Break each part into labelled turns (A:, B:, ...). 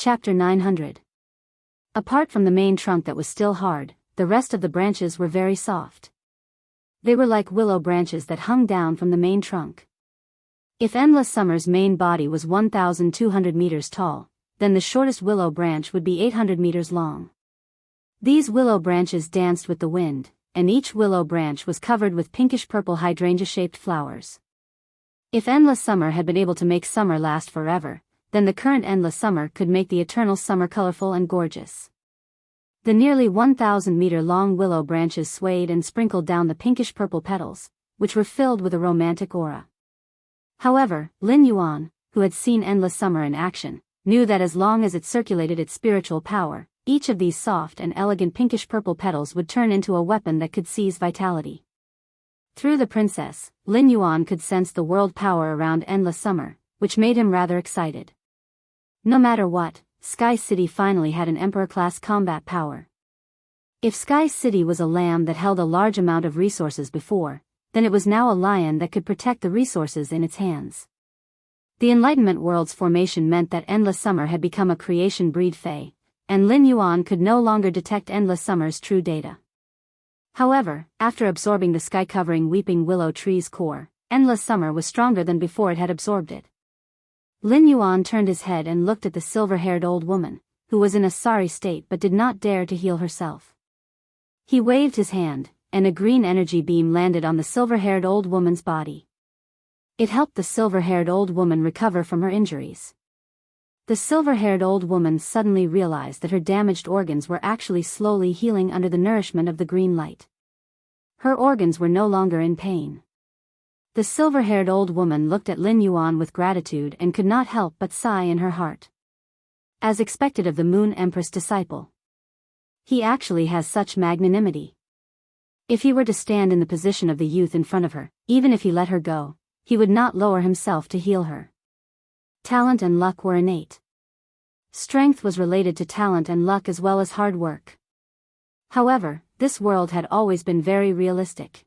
A: Chapter 900. Apart from the main trunk that was still hard, the rest of the branches were very soft. They were like willow branches that hung down from the main trunk. If Endless Summer's main body was 1,200 meters tall, then the shortest willow branch would be 800 meters long. These willow branches danced with the wind, and each willow branch was covered with pinkish-purple hydrangea-shaped flowers. If Endless Summer had been able to make summer last forever, then the current Endless Summer could make the eternal summer colorful and gorgeous. The nearly 1,000-meter-long willow branches swayed and sprinkled down the pinkish-purple petals, which were filled with a romantic aura. However, Lin Yuan, who had seen Endless Summer in action, knew that as long as it circulated its spiritual power, each of these soft and elegant pinkish-purple petals would turn into a weapon that could seize vitality. Through the princess, Lin Yuan could sense the world power around Endless Summer, which made him rather excited. No matter what, Sky City finally had an Emperor-class combat power. If Sky City was a lamb that held a large amount of resources before, then it was now a lion that could protect the resources in its hands. The Enlightenment World's formation meant that Endless Summer had become a creation breed Fae, and Lin Yuan could no longer detect Endless Summer's true data. However, after absorbing the sky-covering weeping willow tree's core, Endless Summer was stronger than before it had absorbed it. Lin Yuan turned his head and looked at the silver-haired old woman, who was in a sorry state but did not dare to heal herself. He waved his hand, and a green energy beam landed on the silver-haired old woman's body. It helped the silver-haired old woman recover from her injuries. The silver-haired old woman suddenly realized that her damaged organs were actually slowly healing under the nourishment of the green light. Her organs were no longer in pain. The silver-haired old woman looked at Lin Yuan with gratitude and could not help but sigh in her heart. As expected of the Moon Empress disciple. He actually has such magnanimity. If he were to stand in the position of the youth in front of her, even if he let her go, he would not lower himself to heal her. Talent and luck were innate. Strength was related to talent and luck as well as hard work. However, this world had always been very realistic.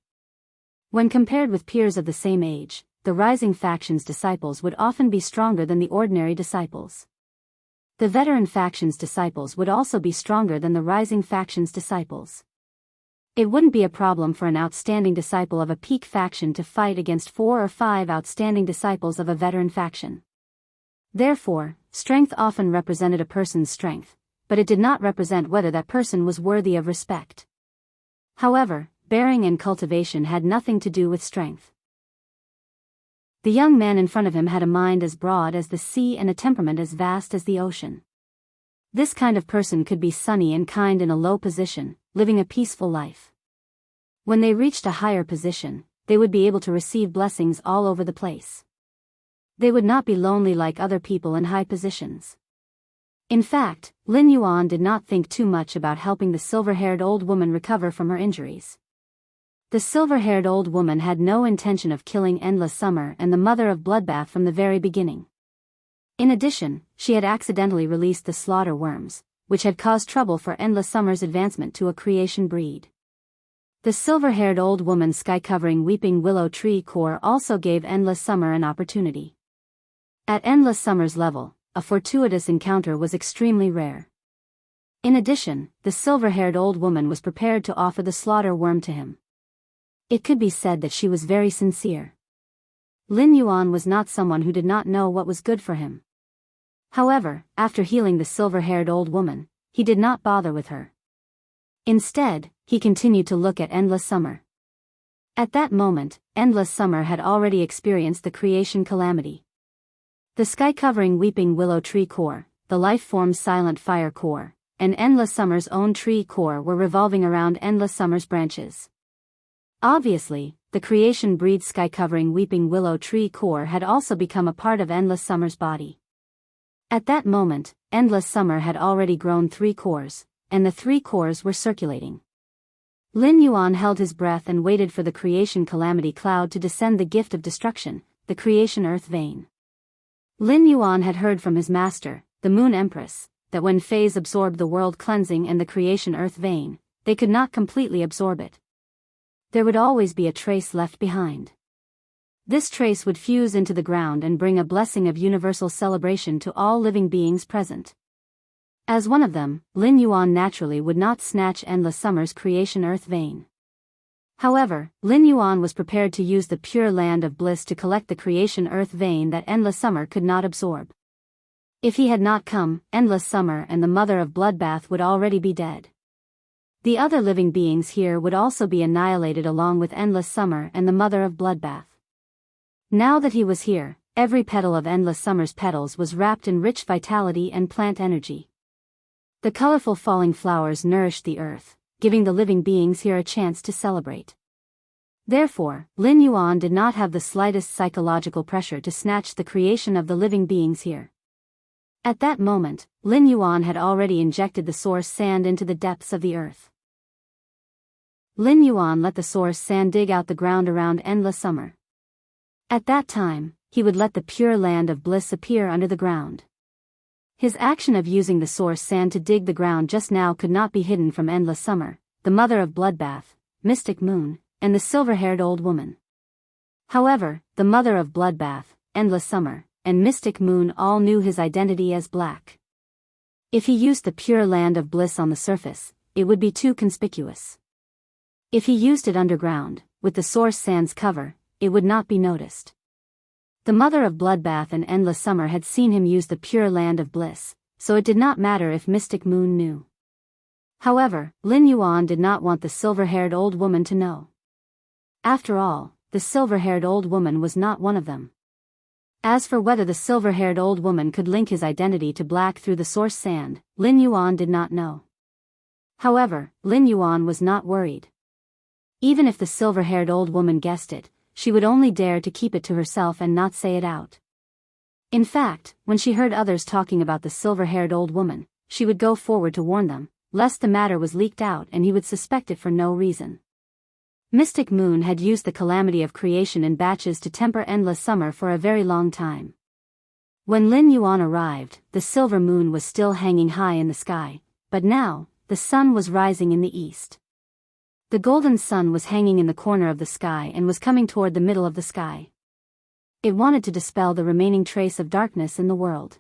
A: When compared with peers of the same age, the rising faction's disciples would often be stronger than the ordinary disciples. The veteran faction's disciples would also be stronger than the rising faction's disciples. It wouldn't be a problem for an outstanding disciple of a peak faction to fight against 4 or 5 outstanding disciples of a veteran faction. Therefore, strength often represented a person's strength, but it did not represent whether that person was worthy of respect. However, bearing and cultivation had nothing to do with strength. The young man in front of him had a mind as broad as the sea and a temperament as vast as the ocean. This kind of person could be sunny and kind in a low position, living a peaceful life. When they reached a higher position, they would be able to receive blessings all over the place. They would not be lonely like other people in high positions. In fact, Lin Yuan did not think too much about helping the silver-haired old woman recover from her injuries. The silver-haired old woman had no intention of killing Endless Summer and the mother of Bloodbath from the very beginning. In addition, she had accidentally released the slaughter worms, which had caused trouble for Endless Summer's advancement to a creation breed. The silver-haired old woman's sky-covering weeping willow tree core also gave Endless Summer an opportunity. At Endless Summer's level, a fortuitous encounter was extremely rare. In addition, the silver-haired old woman was prepared to offer the slaughter worm to him. It could be said that she was very sincere. Lin Yuan was not someone who did not know what was good for him. However, after healing the silver-haired old woman, he did not bother with her. Instead, he continued to look at Endless Summer. At that moment, Endless Summer had already experienced the creation calamity. The sky-covering weeping willow tree core, the life-form's silent fire core, and Endless Summer's own tree core were revolving around Endless Summer's branches. Obviously, the creation breed sky-covering weeping willow tree core had also become a part of Endless Summer's body. At that moment, Endless Summer had already grown 3 cores, and the 3 cores were circulating. Lin Yuan held his breath and waited for the creation calamity cloud to descend the gift of destruction, the creation earth vein. Lin Yuan had heard from his master, the Moon Empress, that when Fays absorbed the world cleansing and the creation earth vein, they could not completely absorb it. There would always be a trace left behind. This trace would fuse into the ground and bring a blessing of universal celebration to all living beings present. As one of them, Lin Yuan naturally would not snatch Endless Summer's creation earth vein. However, Lin Yuan was prepared to use the pure land of bliss to collect the creation earth vein that Endless Summer could not absorb. If he had not come, Endless Summer and the Mother of Bloodbath would already be dead. The other living beings here would also be annihilated along with Endless Summer and the Mother of Bloodbath. Now that he was here, every petal of Endless Summer's petals was wrapped in rich vitality and plant energy. The colorful falling flowers nourished the earth, giving the living beings here a chance to celebrate. Therefore, Lin Yuan did not have the slightest psychological pressure to snatch the creation of the living beings here. At that moment, Lin Yuan had already injected the source sand into the depths of the earth. Lin Yuan let the source sand dig out the ground around Endless Summer. At that time, he would let the pure land of bliss appear under the ground. His action of using the source sand to dig the ground just now could not be hidden from Endless Summer, the Mother of Bloodbath, Mystic Moon, and the silver-haired old woman. However, the Mother of Bloodbath, Endless Summer, and Mystic Moon all knew his identity as Black. If he used the pure land of bliss on the surface, it would be too conspicuous. If he used it underground, with the source sand's cover, it would not be noticed. The Mother of Bloodbath and Endless Summer had seen him use the pure land of bliss, so it did not matter if Mystic Moon knew. However, Lin Yuan did not want the silver-haired old woman to know. After all, the silver-haired old woman was not one of them. As for whether the silver-haired old woman could link his identity to Black through the source sand, Lin Yuan did not know. However, Lin Yuan was not worried. Even if the silver-haired old woman guessed it, she would only dare to keep it to herself and not say it out. In fact, when she heard others talking about the silver-haired old woman, she would go forward to warn them, lest the matter was leaked out and he would suspect it for no reason. Mystic Moon had used the calamity of creation in batches to temper Endless Summer for a very long time. When Lin Yuan arrived, the silver moon was still hanging high in the sky, but now, the sun was rising in the east. The golden sun was hanging in the corner of the sky and was coming toward the middle of the sky. It wanted to dispel the remaining trace of darkness in the world.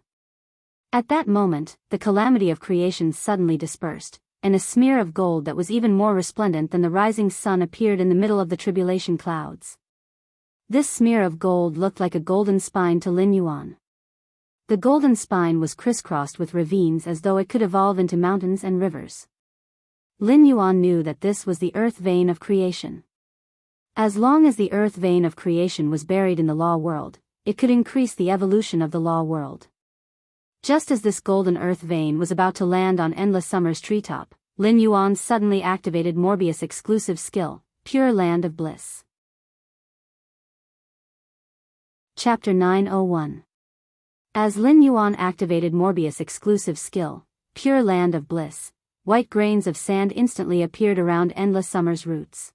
A: At that moment, the calamity of creation suddenly dispersed, and a smear of gold that was even more resplendent than the rising sun appeared in the middle of the tribulation clouds. This smear of gold looked like a golden spine to Lin Yuan. The golden spine was crisscrossed with ravines as though it could evolve into mountains and rivers. Lin Yuan knew that this was the earth vein of creation. As long as the earth vein of creation was buried in the law world, it could increase the evolution of the law world. Just as this golden earth vein was about to land on Endless Summer's treetop, Lin Yuan suddenly activated Morbius' exclusive skill, Pure Land of Bliss. Chapter 901. As Lin Yuan activated Morbius' exclusive skill, Pure Land of Bliss, white grains of sand instantly appeared around Endless Summer's roots.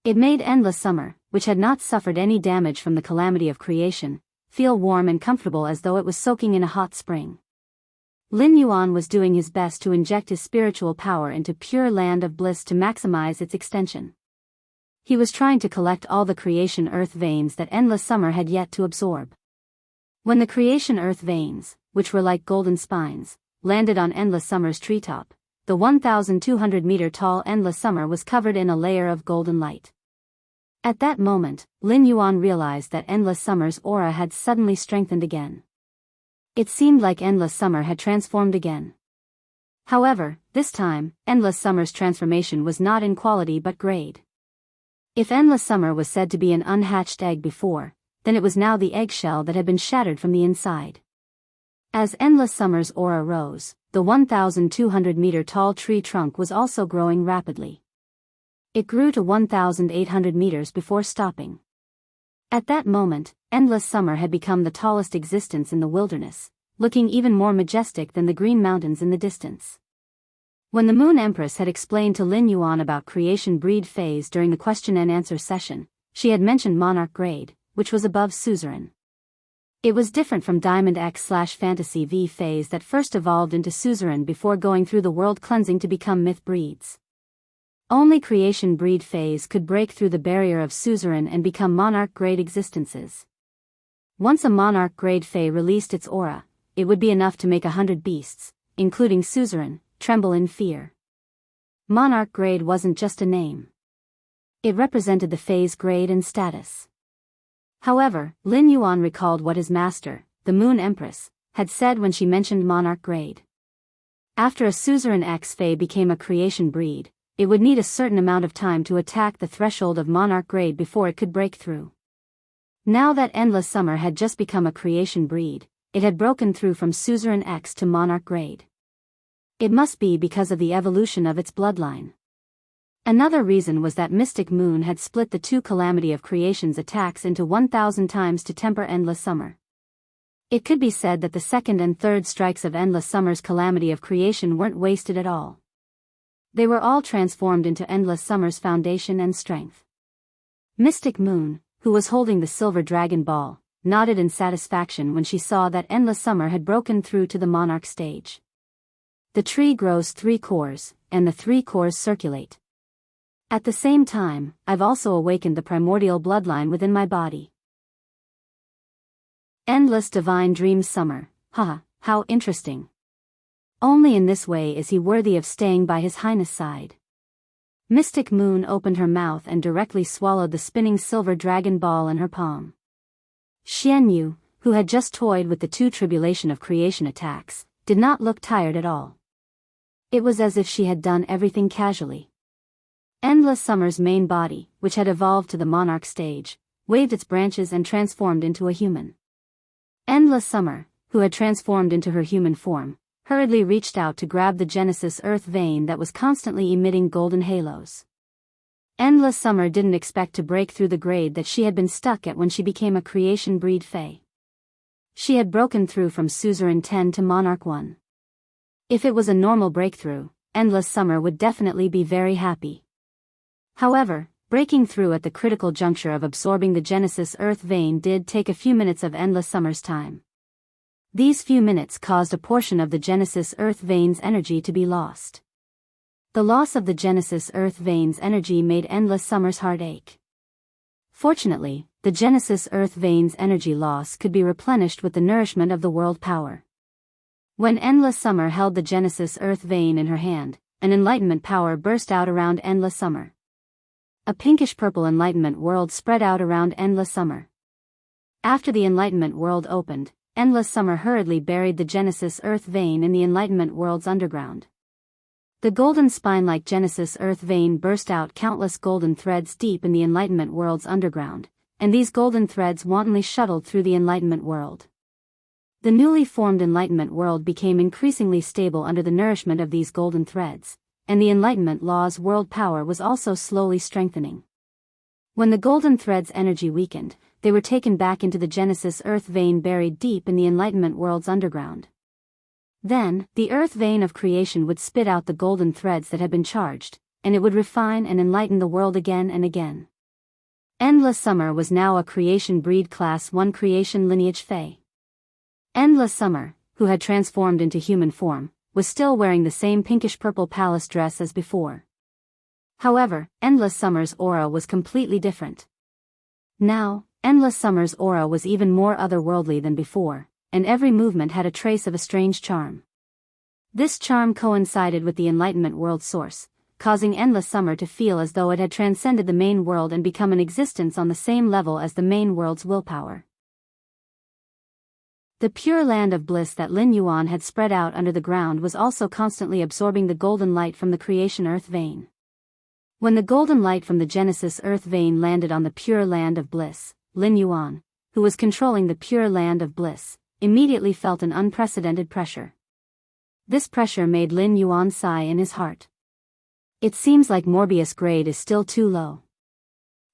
A: It made Endless Summer, which had not suffered any damage from the calamity of creation, feel warm and comfortable as though it was soaking in a hot spring. Lin Yuan was doing his best to inject his spiritual power into Pure Land of Bliss to maximize its extension. He was trying to collect all the creation earth veins that Endless Summer had yet to absorb. When the creation earth veins, which were like golden spines, landed on Endless Summer's treetop, the 1,200-meter-tall Endless Summer was covered in a layer of golden light. At that moment, Lin Yuan realized that Endless Summer's aura had suddenly strengthened again. It seemed like Endless Summer had transformed again. However, this time, Endless Summer's transformation was not in quality but grade. If Endless Summer was said to be an unhatched egg before, then it was now the eggshell that had been shattered from the inside. As Endless Summer's aura rose, the 1,200-meter-tall tree trunk was also growing rapidly. It grew to 1,800 meters before stopping. At that moment, Endless Summer had become the tallest existence in the wilderness, looking even more majestic than the green mountains in the distance. When the Moon Empress had explained to Lin Yuan about creation breed phase during the question and answer session, she had mentioned Monarch grade, which was above Suzerain. It was different from Diamond X/Fantasy V phase that first evolved into Suzerain before going through the world cleansing to become myth breeds. Only creation breed phase could break through the barrier of Suzerain and become Monarch grade existences. Once a Monarch grade Fae released its aura, it would be enough to make 100 beasts, including suzerain, tremble in fear. Monarch grade wasn't just a name. It represented the phase grade and status. However, Lin Yuan recalled what his master, the Moon Empress, had said when she mentioned monarch grade. After a suzerain X Fae became a creation breed, it would need a certain amount of time to attack the threshold of monarch grade before it could break through. Now that Endless Summer had just become a creation breed, it had broken through from suzerain X to monarch grade. It must be because of the evolution of its bloodline. Another reason was that Mystic Moon had split the two Calamity of Creation's attacks into 1,000 times to temper Endless Summer. It could be said that the second and third strikes of Endless Summer's Calamity of Creation weren't wasted at all. They were all transformed into Endless Summer's foundation and strength. Mystic Moon, who was holding the silver dragon ball, nodded in satisfaction when she saw that Endless Summer had broken through to the monarch stage. The tree grows 3 cores, and the 3 cores circulate. At the same time, I've also awakened the primordial bloodline within my body. Endless Divine Dreams Summer, haha, how interesting. Only in this way is he worthy of staying by His Highness' side. Mystic Moon opened her mouth and directly swallowed the spinning silver dragon ball in her palm. Xian Yu, who had just toyed with the 2 Tribulation of Creation attacks, did not look tired at all. It was as if she had done everything casually. Endless Summer's main body, which had evolved to the monarch stage, waved its branches and transformed into a human. Endless Summer, who had transformed into her human form, hurriedly reached out to grab the Genesis Earth vein that was constantly emitting golden halos. Endless Summer didn't expect to break through the grade that she had been stuck at when she became a creation breed Fae. She had broken through from Suzerain 10 to Monarch 1. If it was a normal breakthrough, Endless Summer would definitely be very happy. However, breaking through at the critical juncture of absorbing the Genesis Earth vein did take a few minutes of Endless Summer's time. These few minutes caused a portion of the Genesis Earth vein's energy to be lost. The loss of the Genesis Earth vein's energy made Endless Summer's heart ache. Fortunately, the Genesis Earth vein's energy loss could be replenished with the nourishment of the world power. When Endless Summer held the Genesis Earth vein in her hand, an enlightenment power burst out around Endless Summer. A pinkish-purple enlightenment world spread out around Endless Summer. After the enlightenment world opened, Endless Summer hurriedly buried the Genesis Earth vein in the enlightenment world's underground. The golden spine-like Genesis Earth vein burst out countless golden threads deep in the enlightenment world's underground, and these golden threads wantonly shuttled through the enlightenment world. The newly formed enlightenment world became increasingly stable under the nourishment of these golden threads, and the Enlightenment Law's world power was also slowly strengthening. When the golden thread's energy weakened, they were taken back into the Genesis Earth vein buried deep in the Enlightenment world's underground. Then, the Earth vein of creation would spit out the golden threads that had been charged, and it would refine and enlighten the world again and again. Endless Summer was now a creation breed Class 1 creation lineage Fae. Endless Summer, who had transformed into human form, was still wearing the same pinkish-purple palace dress as before. However, Endless Summer's aura was completely different. Now, Endless Summer's aura was even more otherworldly than before, and every movement had a trace of a strange charm. This charm coincided with the Enlightenment world source, causing Endless Summer to feel as though it had transcended the main world and become an existence on the same level as the main world's willpower. The pure land of bliss that Lin Yuan had spread out under the ground was also constantly absorbing the golden light from the creation earth vein. When the golden light from the Genesis earth vein landed on the pure land of bliss, Lin Yuan, who was controlling the pure land of bliss, immediately felt an unprecedented pressure. This pressure made Lin Yuan sigh in his heart. It seems like Morbius' grade is still too low.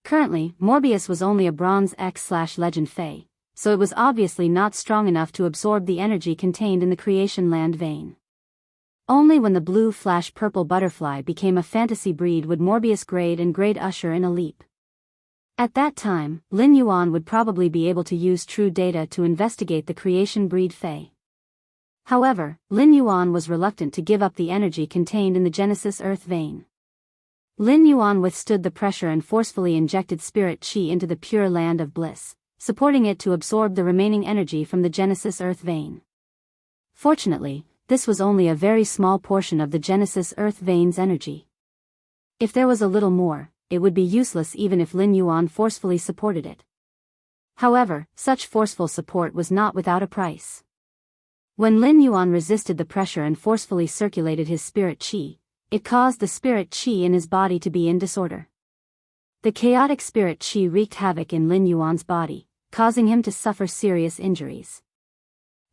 A: Currently, Morbius was only a Bronze X/Legend Fae, so it was obviously not strong enough to absorb the energy contained in the creation land vein. Only when the blue/purple butterfly became a fantasy breed would Morbius grade and grade usher in a leap. At that time, Lin Yuan would probably be able to use true data to investigate the creation breed Fae. However, Lin Yuan was reluctant to give up the energy contained in the Genesis earth vein. Lin Yuan withstood the pressure and forcefully injected spirit qi into the pure land of bliss, supporting it to absorb the remaining energy from the Genesis earth vein. Fortunately, this was only a very small portion of the Genesis Earth vein's energy. If there was a little more, it would be useless even if Lin Yuan forcefully supported it. However, such forceful support was not without a price. When Lin Yuan resisted the pressure and forcefully circulated his spirit qi, it caused the spirit qi in his body to be in disorder. The chaotic spirit qi wreaked havoc in Lin Yuan's body, causing him to suffer serious injuries.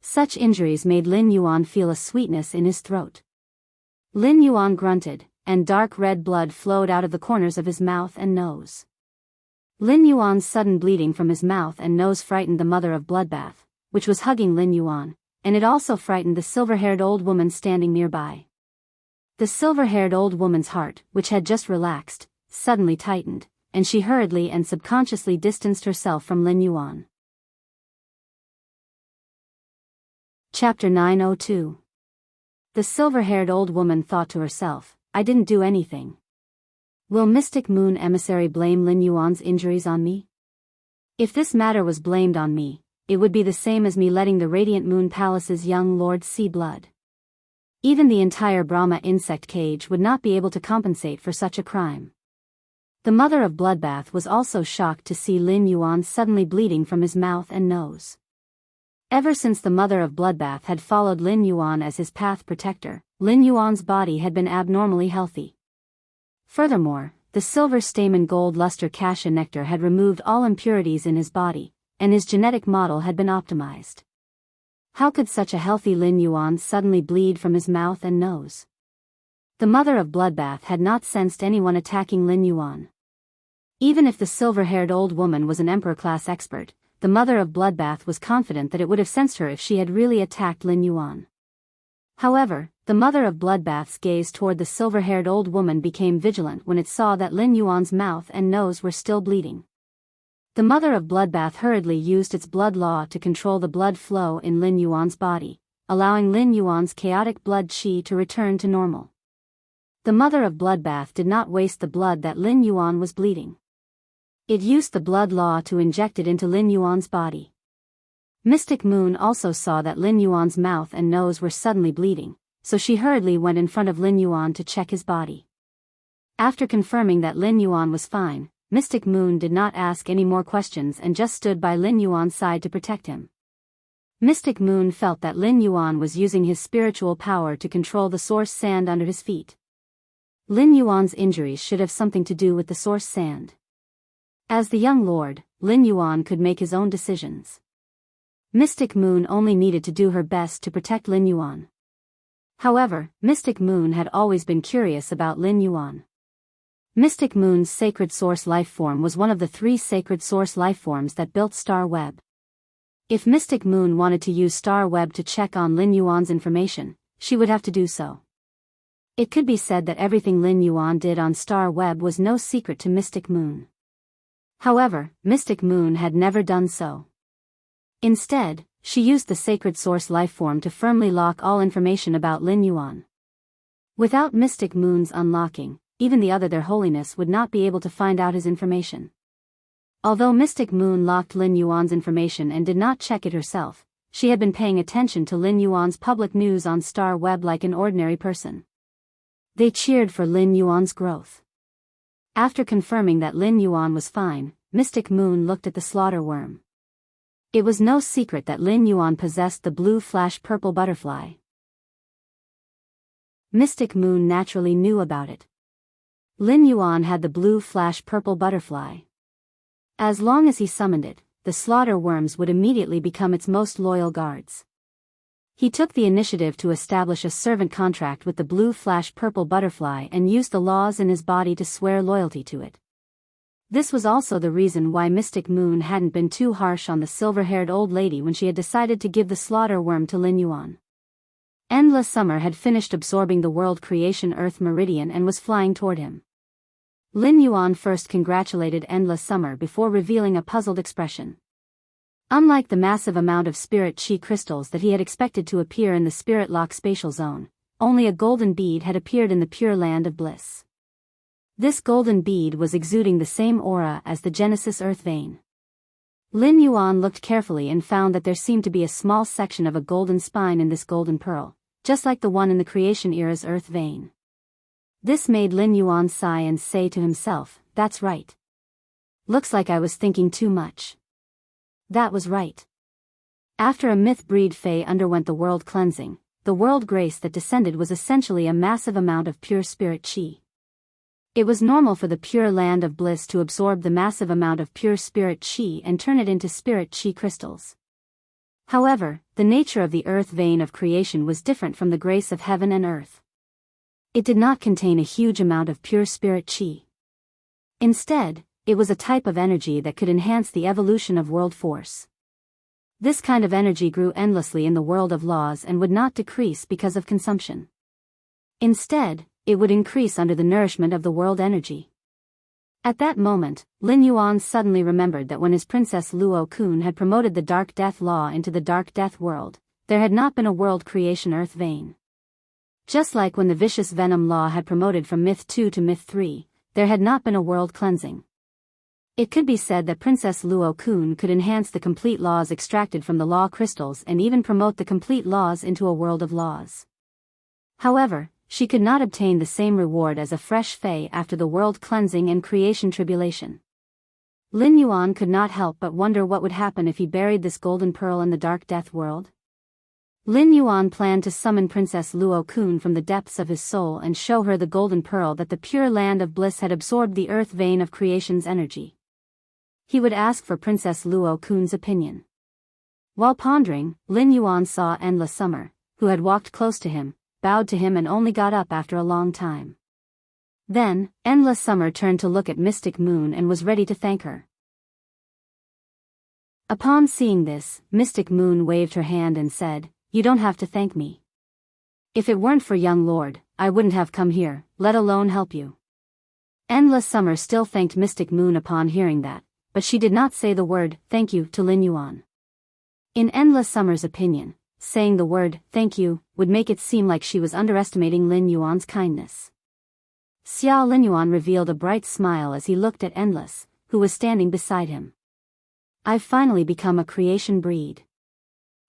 A: Such injuries made Lin Yuan feel a sweetness in his throat. Lin Yuan grunted, and dark red blood flowed out of the corners of his mouth and nose. Lin Yuan's sudden bleeding from his mouth and nose frightened the mother of Bloodbath, which was hugging Lin Yuan, and it also frightened the silver-haired old woman standing nearby. The silver-haired old woman's heart, which had just relaxed, suddenly tightened, and she hurriedly and subconsciously distanced herself from Lin Yuan. Chapter 902. The silver-haired old woman thought to herself, I didn't do anything. Will Mystic Moon Emissary blame Lin Yuan's injuries on me? If this matter was blamed on me, it would be the same as me letting the Radiant Moon Palace's young lord see blood. Even the entire Brahma insect cage would not be able to compensate for such a crime. The mother of Bloodbath was also shocked to see Lin Yuan suddenly bleeding from his mouth and nose. Ever since the mother of Bloodbath had followed Lin Yuan as his path protector, Lin Yuan's body had been abnormally healthy. Furthermore, the silver stamen gold luster cassia nectar had removed all impurities in his body, and his genetic model had been optimized. How could such a healthy Lin Yuan suddenly bleed from his mouth and nose? The mother of Bloodbath had not sensed anyone attacking Lin Yuan. Even if the silver-haired old woman was an emperor-class expert, the mother of Bloodbath was confident that it would have sensed her if she had really attacked Lin Yuan. However, the mother of Bloodbath's gaze toward the silver-haired old woman became vigilant when it saw that Lin Yuan's mouth and nose were still bleeding. The mother of Bloodbath hurriedly used its blood law to control the blood flow in Lin Yuan's body, allowing Lin Yuan's chaotic blood qi to return to normal. The mother of Bloodbath did not waste the blood that Lin Yuan was bleeding. It used the blood law to inject it into Lin Yuan's body. Mystic Moon also saw that Lin Yuan's mouth and nose were suddenly bleeding, so she hurriedly went in front of Lin Yuan to check his body. After confirming that Lin Yuan was fine, Mystic Moon did not ask any more questions and just stood by Lin Yuan's side to protect him. Mystic Moon felt that Lin Yuan was using his spiritual power to control the source sand under his feet. Lin Yuan's injuries should have something to do with the source sand. As the young lord, Lin Yuan could make his own decisions. Mystic Moon only needed to do her best to protect Lin Yuan. However, Mystic Moon had always been curious about Lin Yuan. Mystic Moon's sacred source life form was one of the 3 sacred source life forms that built Star Web. If Mystic Moon wanted to use Star Web to check on Lin Yuan's information, she would have to do so. It could be said that everything Lin Yuan did on Star Web was no secret to Mystic Moon. However, Mystic Moon had never done so. Instead, she used the sacred source life form to firmly lock all information about Lin Yuan. Without Mystic Moon's unlocking, even the other Their Holiness would not be able to find out his information. Although Mystic Moon locked Lin Yuan's information and did not check it herself, she had been paying attention to Lin Yuan's public news on Star Web like an ordinary person. They cheered for Lin Yuan's growth. After confirming that Lin Yuan was fine, Mystic Moon looked at the slaughter worm. It was no secret that Lin Yuan possessed the blue flash purple butterfly. Mystic Moon naturally knew about it. Lin Yuan had the blue flash purple butterfly. As long as he summoned it, the slaughter worms would immediately become its most loyal guards. He took the initiative to establish a servant contract with the blue flash purple butterfly and used the laws in his body to swear loyalty to it. This was also the reason why Mystic Moon hadn't been too harsh on the silver-haired old lady when she had decided to give the slaughter worm to Lin Yuan. Endless Summer had finished absorbing the world creation Earth Meridian and was flying toward him. Lin Yuan first congratulated Endless Summer before revealing a puzzled expression. Unlike the massive amount of spirit qi crystals that he had expected to appear in the Spirit Lock spatial zone, only a golden bead had appeared in the Pure Land of Bliss. This golden bead was exuding the same aura as the Genesis Earth vein. Lin Yuan looked carefully and found that there seemed to be a small section of a golden spine in this golden pearl, just like the one in the creation era's earth vein. This made Lin Yuan sigh and say to himself, "That's right. Looks like I was thinking too much." That was right. After a myth-breed Fae underwent the world cleansing, the world grace that descended was essentially a massive amount of pure spirit chi. It was normal for the pure land of bliss to absorb the massive amount of pure spirit chi and turn it into spirit chi crystals. However, the nature of the earth vein of creation was different from the grace of heaven and earth. It did not contain a huge amount of pure spirit chi. Instead, it was a type of energy that could enhance the evolution of world force. This kind of energy grew endlessly in the world of laws and would not decrease because of consumption. Instead, it would increase under the nourishment of the world energy. At that moment, Lin Yuan suddenly remembered that when his princess Luo Kun had promoted the Dark Death Law into the Dark Death world, there had not been a world creation earth vein. Just like when the Vicious Venom Law had promoted from Myth 2 to Myth 3, there had not been a world cleansing. It could be said that Princess Luo Kun could enhance the complete laws extracted from the law crystals and even promote the complete laws into a world of laws. However, she could not obtain the same reward as a fresh Fae after the world cleansing and creation tribulation. Lin Yuan could not help but wonder what would happen if he buried this golden pearl in the Dark Death world. Lin Yuan planned to summon Princess Luo Kun from the depths of his soul and show her the golden pearl that the pure land of bliss had absorbed the earth vein of creation's energy. He would ask for Princess Luo Kun's opinion. While pondering, Lin Yuan saw Endless Summer, who had walked close to him, bowed to him and only got up after a long time. Then, Endless Summer turned to look at Mystic Moon and was ready to thank her. Upon seeing this, Mystic Moon waved her hand and said, "You don't have to thank me. If it weren't for young Lord, I wouldn't have come here, let alone help you." Endless Summer still thanked Mystic Moon upon hearing that, but she did not say the word, "thank you," to Lin Yuan. In Endless Summer's opinion, saying the word, "thank you," would make it seem like she was underestimating Lin Yuan's kindness. Xiao Lin Yuan revealed a bright smile as he looked at Endless, who was standing beside him. "I've finally become a creation breed."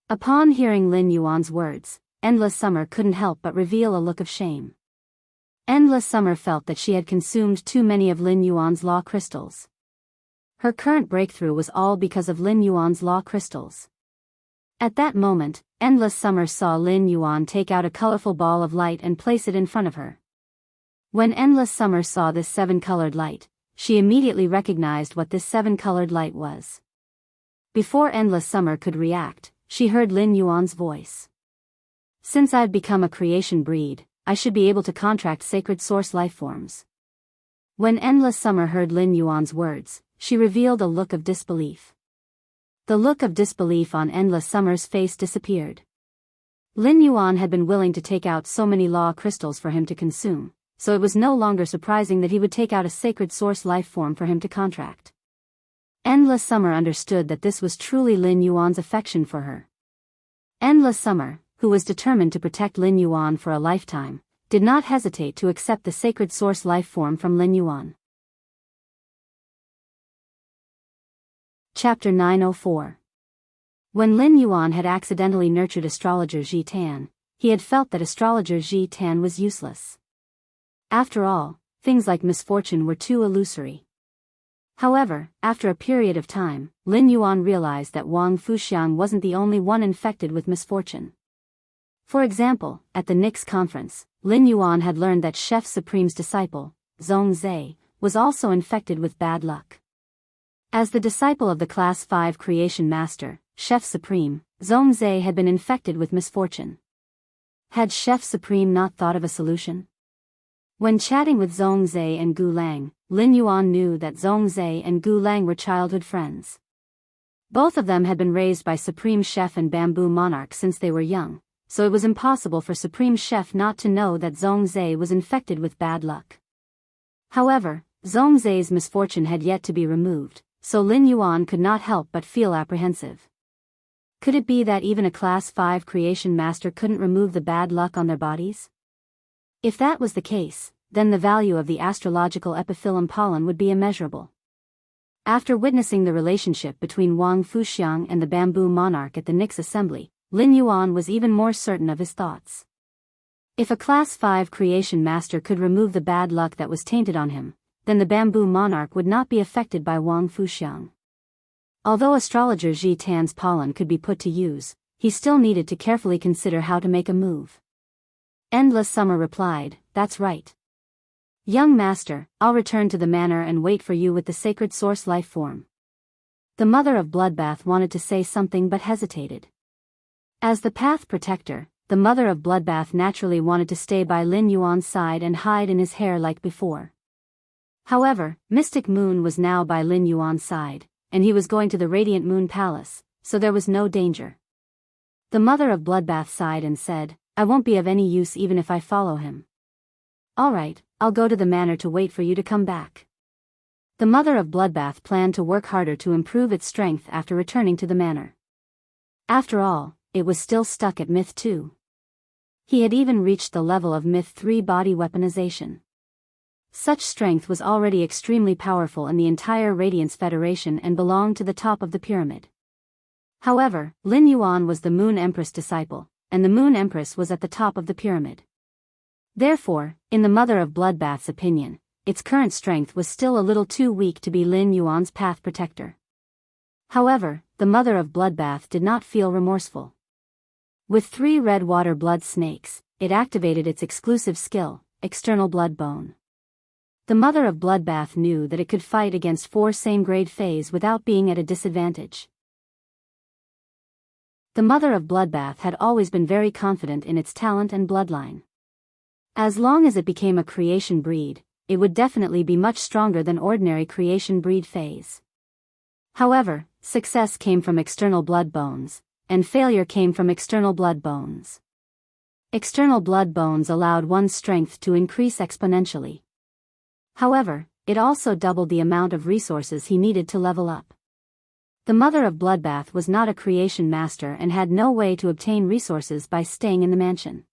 A: Upon hearing Lin Yuan's words, Endless Summer couldn't help but reveal a look of shame. Endless Summer felt that she had consumed too many of Lin Yuan's law crystals. Her current breakthrough was all because of Lin Yuan's law crystals. At that moment, Endless Summer saw Lin Yuan take out a colorful ball of light and place it in front of her. When Endless Summer saw this seven-colored light, she immediately recognized what this seven-colored light was. Before Endless Summer could react, she heard Lin Yuan's voice. "Since I've become a creation breed, I should be able to contract sacred source lifeforms." When Endless Summer heard Lin Yuan's words, she revealed a look of disbelief. The look of disbelief on Endless Summer's face disappeared. Lin Yuan had been willing to take out so many law crystals for him to consume, so it was no longer surprising that he would take out a sacred source life form for him to contract. Endless Summer understood that this was truly Lin Yuan's affection for her. Endless Summer, who was determined to protect Lin Yuan for a lifetime, did not hesitate to accept the sacred source life form from Lin Yuan. Chapter 904. When Lin Yuan had accidentally nurtured astrologer Ji Tan, he had felt that astrologer Ji Tan was useless. After all, things like misfortune were too illusory. However, after a period of time, Lin Yuan realized that Wang Fuxiang wasn't the only one infected with misfortune. For example, at the Nix conference, Lin Yuan had learned that Chef Supreme's disciple, Zhongzhe, was also infected with bad luck. As the disciple of the Class 5 creation master, Chef Supreme, Zhongzhe had been infected with misfortune. Had Chef Supreme not thought of a solution? When chatting with Zhongzhe and Gu Lang, Lin Yuan knew that Zhongzhe and Gu Lang were childhood friends. Both of them had been raised by Supreme Chef and Bamboo Monarch since they were young, so it was impossible for Supreme Chef not to know that Zhongzhe was infected with bad luck. However, Zhongzhe's misfortune had yet to be removed, so Lin Yuan could not help but feel apprehensive. Could it be that even a Class 5 creation master couldn't remove the bad luck on their bodies? If that was the case, then the value of the astrological epiphyllum pollen would be immeasurable. After witnessing the relationship between Wang Fuxiang and the Bamboo Monarch at the Nix assembly, Lin Yuan was even more certain of his thoughts. If a Class 5 creation master could remove the bad luck that was tainted on him, then the bamboo monarch would not be affected by Wang Fuxiang. Although astrologer Ji Tan's pollen could be put to use, he still needed to carefully consider how to make a move. Endless Summer replied, "That's right. Young master, I'll return to the manor and wait for you with the sacred source life form." The mother of Bloodbath wanted to say something but hesitated. As the path protector, the mother of Bloodbath naturally wanted to stay by Lin Yuan's side and hide in his hair like before. However, Mystic Moon was now by Lin Yuan's side, and he was going to the Radiant Moon Palace, so there was no danger. The mother of Bloodbath sighed and said, "I won't be of any use even if I follow him." "All right, I'll go to the manor to wait for you to come back." The mother of Bloodbath planned to work harder to improve its strength after returning to the manor. After all, it was still stuck at Myth 2. He had even reached the level of Myth 3 body weaponization. Such strength was already extremely powerful in the entire Radiance Federation and belonged to the top of the pyramid. However, Lin Yuan was the Moon Empress disciple, and the Moon Empress was at the top of the pyramid. Therefore, in the mother of Bloodbath's opinion, its current strength was still a little too weak to be Lin Yuan's path protector. However, the mother of Bloodbath did not feel remorseful. With 3 red water blood snakes, it activated its exclusive skill, External Blood Bone. The mother of Bloodbath knew that it could fight against 4 same-grade Fays without being at a disadvantage. The mother of Bloodbath had always been very confident in its talent and bloodline. As long as it became a creation breed, it would definitely be much stronger than ordinary creation breed Fays. However, success came from external blood bones, and failure came from external blood bones. External blood bones allowed one's strength to increase exponentially. However, it also doubled the amount of resources he needed to level up. The mother of Bloodbath was not a creation master and had no way to obtain resources by staying in the mansion.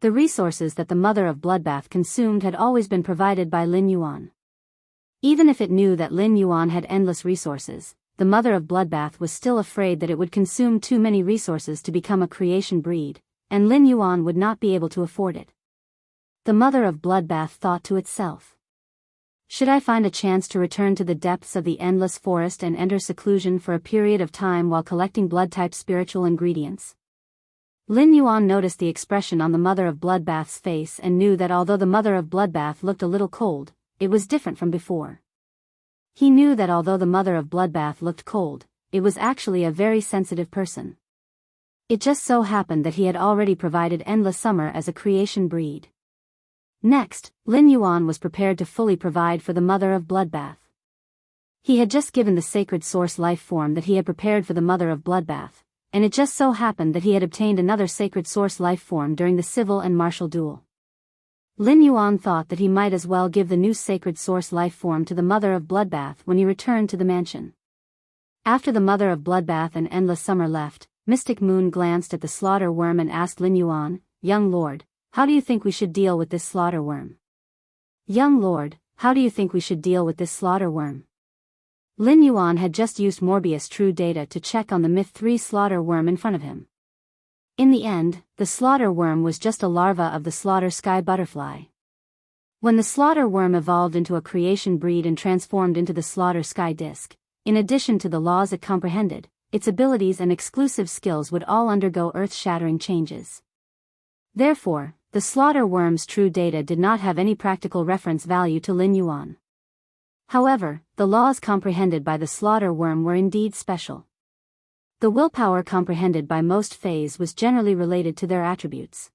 A: The resources that the mother of Bloodbath consumed had always been provided by Lin Yuan. Even if it knew that Lin Yuan had endless resources, the mother of Bloodbath was still afraid that it would consume too many resources to become a creation breed, and Lin Yuan would not be able to afford it. The mother of Bloodbath thought to itself, "Should I find a chance to return to the depths of the endless forest and enter seclusion for a period of time while collecting blood-type spiritual ingredients?" Lin Yuan noticed the expression on the mother of Bloodbath's face and knew that although the mother of Bloodbath looked a little cold, it was different from before. He knew that although the mother of Bloodbath looked cold, it was actually a very sensitive person. It just so happened that he had already provided Endless Summer as a creation breed. Next, Lin Yuan was prepared to fully provide for the mother of Bloodbath. He had just given the sacred source life form that he had prepared for the mother of Bloodbath, and it just so happened that he had obtained another sacred source life form during the civil and martial duel. Lin Yuan thought that he might as well give the new sacred source life form to the mother of Bloodbath when he returned to the mansion. After the mother of Bloodbath and Endless Summer left, Mystic Moon glanced at the slaughter worm and asked Lin Yuan, "Young lord, how do you think we should deal with this slaughter worm?" "Young lord, how do you think we should deal with this slaughter worm?" Lin Yuan had just used Morbius True Data to check on the Myth 3 slaughter worm in front of him. In the end, the slaughter worm was just a larva of the slaughter sky butterfly. When the slaughter worm evolved into a creation breed and transformed into the slaughter sky disc, in addition to the laws it comprehended, its abilities and exclusive skills would all undergo earth-shattering changes. Therefore, the slaughter worm's true data did not have any practical reference value to Lin Yuan. However, the laws comprehended by the slaughter worm were indeed special. The willpower comprehended by most Fays was generally related to their attributes.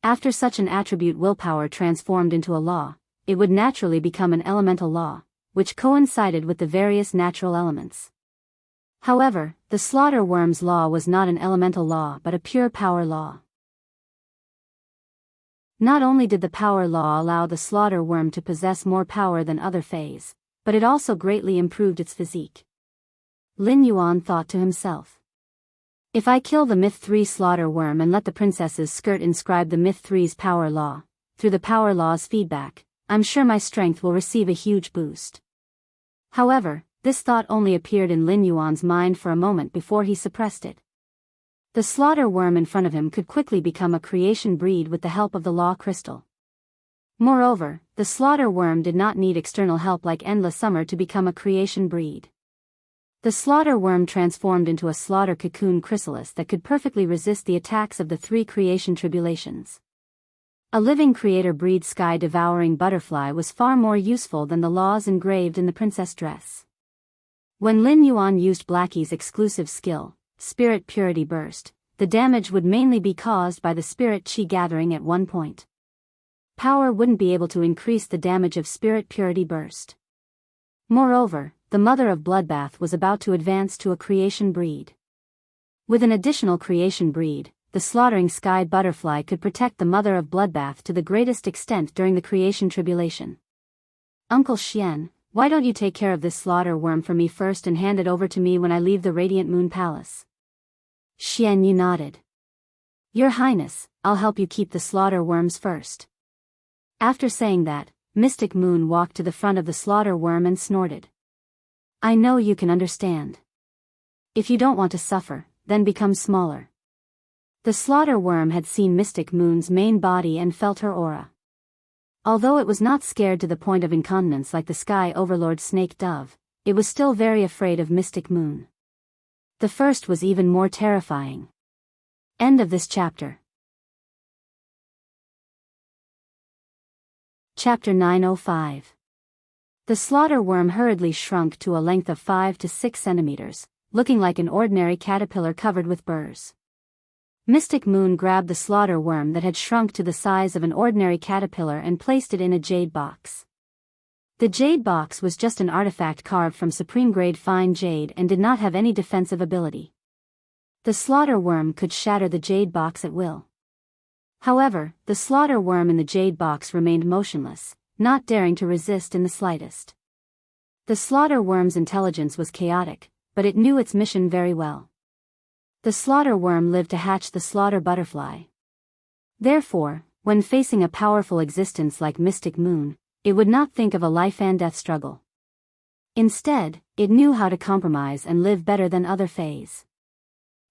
A: After such an attribute willpower transformed into a law, it would naturally become an elemental law, which coincided with the various natural elements. However, the slaughter worm's law was not an elemental law but a pure power law. Not only did the power law allow the slaughter worm to possess more power than other Fays, but it also greatly improved its physique. Lin Yuan thought to himself, "If I kill the Myth 3 slaughter worm and let the princess's skirt inscribe the Myth 3's power law, through the power law's feedback, I'm sure my strength will receive a huge boost." However, this thought only appeared in Lin Yuan's mind for a moment before he suppressed it. The slaughter worm in front of him could quickly become a creation breed with the help of the law crystal. Moreover, the slaughter worm did not need external help like Endless Summer to become a creation breed. The slaughter worm transformed into a slaughter cocoon chrysalis that could perfectly resist the attacks of the 3 creation tribulations. A living creator breed sky-devouring butterfly was far more useful than the laws engraved in the princess dress. When Lin Yuan used Blackie's exclusive skill, Spirit Purity Burst, the damage would mainly be caused by the spirit chi gathering at one point. Power wouldn't be able to increase the damage of Spirit Purity Burst. Moreover, the mother of Bloodbath was about to advance to a creation breed. With an additional creation breed, the slaughtering sky butterfly could protect the mother of Bloodbath to the greatest extent during the creation tribulation. Uncle Xian, why don't you take care of this slaughter worm for me first and hand it over to me when I leave the Radiant Moon Palace? Xian Yu nodded. Your Highness, I'll help you keep the slaughter worms first. After saying that, Mystic Moon walked to the front of the slaughter worm and snorted. I know you can understand. If you don't want to suffer, then become smaller. The slaughter worm had seen Mystic Moon's main body and felt her aura. Although it was not scared to the point of incontinence like the Sky Overlord Snake Dove, it was still very afraid of Mystic Moon. The first was even more terrifying. End of this chapter. Chapter 905. The slaughter worm hurriedly shrunk to a length of 5 to 6 centimeters, looking like an ordinary caterpillar covered with burrs. Mystic Moon grabbed the slaughter worm that had shrunk to the size of an ordinary caterpillar and placed it in a jade box. The jade box was just an artifact carved from supreme-grade fine jade and did not have any defensive ability. The slaughter worm could shatter the jade box at will. However, the slaughter worm in the jade box remained motionless, not daring to resist in the slightest. The slaughter worm's intelligence was chaotic, but it knew its mission very well. The slaughter worm lived to hatch the slaughter butterfly. Therefore, when facing a powerful existence like Mystic Moon, it would not think of a life-and-death struggle. Instead, it knew how to compromise and live better than other fays.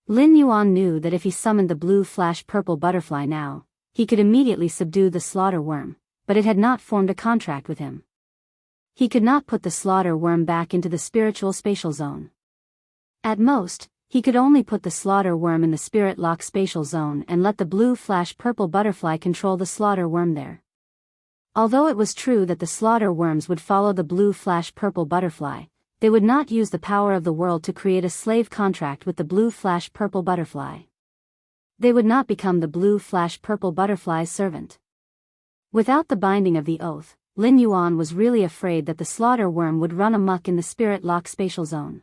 A: Lin Yuan knew that if he summoned the blue flash purple butterfly now, he could immediately subdue the slaughter worm, but it had not formed a contract with him. He could not put the slaughter worm back into the spiritual spatial zone. At most, he could only put the slaughter worm in the spirit lock spatial zone and let the blue flash purple butterfly control the slaughter worm there. Although it was true that the slaughter worms would follow the blue flash purple butterfly, they would not use the power of the world to create a slave contract with the blue flash purple butterfly. They would not become the blue flash purple butterfly's servant. Without the binding of the oath, Lin Yuan was really afraid that the slaughter worm would run amok in the spirit lock spatial zone.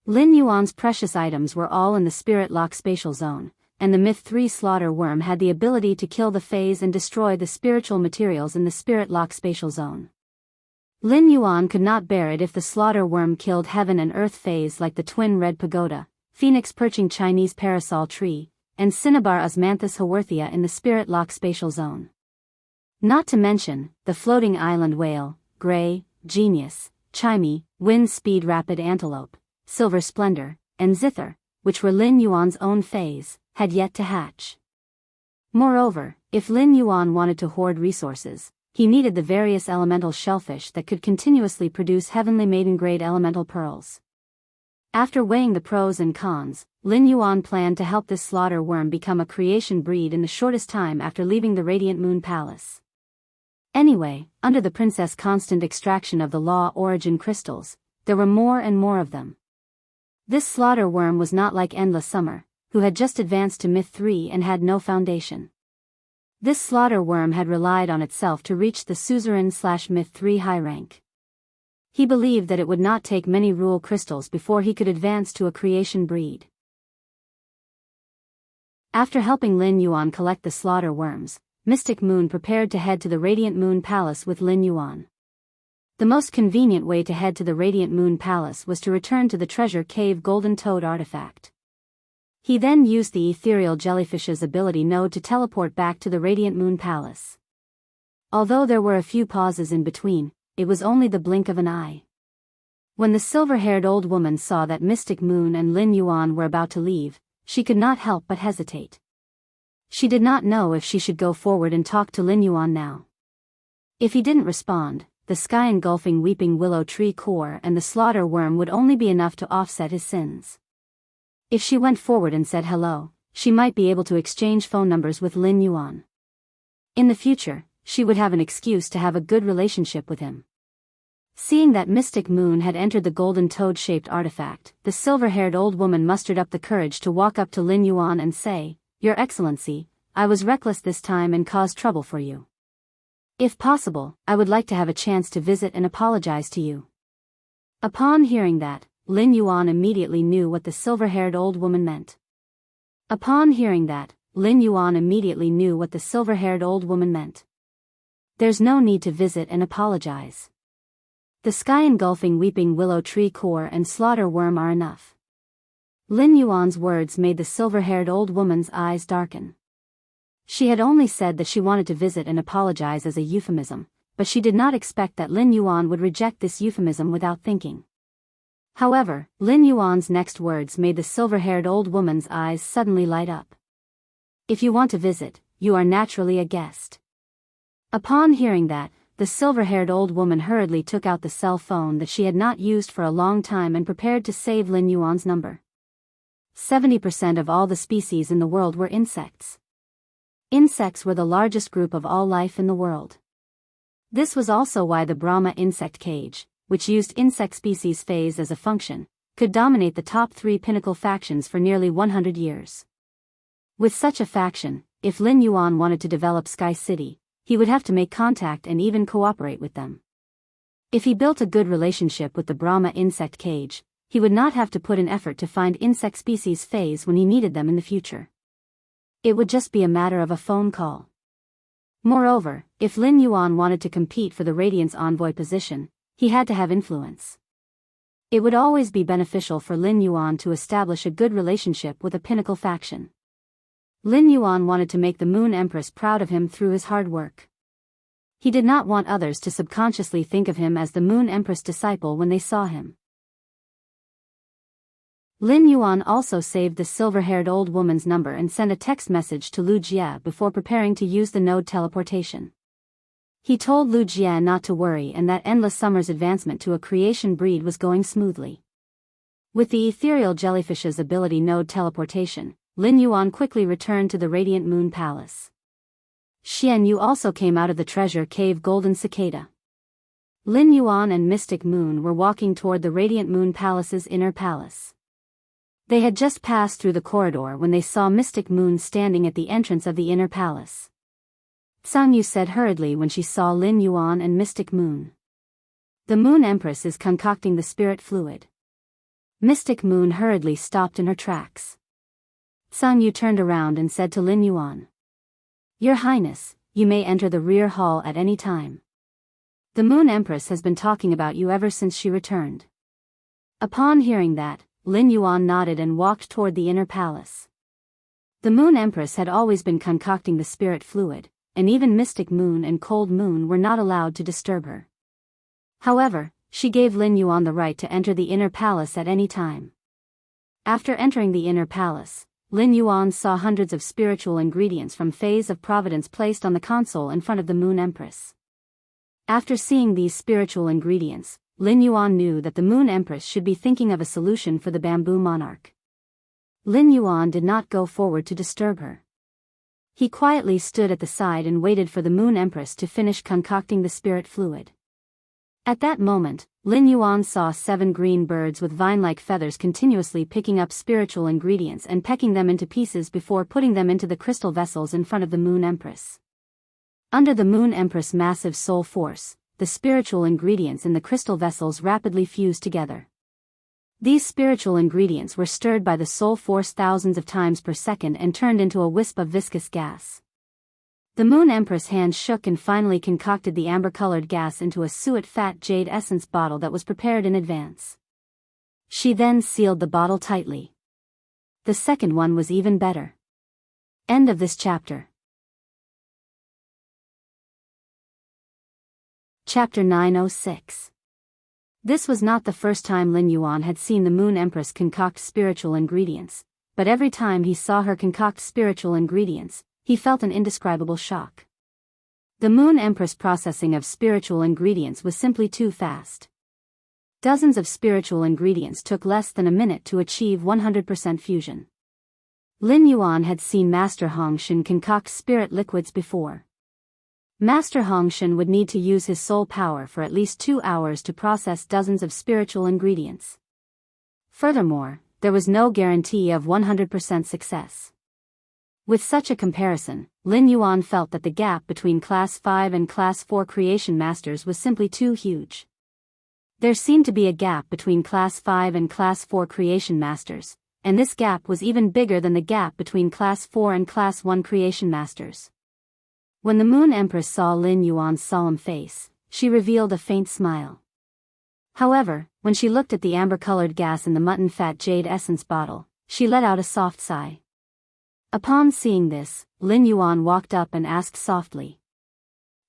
A: Lin Yuan's precious items were all in the spirit lock spatial zone, and the Myth 3 slaughter worm had the ability to kill the phase and destroy the spiritual materials in the spirit lock spatial zone. Lin Yuan could not bear it if the slaughter worm killed heaven and earth phase like the twin red pagoda, phoenix perching Chinese parasol tree, and cinnabar osmanthus haworthia in the spirit lock spatial zone. Not to mention, the floating island whale, gray, genius, chimey, wind speed rapid antelope, silver splendor, and zither, which were Lin Yuan's own phase, had yet to hatch. Moreover, if Lin Yuan wanted to hoard resources, he needed the various elemental shellfish that could continuously produce heavenly maiden-grade elemental pearls. After weighing the pros and cons, Lin Yuan planned to help this slaughter worm become a creation breed in the shortest time after leaving the Radiant Moon Palace. Anyway, under the princess' constant extraction of the law origin crystals, there were more and more of them. This slaughter worm was not like Endless Summer, who had just advanced to Myth 3 and had no foundation. This slaughter worm had relied on itself to reach the suzerain/Myth 3 high rank. He believed that it would not take many rule crystals before he could advance to a creation breed. After helping Lin Yuan collect the slaughter worms, Mystic Moon prepared to head to the Radiant Moon Palace with Lin Yuan. The most convenient way to head to the Radiant Moon Palace was to return to the Treasure Cave Golden Toad artifact. He then used the ethereal jellyfish's ability node to teleport back to the Radiant Moon Palace. Although there were a few pauses in between, it was only the blink of an eye. When the silver-haired old woman saw that Mystic Moon and Lin Yuan were about to leave, she could not help but hesitate. She did not know if she should go forward and talk to Lin Yuan now. If he didn't respond, the sky engulfing weeping willow tree core and the slaughter worm would only be enough to offset his sins. If she went forward and said hello, she might be able to exchange phone numbers with Lin Yuan. In the future, she would have an excuse to have a good relationship with him. Seeing that Mystic Moon had entered the golden toad-shaped artifact, the silver-haired old woman mustered up the courage to walk up to Lin Yuan and say, "Your Excellency, I was reckless this time and caused trouble for you. If possible, I would like to have a chance to visit and apologize to you." Upon hearing that, Lin Yuan immediately knew what the silver-haired old woman meant. Upon hearing that, Lin Yuan immediately knew what the silver-haired old woman meant. There's no need to visit and apologize. The sky-engulfing weeping willow tree core and slaughter worm are enough. Lin Yuan's words made the silver-haired old woman's eyes darken. She had only said that she wanted to visit and apologize as a euphemism, but she did not expect that Lin Yuan would reject this euphemism without thinking. However, Lin Yuan's next words made the silver-haired old woman's eyes suddenly light up. "If you want to visit, you are naturally a guest." Upon hearing that, the silver-haired old woman hurriedly took out the cell phone that she had not used for a long time and prepared to save Lin Yuan's number. 70% of all the species in the world were insects. Insects were the largest group of all life in the world. This was also why the Brahma insect cage, which used insect species phase as a function, could dominate the top 3 pinnacle factions for nearly 100 years. With such a faction, if Lin Yuan wanted to develop Sky City, he would have to make contact and even cooperate with them. If he built a good relationship with the Brahma insect cage, he would not have to put an effort to find insect species phase when he needed them in the future. It would just be a matter of a phone call. Moreover, if Lin Yuan wanted to compete for the Radiance Envoy position, he had to have influence. It would always be beneficial for Lin Yuan to establish a good relationship with a pinnacle faction. Lin Yuan wanted to make the Moon Empress proud of him through his hard work. He did not want others to subconsciously think of him as the Moon Empress disciple when they saw him. Lin Yuan also saved the silver-haired old woman's number and sent a text message to Lu Jie before preparing to use the node teleportation. He told Lu Jie not to worry and that Endless Summer's advancement to a creation breed was going smoothly. With the ethereal jellyfish's ability node teleportation, Lin Yuan quickly returned to the Radiant Moon Palace. Xian Yu also came out of the treasure cave Golden Cicada. Lin Yuan and Mystic Moon were walking toward the Radiant Moon Palace's inner palace. They had just passed through the corridor when they saw Mystic Moon standing at the entrance of the inner palace. Sang Yu said hurriedly when she saw Lin Yuan and Mystic Moon. "The Moon Empress is concocting the spirit fluid." Mystic Moon hurriedly stopped in her tracks. Sang Yu turned around and said to Lin Yuan, "Your Highness, you may enter the rear hall at any time. The Moon Empress has been talking about you ever since she returned." Upon hearing that, Lin Yuan nodded and walked toward the inner palace. The Moon Empress had always been concocting the spirit fluid, and even Mystic Moon and Cold Moon were not allowed to disturb her. However, she gave Lin Yuan the right to enter the inner palace at any time. After entering the inner palace, Lin Yuan saw hundreds of spiritual ingredients from Phase of Providence placed on the console in front of the Moon Empress. After seeing these spiritual ingredients, Lin Yuan knew that the Moon Empress should be thinking of a solution for the Bamboo Monarch. Lin Yuan did not go forward to disturb her. He quietly stood at the side and waited for the Moon Empress to finish concocting the spirit fluid. At that moment, Lin Yuan saw 7 green birds with vine-like feathers continuously picking up spiritual ingredients and pecking them into pieces before putting them into the crystal vessels in front of the Moon Empress. Under the Moon Empress' massive soul force, the spiritual ingredients in the crystal vessels rapidly fused together. These spiritual ingredients were stirred by the soul force thousands of times per second and turned into a wisp of viscous gas. The Moon Empress' hand shook and finally concocted the amber-colored gas into a suet-fat jade essence bottle that was prepared in advance. She then sealed the bottle tightly. The second one was even better. End of this chapter. Chapter 906. This was not the first time Lin Yuan had seen the Moon Empress concoct spiritual ingredients, but every time he saw her concoct spiritual ingredients, he felt an indescribable shock. The Moon Empress processing of spiritual ingredients was simply too fast. Dozens of spiritual ingredients took less than a minute to achieve 100% fusion. Lin Yuan had seen Master Hongshan concoct spirit liquids before. Master Hongshan would need to use his soul power for at least 2 hours to process dozens of spiritual ingredients. Furthermore, there was no guarantee of 100% success. With such a comparison, Lin Yuan felt that the gap between Class 5 and Class 4 creation masters was simply too huge. There seemed to be a gap between Class 5 and Class 4 creation masters, and this gap was even bigger than the gap between Class 4 and Class 1 creation masters. When the Moon Empress saw Lin Yuan's solemn face, she revealed a faint smile. However, when she looked at the amber-colored gas in the mutton fat jade essence bottle, she let out a soft sigh. Upon seeing this, Lin Yuan walked up and asked softly,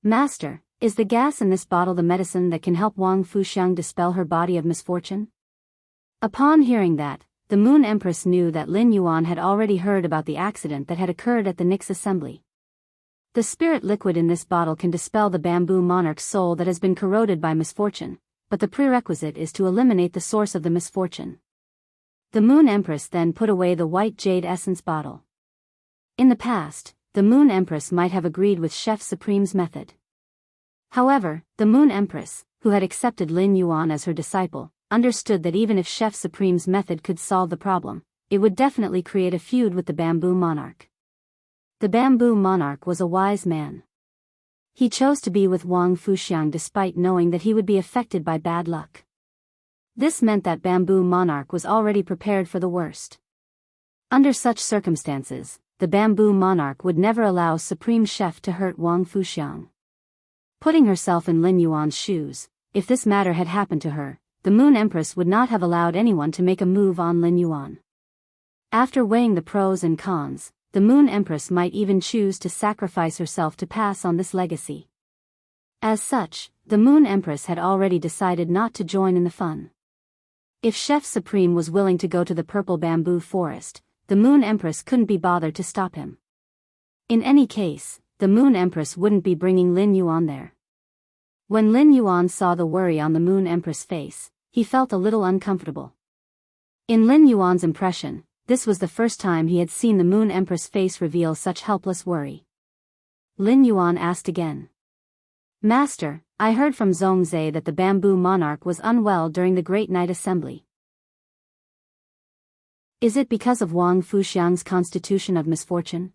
A: "Master, is the gas in this bottle the medicine that can help Wang Fuxiang dispel her body of misfortune?" Upon hearing that, the Moon Empress knew that Lin Yuan had already heard about the accident that had occurred at the Nix assembly. The spirit liquid in this bottle can dispel the bamboo monarch's soul that has been corroded by misfortune, but the prerequisite is to eliminate the source of the misfortune. The Moon Empress then put away the white jade essence bottle. In the past, the Moon Empress might have agreed with Chef Supreme's method. However, the Moon Empress, who had accepted Lin Yuan as her disciple, understood that even if Chef Supreme's method could solve the problem, it would definitely create a feud with the bamboo monarch. The bamboo monarch was a wise man. He chose to be with Wang Fuxiang despite knowing that he would be affected by bad luck. This meant that bamboo monarch was already prepared for the worst. Under such circumstances, the bamboo monarch would never allow Supreme Chef to hurt Wang Fuxiang. Putting herself in Lin Yuan's shoes, if this matter had happened to her, the Moon Empress would not have allowed anyone to make a move on Lin Yuan. After weighing the pros and cons, the Moon Empress might even choose to sacrifice herself to pass on this legacy. As such, the Moon Empress had already decided not to join in the fun. If Chef Supreme was willing to go to the purple bamboo forest, the Moon Empress couldn't be bothered to stop him. In any case, the Moon Empress wouldn't be bringing Lin Yuan there. When Lin Yuan saw the worry on the Moon Empress' face, he felt a little uncomfortable. In Lin Yuan's impression, this was the first time he had seen the Moon Empress' face reveal such helpless worry. Lin Yuan asked again. "Master, I heard from Zhongzhe that the bamboo monarch was unwell during the Great Night Assembly. Is it because of Wang Fuxiang's constitution of misfortune?"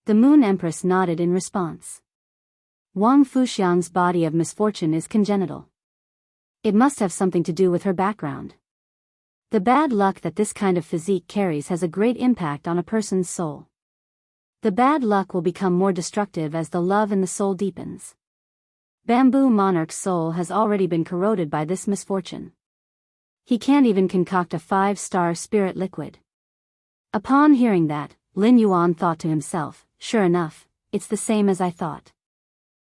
A: The Moon Empress nodded in response. Wang Fuxiang's body of misfortune is congenital. It must have something to do with her background. The bad luck that this kind of physique carries has a great impact on a person's soul. The bad luck will become more destructive as the love in the soul deepens. Bamboo Monarch's soul has already been corroded by this misfortune. He can't even concoct a 5-star spirit liquid. Upon hearing that, Lin Yuan thought to himself, "Sure enough, it's the same as I thought."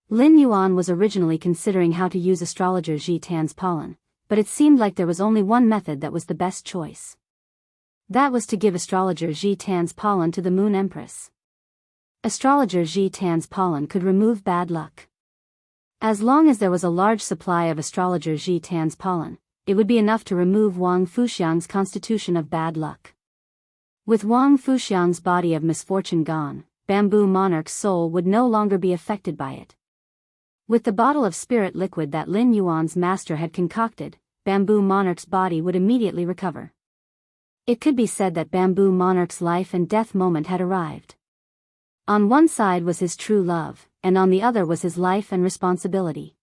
A: Lin Yuan was originally considering how to use astrologer Ji Tan's pollen, but it seemed like there was only one method that was the best choice. That was to give astrologer Ji Tan's pollen to the Moon Empress. Astrologer Ji Tan's pollen could remove bad luck. As long as there was a large supply of astrologer Ji Tan's pollen, it would be enough to remove Wang Fuxiang's constitution of bad luck. With Wang Fuxiang's body of misfortune gone, Bamboo Monarch's soul would no longer be affected by it. With the bottle of spirit liquid that Lin Yuan's master had concocted, Bamboo Monarch's body would immediately recover. It could be said that Bamboo Monarch's life and death moment had arrived. On one side was his true love, and on the other was his life and responsibility.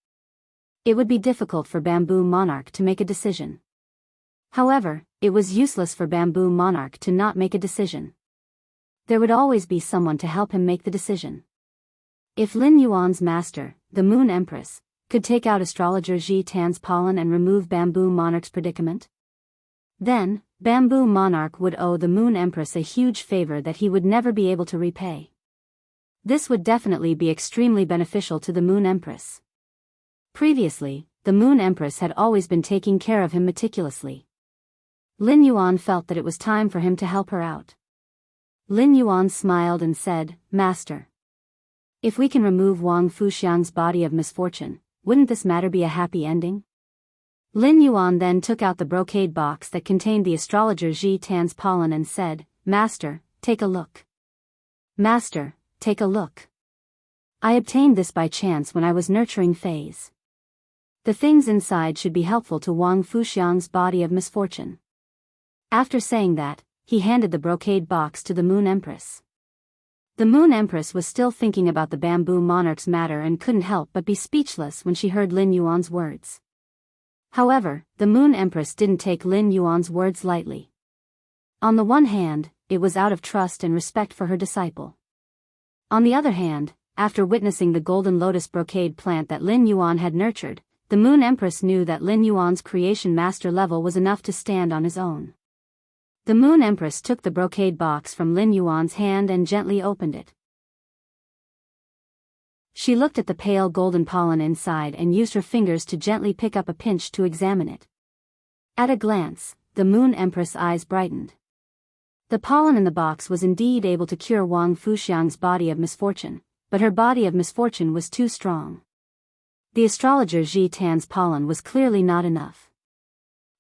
A: It would be difficult for Bamboo Monarch to make a decision. However, it was useless for Bamboo Monarch to not make a decision. There would always be someone to help him make the decision. If Lin Yuan's master, the Moon Empress, could take out astrologer Ji Tan's pollen and remove Bamboo Monarch's predicament, then, Bamboo Monarch would owe the Moon Empress a huge favor that he would never be able to repay. This would definitely be extremely beneficial to the Moon Empress. Previously, the Moon Empress had always been taking care of him meticulously. Lin Yuan felt that it was time for him to help her out. Lin Yuan smiled and said, "Master, if we can remove Wang Fuxiang's body of misfortune, wouldn't this matter be a happy ending?" Lin Yuan then took out the brocade box that contained the astrologer Ji Tan's pollen and said, "Master, take a look. Master, take a look. I obtained this by chance when I was nurturing Fays. The things inside should be helpful to Wang Fuxiang's body of misfortune." After saying that, he handed the brocade box to the Moon Empress. The Moon Empress was still thinking about the bamboo monarch's matter and couldn't help but be speechless when she heard Lin Yuan's words. However, the Moon Empress didn't take Lin Yuan's words lightly. On the one hand, it was out of trust and respect for her disciple. On the other hand, after witnessing the golden lotus brocade plant that Lin Yuan had nurtured, the Moon Empress knew that Lin Yuan's creation master level was enough to stand on his own. The Moon Empress took the brocade box from Lin Yuan's hand and gently opened it. She looked at the pale golden pollen inside and used her fingers to gently pick up a pinch to examine it. At a glance, the Moon Empress' eyes brightened. The pollen in the box was indeed able to cure Wang Fuxiang's body of misfortune, but her body of misfortune was too strong. The astrologer Ji Tan's pollen was clearly not enough.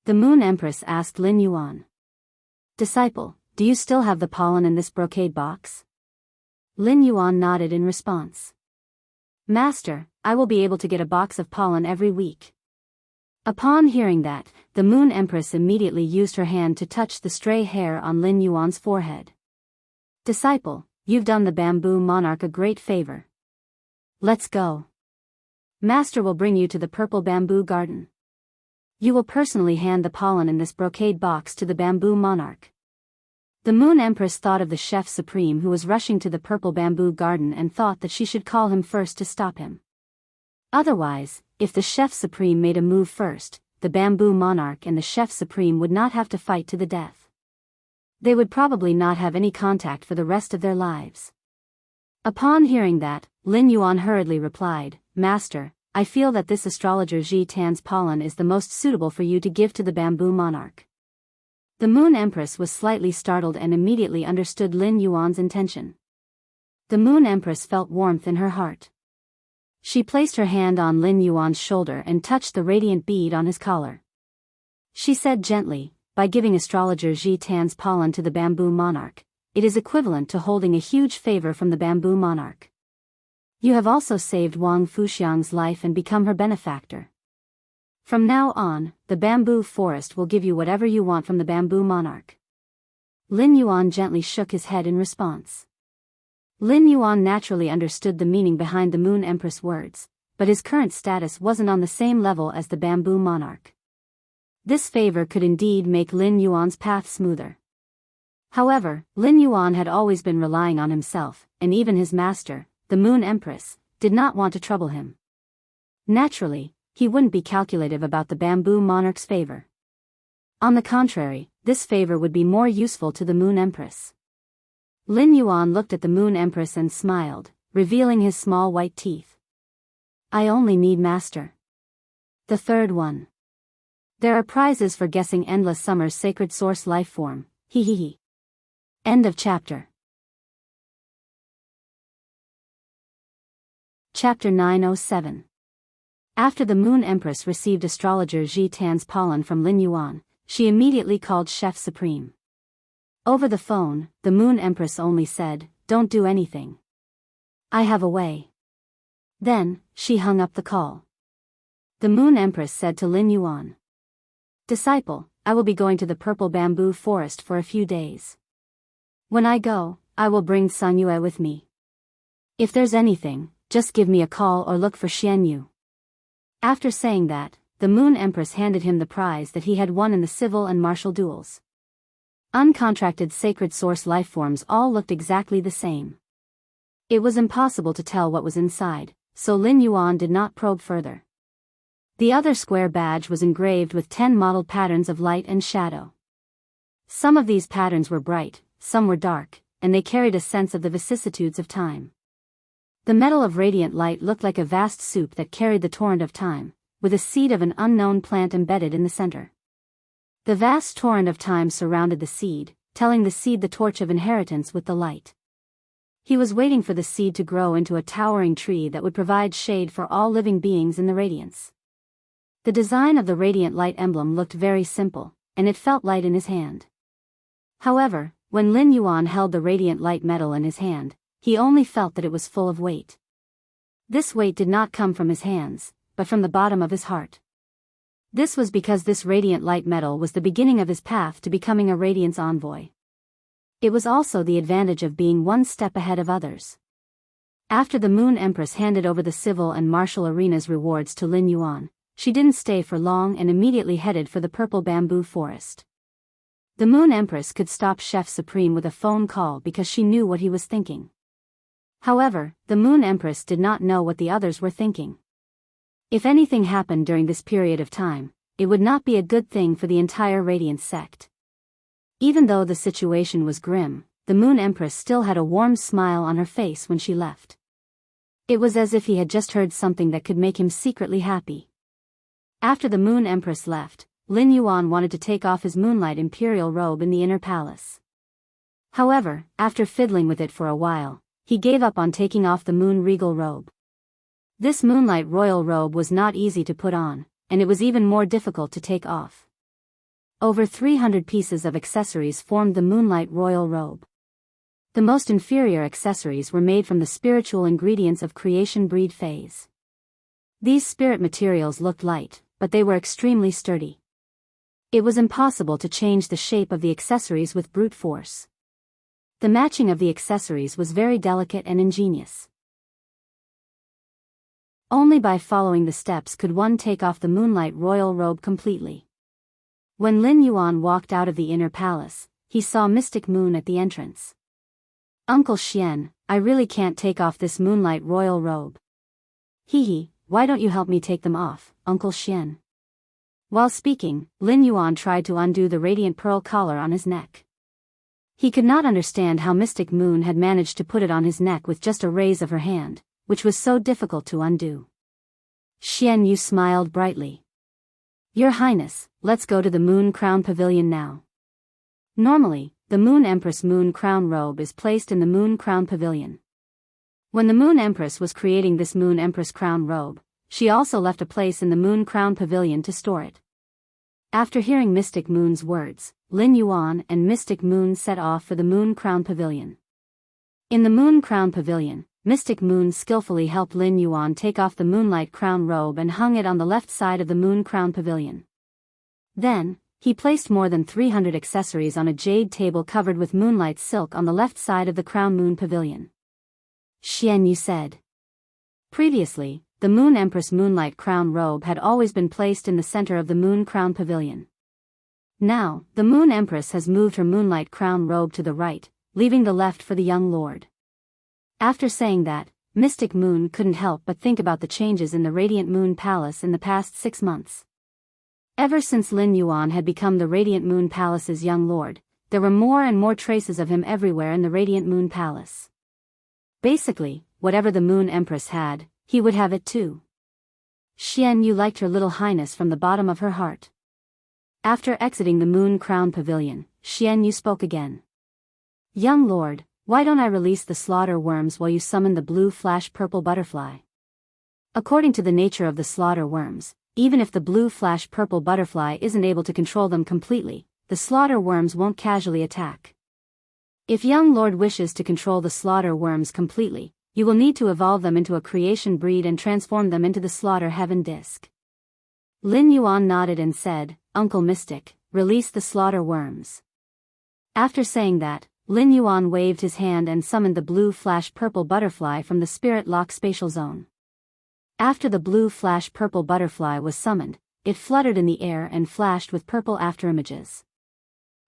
A: The Moon Empress asked Lin Yuan, "Disciple, do you still have the pollen in this brocade box?" Lin Yuan nodded in response. "Master, I will be able to get a box of pollen every week." Upon hearing that, the Moon Empress immediately used her hand to touch the stray hair on Lin Yuan's forehead. "Disciple, you've done the bamboo monarch a great favor. Let's go. Master will bring you to the purple bamboo garden. You will personally hand the pollen in this brocade box to the bamboo monarch." The Moon Empress thought of the chef supreme who was rushing to the purple bamboo garden and thought that she should call him first to stop him. Otherwise, if the chef supreme made a move first, the bamboo monarch and the chef supreme would not have to fight to the death. They would probably not have any contact for the rest of their lives. Upon hearing that, Lin Yuan hurriedly replied, "Master, I feel that this astrologer Ji Tan's pollen is the most suitable for you to give to the bamboo monarch." The Moon Empress was slightly startled and immediately understood Lin Yuan's intention. The Moon Empress felt warmth in her heart. She placed her hand on Lin Yuan's shoulder and touched the radiant bead on his collar. She said gently, "By giving astrologer Ji Tan's pollen to the bamboo monarch, it is equivalent to holding a huge favor from the bamboo monarch. You have also saved Wang Fuxiang's life and become her benefactor. From now on, the bamboo forest will give you whatever you want from the bamboo monarch." Lin Yuan gently shook his head in response. Lin Yuan naturally understood the meaning behind the Moon Empress' words, but his current status wasn't on the same level as the bamboo monarch. This favor could indeed make Lin Yuan's path smoother. However, Lin Yuan had always been relying on himself, and even his master, the Moon Empress, did not want to trouble him. Naturally, he wouldn't be calculative about the bamboo monarch's favor. On the contrary, this favor would be more useful to the Moon Empress. Lin Yuan looked at the Moon Empress and smiled, revealing his small white teeth. "I only need master. The third one. There are prizes for guessing Endless Summer's sacred source life form, he. End of chapter. Chapter 907. After the Moon Empress received astrologer Ji Tan's pollen from Lin Yuan, she immediately called Chef Supreme. Over the phone, the Moon Empress only said, "Don't do anything. I have a way." Then, she hung up the call. The Moon Empress said to Lin Yuan, "Disciple, I will be going to the purple bamboo forest for a few days. When I go, I will bring Sun Yue with me. If there's anything, just give me a call or look for Xian Yu." After saying that, the Moon Empress handed him the prize that he had won in the civil and martial duels. Uncontracted sacred source lifeforms all looked exactly the same. It was impossible to tell what was inside, so Lin Yuan did not probe further. The other square badge was engraved with 10 modeled patterns of light and shadow. Some of these patterns were bright, some were dark, and they carried a sense of the vicissitudes of time. The metal of radiant light looked like a vast soup that carried the torrent of time, with a seed of an unknown plant embedded in the center. The vast torrent of time surrounded the seed, telling the seed the torch of inheritance with the light. He was waiting for the seed to grow into a towering tree that would provide shade for all living beings in the radiance. The design of the radiant light emblem looked very simple, and it felt light in his hand. However, when Lin Yuan held the radiant light metal in his hand, he only felt that it was full of weight. This weight did not come from his hands, but from the bottom of his heart. This was because this radiant light metal was the beginning of his path to becoming a radiance envoy. It was also the advantage of being one step ahead of others. After the Moon Empress handed over the civil and martial arena's rewards to Lin Yuan, she didn't stay for long and immediately headed for the purple bamboo forest. The Moon Empress could stop Chef Supreme with a phone call because she knew what he was thinking. However, the Moon Empress did not know what the others were thinking. If anything happened during this period of time, it would not be a good thing for the entire Radiance sect. Even though the situation was grim, the Moon Empress still had a warm smile on her face when she left. It was as if he had just heard something that could make him secretly happy. After the Moon Empress left, Lin Yuan wanted to take off his Moonlight Imperial robe in the inner palace. However, after fiddling with it for a while, he gave up on taking off the Moon Regal robe. This Moonlight Royal robe was not easy to put on, and it was even more difficult to take off. Over 300 pieces of accessories formed the Moonlight Royal robe. The most inferior accessories were made from the spiritual ingredients of creation breed phase. These spirit materials looked light, but they were extremely sturdy. It was impossible to change the shape of the accessories with brute force. The matching of the accessories was very delicate and ingenious. Only by following the steps could one take off the Moonlight Royal robe completely. When Lin Yuan walked out of the inner palace, he saw Mystic Moon at the entrance. "Uncle Xian, I really can't take off this Moonlight Royal robe." "Hee, why don't you help me take them off, Uncle Xian?" While speaking, Lin Yuan tried to undo the radiant pearl collar on his neck. He could not understand how Mystic Moon had managed to put it on his neck with just a raise of her hand, which was so difficult to undo. Xian Yu smiled brightly. "Your Highness, let's go to the Moon Crown Pavilion now." Normally, the Moon Empress Moon Crown robe is placed in the Moon Crown Pavilion. When the Moon Empress was creating this Moon Empress Crown robe, she also left a place in the Moon Crown Pavilion to store it. After hearing Mystic Moon's words, Lin Yuan and Mystic Moon set off for the Moon Crown Pavilion. In the Moon Crown Pavilion, Mystic Moon skillfully helped Lin Yuan take off the Moonlight Crown robe and hung it on the left side of the Moon Crown Pavilion. Then, he placed more than 300 accessories on a jade table covered with moonlight silk on the left side of the Crown Moon Pavilion. Xian Yu said. Previously, the Moon Empress Moonlight Crown robe had always been placed in the center of the Moon Crown Pavilion. Now, the Moon Empress has moved her Moonlight Crown robe to the right, leaving the left for the young lord. After saying that, Mystic Moon couldn't help but think about the changes in the Radiant Moon Palace in the past 6 months. Ever since Lin Yuan had become the Radiant Moon Palace's young lord, there were more and more traces of him everywhere in the Radiant Moon Palace. Basically, whatever the Moon Empress had, he would have it too. Xian Yu liked her little highness from the bottom of her heart. After exiting the Moon Crown Pavilion, Xian Yu spoke again. "Young lord, why don't I release the slaughter worms while you summon the blue flash purple butterfly?" According to the nature of the slaughter worms, even if the blue flash purple butterfly isn't able to control them completely, the slaughter worms won't casually attack. If young lord wishes to control the slaughter worms completely, you will need to evolve them into a creation breed and transform them into the slaughter heaven disc. Lin Yuan nodded and said, "Uncle Mystic, release the slaughter worms." After saying that, Lin Yuan waved his hand and summoned the blue flash purple butterfly from the Spirit Lock spatial zone. After the blue flash purple butterfly was summoned, it fluttered in the air and flashed with purple afterimages.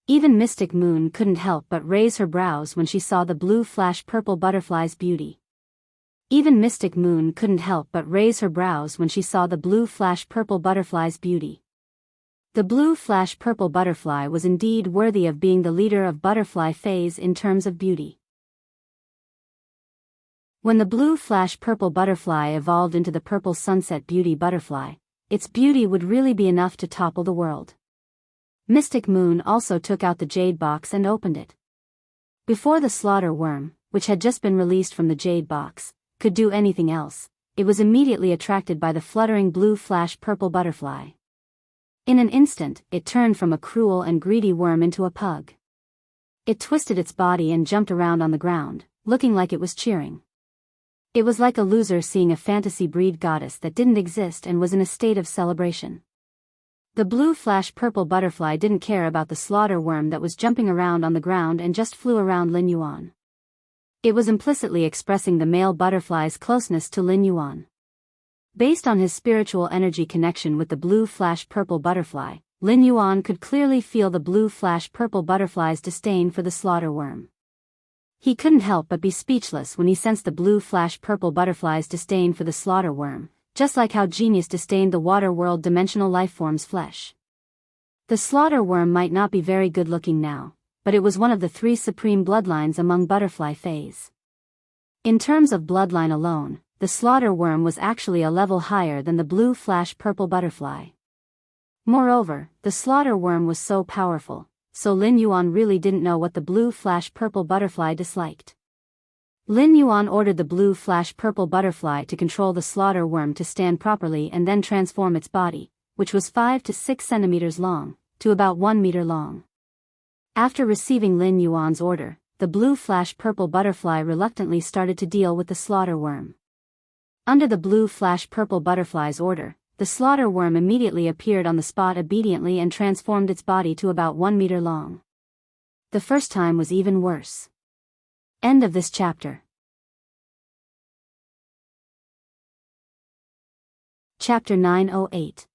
A: Even Mystic Moon couldn't help but raise her brows when she saw the blue flash purple butterfly's beauty. Even Mystic Moon couldn't help but raise her brows when she saw the blue flash purple butterfly's beauty. The blue flash purple butterfly was indeed worthy of being the leader of butterfly phase in terms of beauty. When the blue flash purple butterfly evolved into the purple sunset beauty butterfly, its beauty would really be enough to topple the world. Mystic Moon also took out the jade box and opened it. Before the slaughter worm, which had just been released from the jade box, could do anything else, it was immediately attracted by the fluttering blue flash purple butterfly. In an instant, it turned from a cruel and greedy worm into a pug. It twisted its body and jumped around on the ground, looking like it was cheering. It was like a loser seeing a fantasy breed goddess that didn't exist and was in a state of celebration. The blue flash purple butterfly didn't care about the slaughter worm that was jumping around on the ground and just flew around Lin Yuan. It was implicitly expressing the male butterfly's closeness to Lin Yuan. Based on his spiritual energy connection with the blue flash purple butterfly, Lin Yuan could clearly feel the blue flash purple butterfly's disdain for the slaughter worm. He couldn't help but be speechless when he sensed the blue flash purple butterfly's disdain for the slaughter worm, just like how genius disdained the water world dimensional lifeform's flesh. The slaughter worm might not be very good looking now, but it was one of the 3 supreme bloodlines among butterfly fays. In terms of bloodline alone, the slaughter worm was actually a level higher than the blue flash purple butterfly. Moreover, the slaughter worm was so powerful, so Lin Yuan really didn't know what the blue flash purple butterfly disliked. Lin Yuan ordered the blue flash purple butterfly to control the slaughter worm to stand properly and then transform its body, which was 5 to 6 centimeters long, to about 1 meter long. After receiving Lin Yuan's order, the blue flash purple butterfly reluctantly started to deal with the slaughter worm. Under the blue flash purple butterfly's order, the slaughter worm immediately appeared on the spot obediently and transformed its body to about 1 meter long. The first time was even worse. End of this chapter. Chapter 908.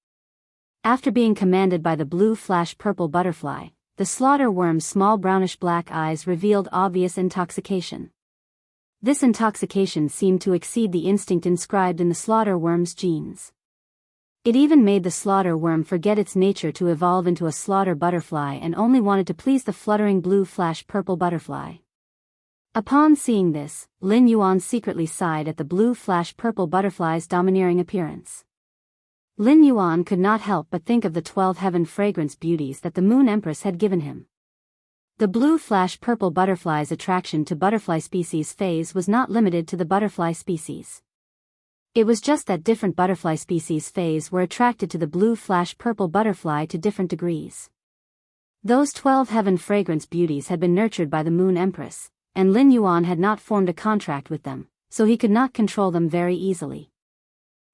A: After being commanded by the blue flash purple butterfly, the slaughter worm's small brownish-black eyes revealed obvious intoxication. This intoxication seemed to exceed the instinct inscribed in the slaughter worm's genes. It even made the slaughter worm forget its nature to evolve into a slaughter butterfly and only wanted to please the fluttering blue flash purple butterfly. Upon seeing this, Lin Yuan secretly sighed at the blue flash purple butterfly's domineering appearance. Lin Yuan could not help but think of the 12 heaven fragrance beauties that the Moon Empress had given him. The blue flash purple butterfly's attraction to butterfly species phase was not limited to the butterfly species. It was just that different butterfly species phase were attracted to the blue flash purple butterfly to different degrees. Those 12 heaven fragrance beauties had been nurtured by the Moon Empress, and Lin Yuan had not formed a contract with them, so he could not control them very easily.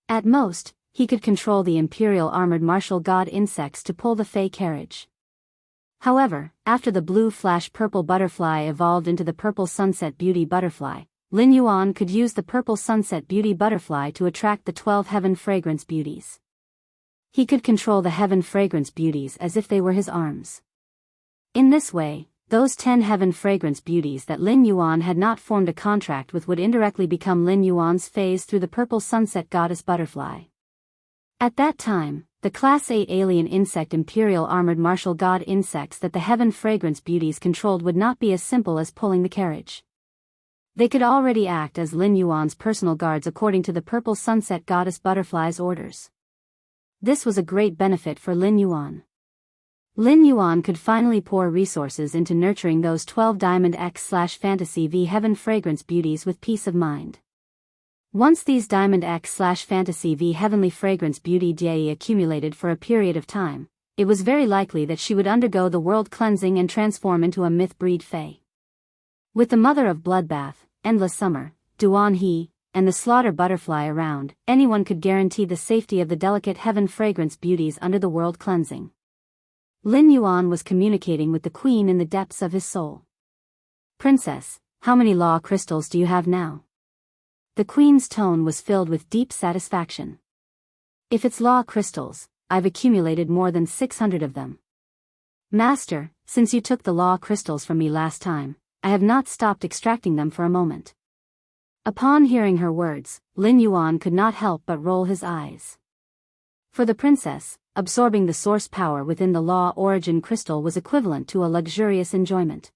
A: At most, he could control the imperial armored martial god insects to pull the fey carriage. However, after the blue flash purple butterfly evolved into the purple sunset beauty butterfly, Lin Yuan could use the purple sunset beauty butterfly to attract the 12 heaven fragrance beauties. He could control the heaven fragrance beauties as if they were his arms. In this way, those 10 heaven fragrance beauties that Lin Yuan had not formed a contract with would indirectly become Lin Yuan's phase through the purple sunset goddess butterfly. At that time, the Class 8 alien insect imperial armored martial god insects that the heaven fragrance beauties controlled would not be as simple as pulling the carriage. They could already act as Lin Yuan's personal guards according to the purple sunset goddess butterfly's orders. This was a great benefit for Lin Yuan. Lin Yuan could finally pour resources into nurturing those 12 Diamond X/Fantasy V Heaven Fragrance Beauties with peace of mind. Once these Diamond X/Fantasy V Heavenly Fragrance Beauty Dei accumulated for a period of time, it was very likely that she would undergo the world cleansing and transform into a myth-breed fae. With the Mother of Bloodbath, Endless Summer, Duan He, and the Slaughter Butterfly around, anyone could guarantee the safety of the delicate Heaven Fragrance Beauties under the world cleansing. Lin Yuan was communicating with the Queen in the depths of his soul. "Princess, how many law crystals do you have now?" The Queen's tone was filled with deep satisfaction. "If it's law crystals, I've accumulated more than 600 of them. Master, since you took the law crystals from me last time, I have not stopped extracting them for a moment." Upon hearing her words, Lin Yuan could not help but roll his eyes. For the princess, absorbing the source power within the law origin crystal was equivalent to a luxurious enjoyment.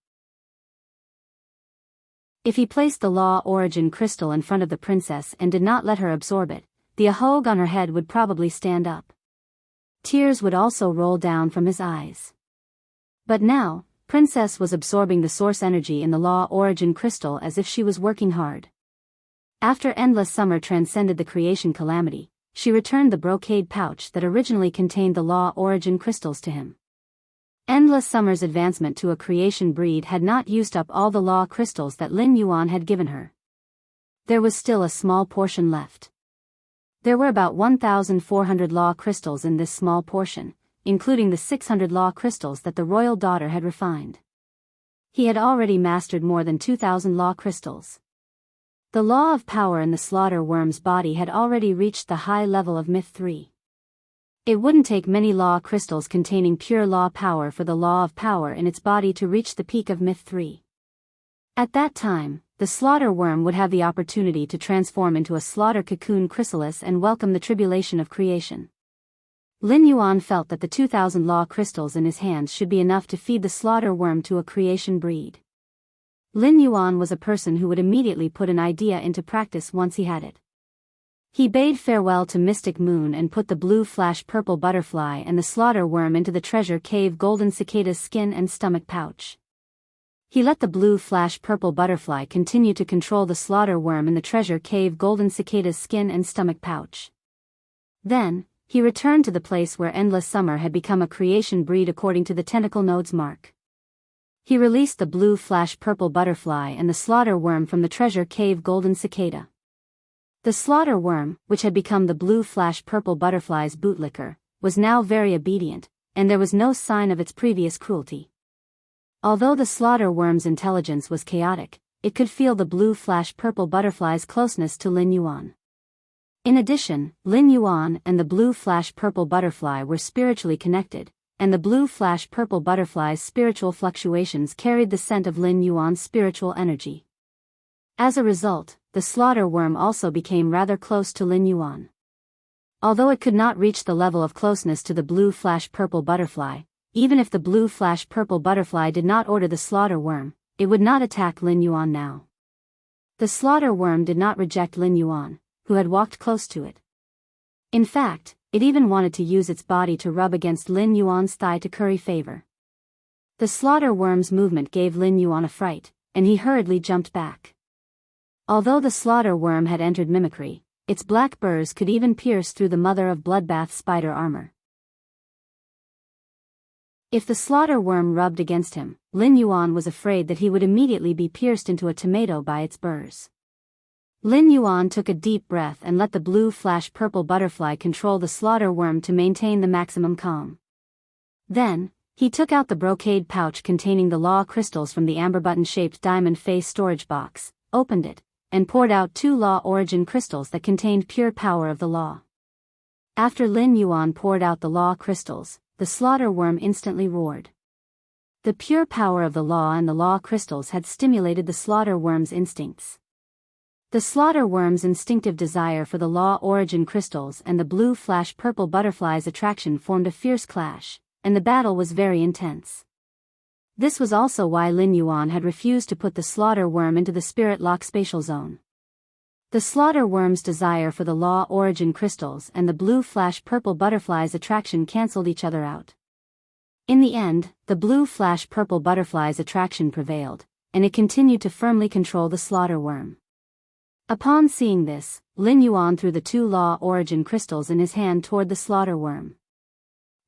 A: If he placed the law origin crystal in front of the princess and did not let her absorb it, the ahog on her head would probably stand up. Tears would also roll down from his eyes. But now, Princess was absorbing the source energy in the law origin crystal as if she was working hard. After Endless Summer transcended the creation calamity, she returned the brocade pouch that originally contained the law origin crystals to him. Endless Summer's advancement to a creation breed had not used up all the law crystals that Lin Yuan had given her. There was still a small portion left. There were about 1,400 law crystals in this small portion, including the 600 law crystals that the royal daughter had refined. He had already mastered more than 2,000 law crystals. The law of power in the slaughter worm's body had already reached the high level of Myth 3. It wouldn't take many law crystals containing pure law power for the law of power in its body to reach the peak of Myth 3. At that time, the slaughter worm would have the opportunity to transform into a slaughter cocoon chrysalis and welcome the tribulation of creation. Lin Yuan felt that the 2,000 law crystals in his hands should be enough to feed the slaughter worm to a creation breed. Lin Yuan was a person who would immediately put an idea into practice once he had it. He bade farewell to Mystic Moon and put the blue flash purple butterfly and the slaughter worm into the treasure cave golden cicada's skin and stomach pouch. He let the blue flash purple butterfly continue to control the slaughter worm in the treasure cave golden cicada's skin and stomach pouch. Then, he returned to the place where Endless Summer had become a creation breed according to the tentacle node's mark. He released the blue flash purple butterfly and the slaughter worm from the treasure cave golden cicada. The slaughter worm, which had become the blue flash purple butterfly's bootlicker, was now very obedient, and there was no sign of its previous cruelty. Although the slaughter worm's intelligence was chaotic, it could feel the blue flash purple butterfly's closeness to Lin Yuan. In addition, Lin Yuan and the blue flash purple butterfly were spiritually connected, and the blue flash purple butterfly's spiritual fluctuations carried the scent of Lin Yuan's spiritual energy. As a result, the slaughter worm also became rather close to Lin Yuan. Although it could not reach the level of closeness to the blue flash purple butterfly, even if the blue flash purple butterfly did not order the slaughter worm, it would not attack Lin Yuan now. The slaughter worm did not reject Lin Yuan, who had walked close to it. In fact, it even wanted to use its body to rub against Lin Yuan's thigh to curry favor. The slaughter worm's movement gave Lin Yuan a fright, and he hurriedly jumped back. Although the slaughter worm had entered mimicry, its black burrs could even pierce through the mother of bloodbath spider armor. If the slaughter worm rubbed against him, Lin Yuan was afraid that he would immediately be pierced into a tomato by its burrs. Lin Yuan took a deep breath and let the blue flash purple butterfly control the slaughter worm to maintain the maximum calm. Then, he took out the brocade pouch containing the law crystals from the amber button-shaped diamond face storage box, opened it, and poured out 2 law origin crystals that contained pure power of the law. After Lin Yuan poured out the law crystals, the slaughter worm instantly roared. The pure power of the law and the law crystals had stimulated the slaughter worm's instincts. The slaughter worm's instinctive desire for the law origin crystals and the blue flash purple butterfly's attraction formed a fierce clash, and the battle was very intense. This was also why Lin Yuan had refused to put the slaughter worm into the spirit lock spatial zone. The slaughter worm's desire for the law origin crystals and the blue flash purple butterfly's attraction cancelled each other out. In the end, the blue flash purple butterfly's attraction prevailed, and it continued to firmly control the slaughter worm. Upon seeing this, Lin Yuan threw the 2 law origin crystals in his hand toward the slaughter worm.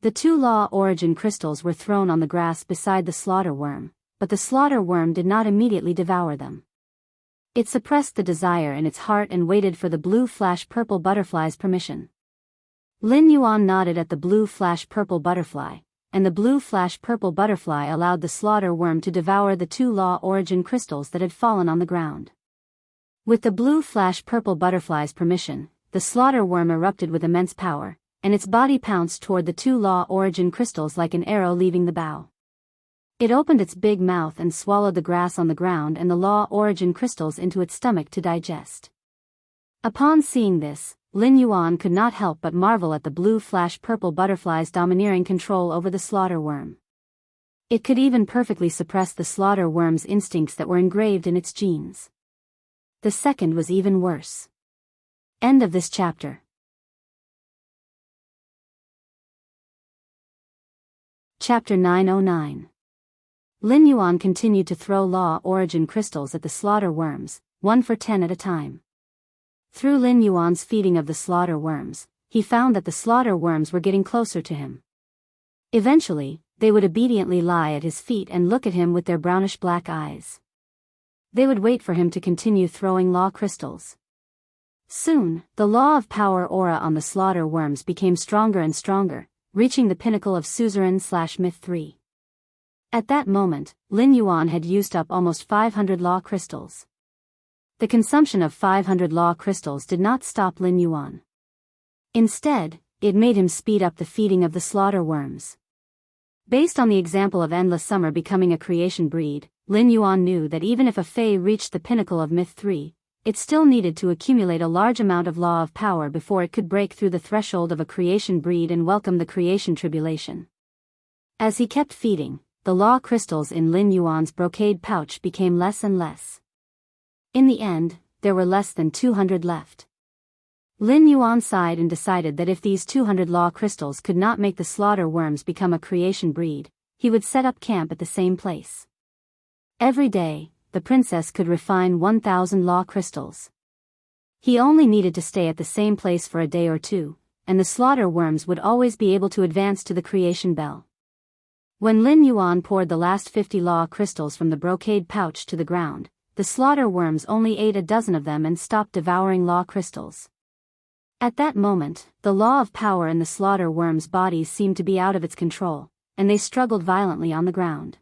A: The 2 law origin crystals were thrown on the grass beside the slaughter worm, but the slaughter worm did not immediately devour them. It suppressed the desire in its heart and waited for the blue flash purple butterfly's permission. Lin Yuan nodded at the blue flash purple butterfly, and the blue flash purple butterfly allowed the slaughter worm to devour the 2 law origin crystals that had fallen on the ground. With the blue flash purple butterfly's permission, the slaughter worm erupted with immense power, and its body pounced toward the 2 law origin crystals like an arrow leaving the bow. It opened its big mouth and swallowed the grass on the ground and the law origin crystals into its stomach to digest. Upon seeing this, Lin Yuan could not help but marvel at the blue flash purple butterfly's domineering control over the slaughter worm. It could even perfectly suppress the slaughter worm's instincts that were engraved in its genes. The second was even worse. End of this chapter. Chapter 909. Lin Yuan continued to throw law origin crystals at the slaughter worms, 1 for 10 at a time. Through Lin Yuan's feeding of the slaughter worms, he found that the slaughter worms were getting closer to him. Eventually, they would obediently lie at his feet and look at him with their brownish-black eyes. They would wait for him to continue throwing law crystals. Soon, the law of power aura on the slaughter worms became stronger and stronger, reaching the pinnacle of suzerain/myth 3. At that moment, Lin Yuan had used up almost 500 law crystals. The consumption of 500 law crystals did not stop Lin Yuan. Instead, it made him speed up the feeding of the slaughter worms. Based on the example of Endless Summer becoming a creation breed, Lin Yuan knew that even if a Fae reached the pinnacle of Myth 3, it still needed to accumulate a large amount of law of power before it could break through the threshold of a creation breed and welcome the creation tribulation. As he kept feeding, the law crystals in Lin Yuan's brocade pouch became less and less. In the end, there were less than 200 left. Lin Yuan sighed and decided that if these 200 law crystals could not make the slaughter worms become a creation breed, he would set up camp at the same place. Every day, the princess could refine 1,000 law crystals. He only needed to stay at the same place for a day or two, and the slaughter worms would always be able to advance to the creation bell. When Lin Yuan poured the last 50 law crystals from the brocade pouch to the ground, the slaughter worms only ate a dozen of them and stopped devouring law crystals. At that moment, the law of power in the slaughter worms' bodies seemed to be out of its control, and they struggled violently on the ground.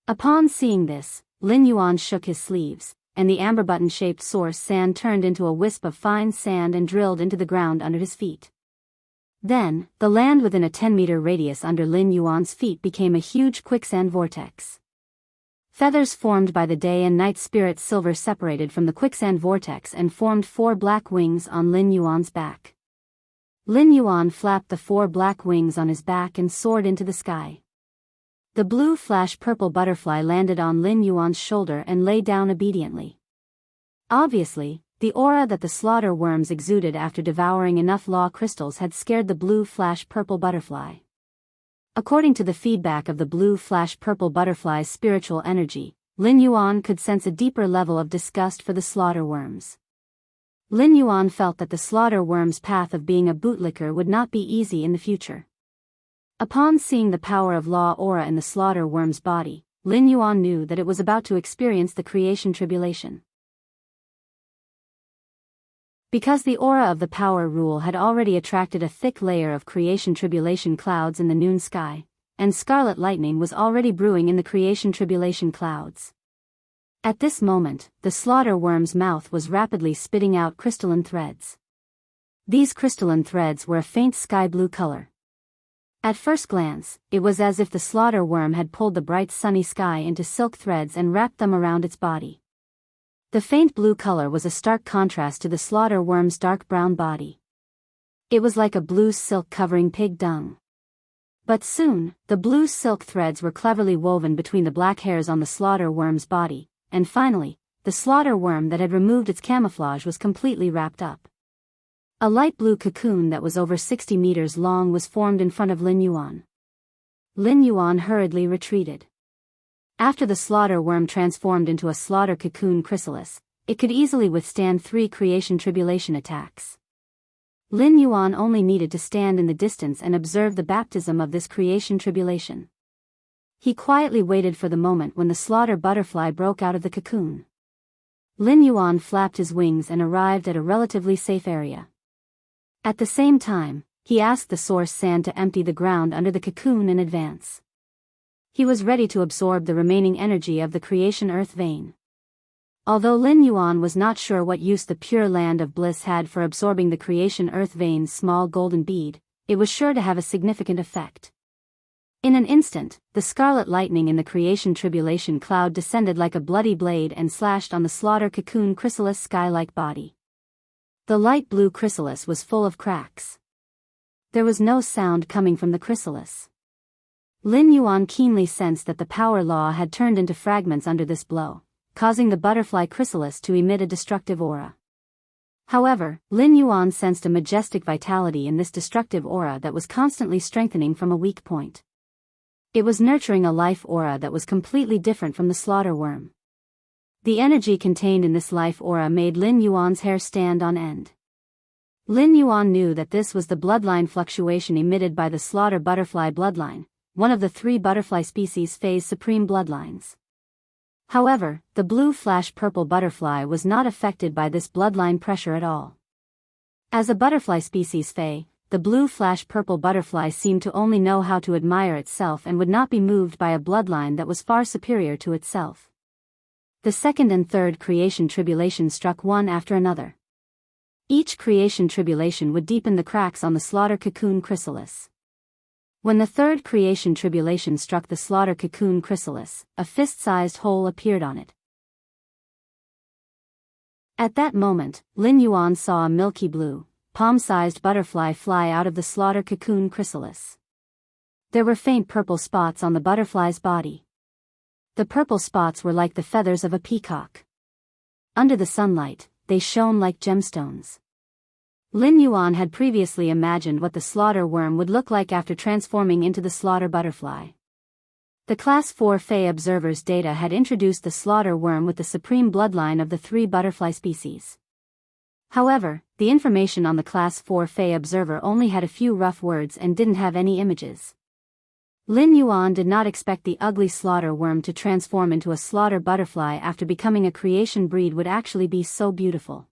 A: Upon seeing this, Lin Yuan shook his sleeves, and the amber button-shaped source sand turned into a wisp of fine sand and drilled into the ground under his feet. Then, the land within a 10-meter radius under Lin Yuan's feet became a huge quicksand vortex. Feathers formed by the day and night spirit silver separated from the quicksand vortex and formed 4 black wings on Lin Yuan's back. Lin Yuan flapped the 4 black wings on his back and soared into the sky. The blue flash-purple butterfly landed on Lin Yuan's shoulder and lay down obediently. Obviously, the aura that the slaughter worms exuded after devouring enough law crystals had scared the blue flash-purple butterfly. According to the feedback of the blue flash-purple butterfly's spiritual energy, Lin Yuan could sense a deeper level of disgust for the slaughter worms. Lin Yuan felt that the slaughter worms' path of being a bootlicker would not be easy in the future. Upon seeing the power of law aura in the slaughter worm's body, Lin Yuan knew that it was about to experience the creation tribulation. Because the aura of the power rule had already attracted a thick layer of creation tribulation clouds in the noon sky, and scarlet lightning was already brewing in the creation tribulation clouds. At this moment, the slaughter worm's mouth was rapidly spitting out crystalline threads. These crystalline threads were a faint sky blue color. At first glance, it was as if the slaughter worm had pulled the bright sunny sky into silk threads and wrapped them around its body. The faint blue color was a stark contrast to the slaughter worm's dark brown body. It was like a blue silk covering pig dung. But soon, the blue silk threads were cleverly woven between the black hairs on the slaughter worm's body, and finally, the slaughter worm that had removed its camouflage was completely wrapped up. A light blue cocoon that was over 60 meters long was formed in front of Lin Yuan. Lin Yuan hurriedly retreated. After the slaughter worm transformed into a slaughter cocoon chrysalis, it could easily withstand 3 creation tribulation attacks. Lin Yuan only needed to stand in the distance and observe the baptism of this creation tribulation. He quietly waited for the moment when the slaughter butterfly broke out of the cocoon. Lin Yuan flapped his wings and arrived at a relatively safe area. At the same time, he asked the source sand to empty the ground under the cocoon in advance. He was ready to absorb the remaining energy of the creation earth vein. Although Lin Yuan was not sure what use the pure land of bliss had for absorbing the creation earth vein's small golden bead, it was sure to have a significant effect. In an instant, the scarlet lightning in the creation tribulation cloud descended like a bloody blade and slashed on the slaughter cocoon chrysalis sky-like body. The light blue chrysalis was full of cracks. There was no sound coming from the chrysalis. Lin Yuan keenly sensed that the power law had turned into fragments under this blow, causing the butterfly chrysalis to emit a destructive aura. However, Lin Yuan sensed a majestic vitality in this destructive aura that was constantly strengthening from a weak point. It was nurturing a life aura that was completely different from the slaughter worm. The energy contained in this life aura made Lin Yuan's hair stand on end. Lin Yuan knew that this was the bloodline fluctuation emitted by the slaughter butterfly bloodline, one of the 3 butterfly species phase supreme bloodlines. However, the blue flash purple butterfly was not affected by this bloodline pressure at all. As a butterfly species Fae, the blue flash purple butterfly seemed to only know how to admire itself and would not be moved by a bloodline that was far superior to itself. The second and third creation tribulation struck one after another. Each creation tribulation would deepen the cracks on the slaughter cocoon chrysalis. When the third creation tribulation struck the slaughter cocoon chrysalis, a fist-sized hole appeared on it. At that moment, Lin Yuan saw a milky blue, palm-sized butterfly fly out of the slaughter cocoon chrysalis. There were faint purple spots on the butterfly's body. The purple spots were like the feathers of a peacock. Under the sunlight, they shone like gemstones. Lin Yuan had previously imagined what the slaughter worm would look like after transforming into the slaughter butterfly. The Class 4 Fae observer's data had introduced the slaughter worm with the supreme bloodline of the 3 butterfly species. However, the information on the Class 4 Fae observer only had a few rough words and didn't have any images. Lin Yuan did not expect the ugly slaughter worm to transform into a slaughter butterfly after becoming a creation breed would actually be so beautiful.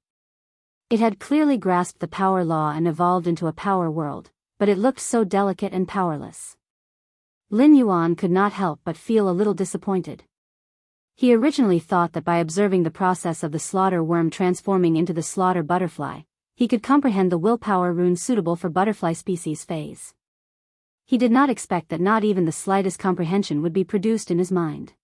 A: It had clearly grasped the power law and evolved into a power world, but it looked so delicate and powerless. Lin Yuan could not help but feel a little disappointed. He originally thought that by observing the process of the slaughter worm transforming into the slaughter butterfly, he could comprehend the willpower rune suitable for butterfly species phase. He did not expect that not even the slightest comprehension would be produced in his mind.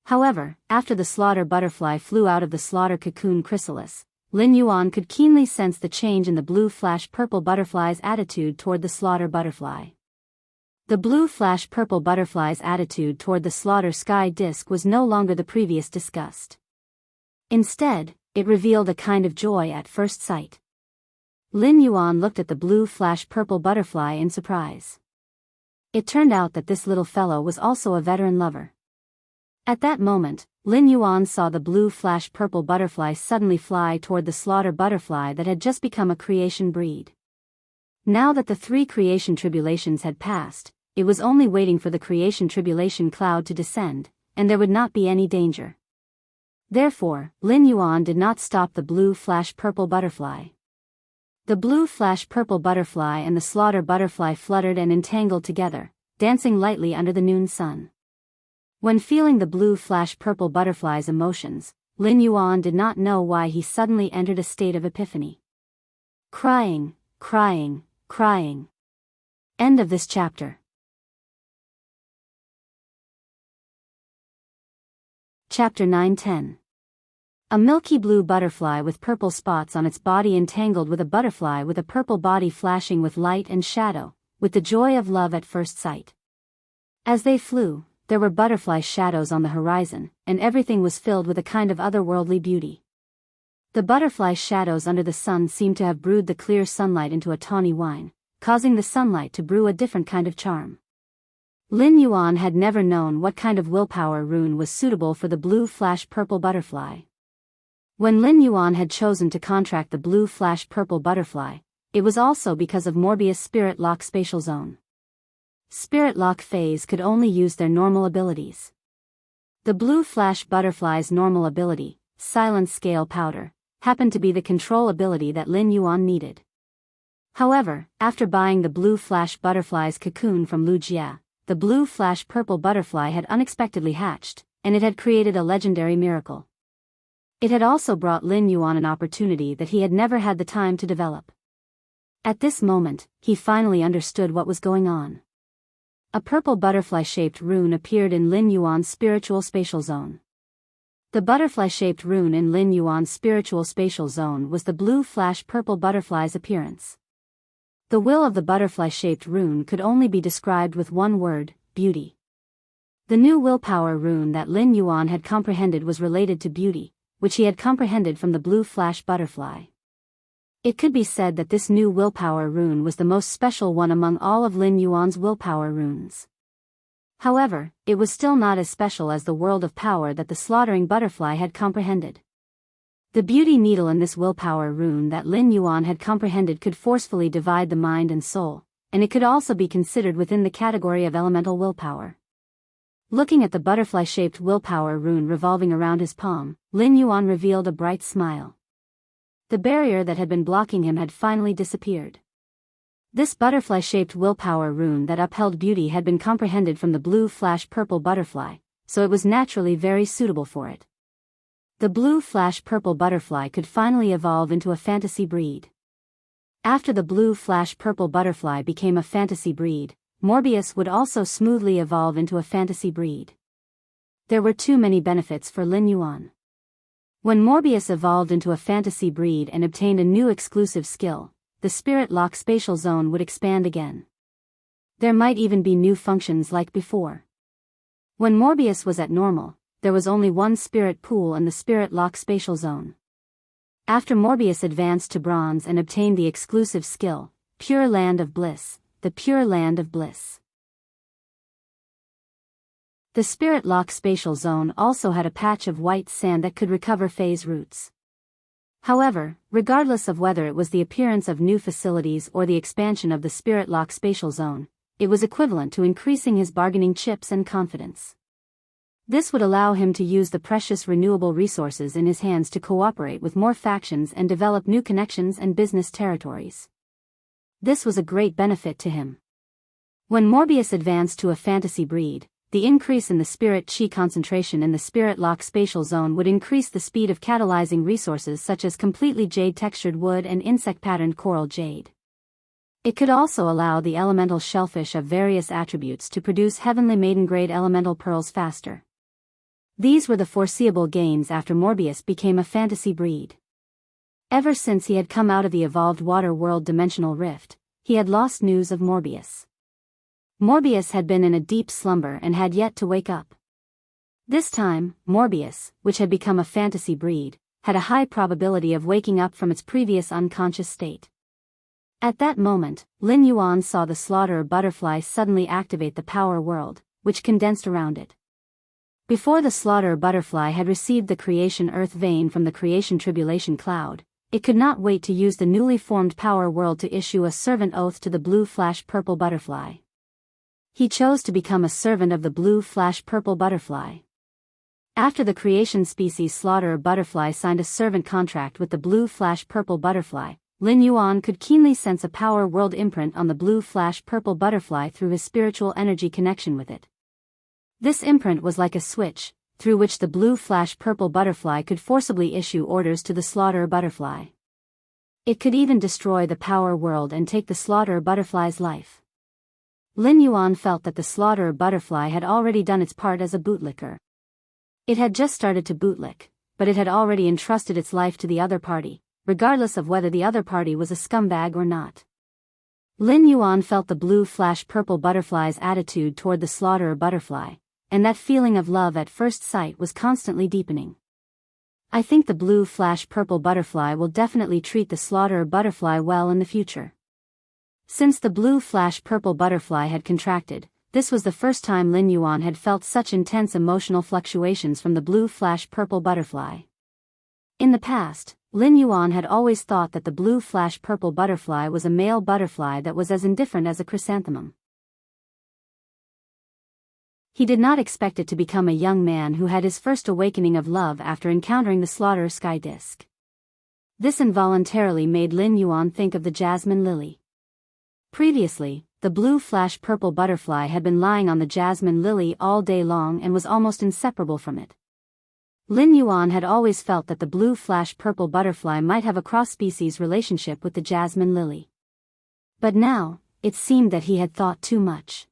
A: However, after the slaughter butterfly flew out of the slaughter cocoon chrysalis, Lin Yuan could keenly sense the change in the blue flash purple butterfly's attitude toward the slaughter butterfly. The blue flash purple butterfly's attitude toward the slaughter sky disk was no longer the previous disgust. Instead, it revealed a kind of joy at first sight. Lin Yuan looked at the blue flash purple butterfly in surprise. It turned out that this little fellow was also a veteran lover. At that moment, Lin Yuan saw the blue flash purple butterfly suddenly fly toward the slaughter butterfly that had just become a creation breed. Now that the 3 creation tribulations had passed, it was only waiting for the creation tribulation cloud to descend, and there would not be any danger. Therefore, Lin Yuan did not stop the blue flash purple butterfly. The blue flash purple butterfly and the slaughter butterfly fluttered and entangled together, dancing lightly under the noon sun. When feeling the blue flash purple butterfly's emotions, Lin Yuan did not know why he suddenly entered a state of epiphany. Crying, crying, crying. End of this chapter. Chapter 9-10. A milky blue butterfly with purple spots on its body entangled with a butterfly with a purple body flashing with light and shadow, with the joy of love at first sight. As they flew, there were butterfly shadows on the horizon, and everything was filled with a kind of otherworldly beauty. The butterfly shadows under the sun seemed to have brewed the clear sunlight into a tawny wine, causing the sunlight to brew a different kind of charm. Lin Yuan had never known what kind of willpower rune was suitable for the blue flash purple butterfly. When Lin Yuan had chosen to contract the blue flash purple butterfly, it was also because of Morbius Spirit Lock Spatial Zone. Spirit Lock phase could only use their normal abilities. The blue flash butterfly's normal ability, Silent Scale Powder, happened to be the control ability that Lin Yuan needed. However, after buying the blue flash butterfly's cocoon from Lu Jia, the blue flash purple butterfly had unexpectedly hatched, and it had created a legendary miracle. It had also brought Lin Yuan an opportunity that he had never had the time to develop. At this moment, he finally understood what was going on. A purple butterfly-shaped rune appeared in Lin Yuan's spiritual spatial zone. The butterfly-shaped rune in Lin Yuan's spiritual spatial zone was the blue flash purple butterfly's appearance. The will of the butterfly-shaped rune could only be described with one word: beauty. The new willpower rune that Lin Yuan had comprehended was related to beauty, which he had comprehended from the blue flash butterfly. It could be said that this new willpower rune was the most special one among all of Lin Yuan's willpower runes. However, it was still not as special as the world of power that the slaughtering butterfly had comprehended. The beauty needle in this willpower rune that Lin Yuan had comprehended could forcefully divide the mind and soul, and it could also be considered within the category of elemental willpower. Looking at the butterfly-shaped willpower rune revolving around his palm, Lin Yuan revealed a bright smile. The barrier that had been blocking him had finally disappeared. This butterfly-shaped willpower rune that upheld beauty had been comprehended from the blue flash purple butterfly, so it was naturally very suitable for it. The blue flash purple butterfly could finally evolve into a fantasy breed. After the blue flash purple butterfly became a fantasy breed, Morbius would also smoothly evolve into a fantasy breed. There were too many benefits for Lin Yuan. When Morbius evolved into a fantasy breed and obtained a new exclusive skill, the spirit lock spatial zone would expand again. There might even be new functions like before. When Morbius was at normal, there was only one spirit pool in the spirit lock spatial zone. After Morbius advanced to bronze and obtained the exclusive skill, Pure Land of Bliss, the Pure Land of Bliss. The spirit lock spatial zone also had a patch of white sand that could recover phase roots. However, regardless of whether it was the appearance of new facilities or the expansion of the spirit lock spatial zone, it was equivalent to increasing his bargaining chips and confidence. This would allow him to use the precious renewable resources in his hands to cooperate with more factions and develop new connections and business territories. This was a great benefit to him. When Morbius advanced to a fantasy breed, the increase in the spirit chi concentration in the spirit lock spatial zone would increase the speed of catalyzing resources such as completely jade textured wood and insect patterned coral jade. It could also allow the elemental shellfish of various attributes to produce heavenly maiden grade elemental pearls faster. These were the foreseeable gains after Morbius became a fantasy breed. Ever since he had come out of the evolved water world dimensional rift, he had lost news of Morbius. Morbius had been in a deep slumber and had yet to wake up. This time, Morbius, which had become a fantasy breed, had a high probability of waking up from its previous unconscious state. At that moment, Lin Yuan saw the slaughterer butterfly suddenly activate the power world, which condensed around it. Before the slaughterer butterfly had received the creation earth vein from the creation tribulation cloud, it could not wait to use the newly formed power world to issue a servant oath to the blue flash purple butterfly. He chose to become a servant of the blue flash purple butterfly. After the creation species slaughterer butterfly signed a servant contract with the blue flash purple butterfly, Lin Yuan could keenly sense a power world imprint on the blue flash purple butterfly through his spiritual energy connection with it. This imprint was like a switch, through which the blue flash purple butterfly could forcibly issue orders to the slaughterer butterfly. It could even destroy the power world and take the slaughterer butterfly's life. Lin Yuan felt that the slaughterer butterfly had already done its part as a bootlicker. It had just started to bootlick, but it had already entrusted its life to the other party, regardless of whether the other party was a scumbag or not. Lin Yuan felt the blue flash purple butterfly's attitude toward the slaughterer butterfly, and that feeling of love at first sight was constantly deepening. I think the blue flash purple butterfly will definitely treat the slaughterer butterfly well in the future. Since the blue flash purple butterfly had contracted, this was the first time Lin Yuan had felt such intense emotional fluctuations from the blue flash purple butterfly. In the past, Lin Yuan had always thought that the blue flash purple butterfly was a male butterfly that was as indifferent as a chrysanthemum. He did not expect it to become a young man who had his first awakening of love after encountering the slaughterer sky disk. This involuntarily made Lin Yuan think of the jasmine lily. Previously, the blue flash purple butterfly had been lying on the jasmine lily all day long and was almost inseparable from it. Lin Yuan had always felt that the blue flash purple butterfly might have a cross-species relationship with the jasmine lily. But now, it seemed that he had thought too much.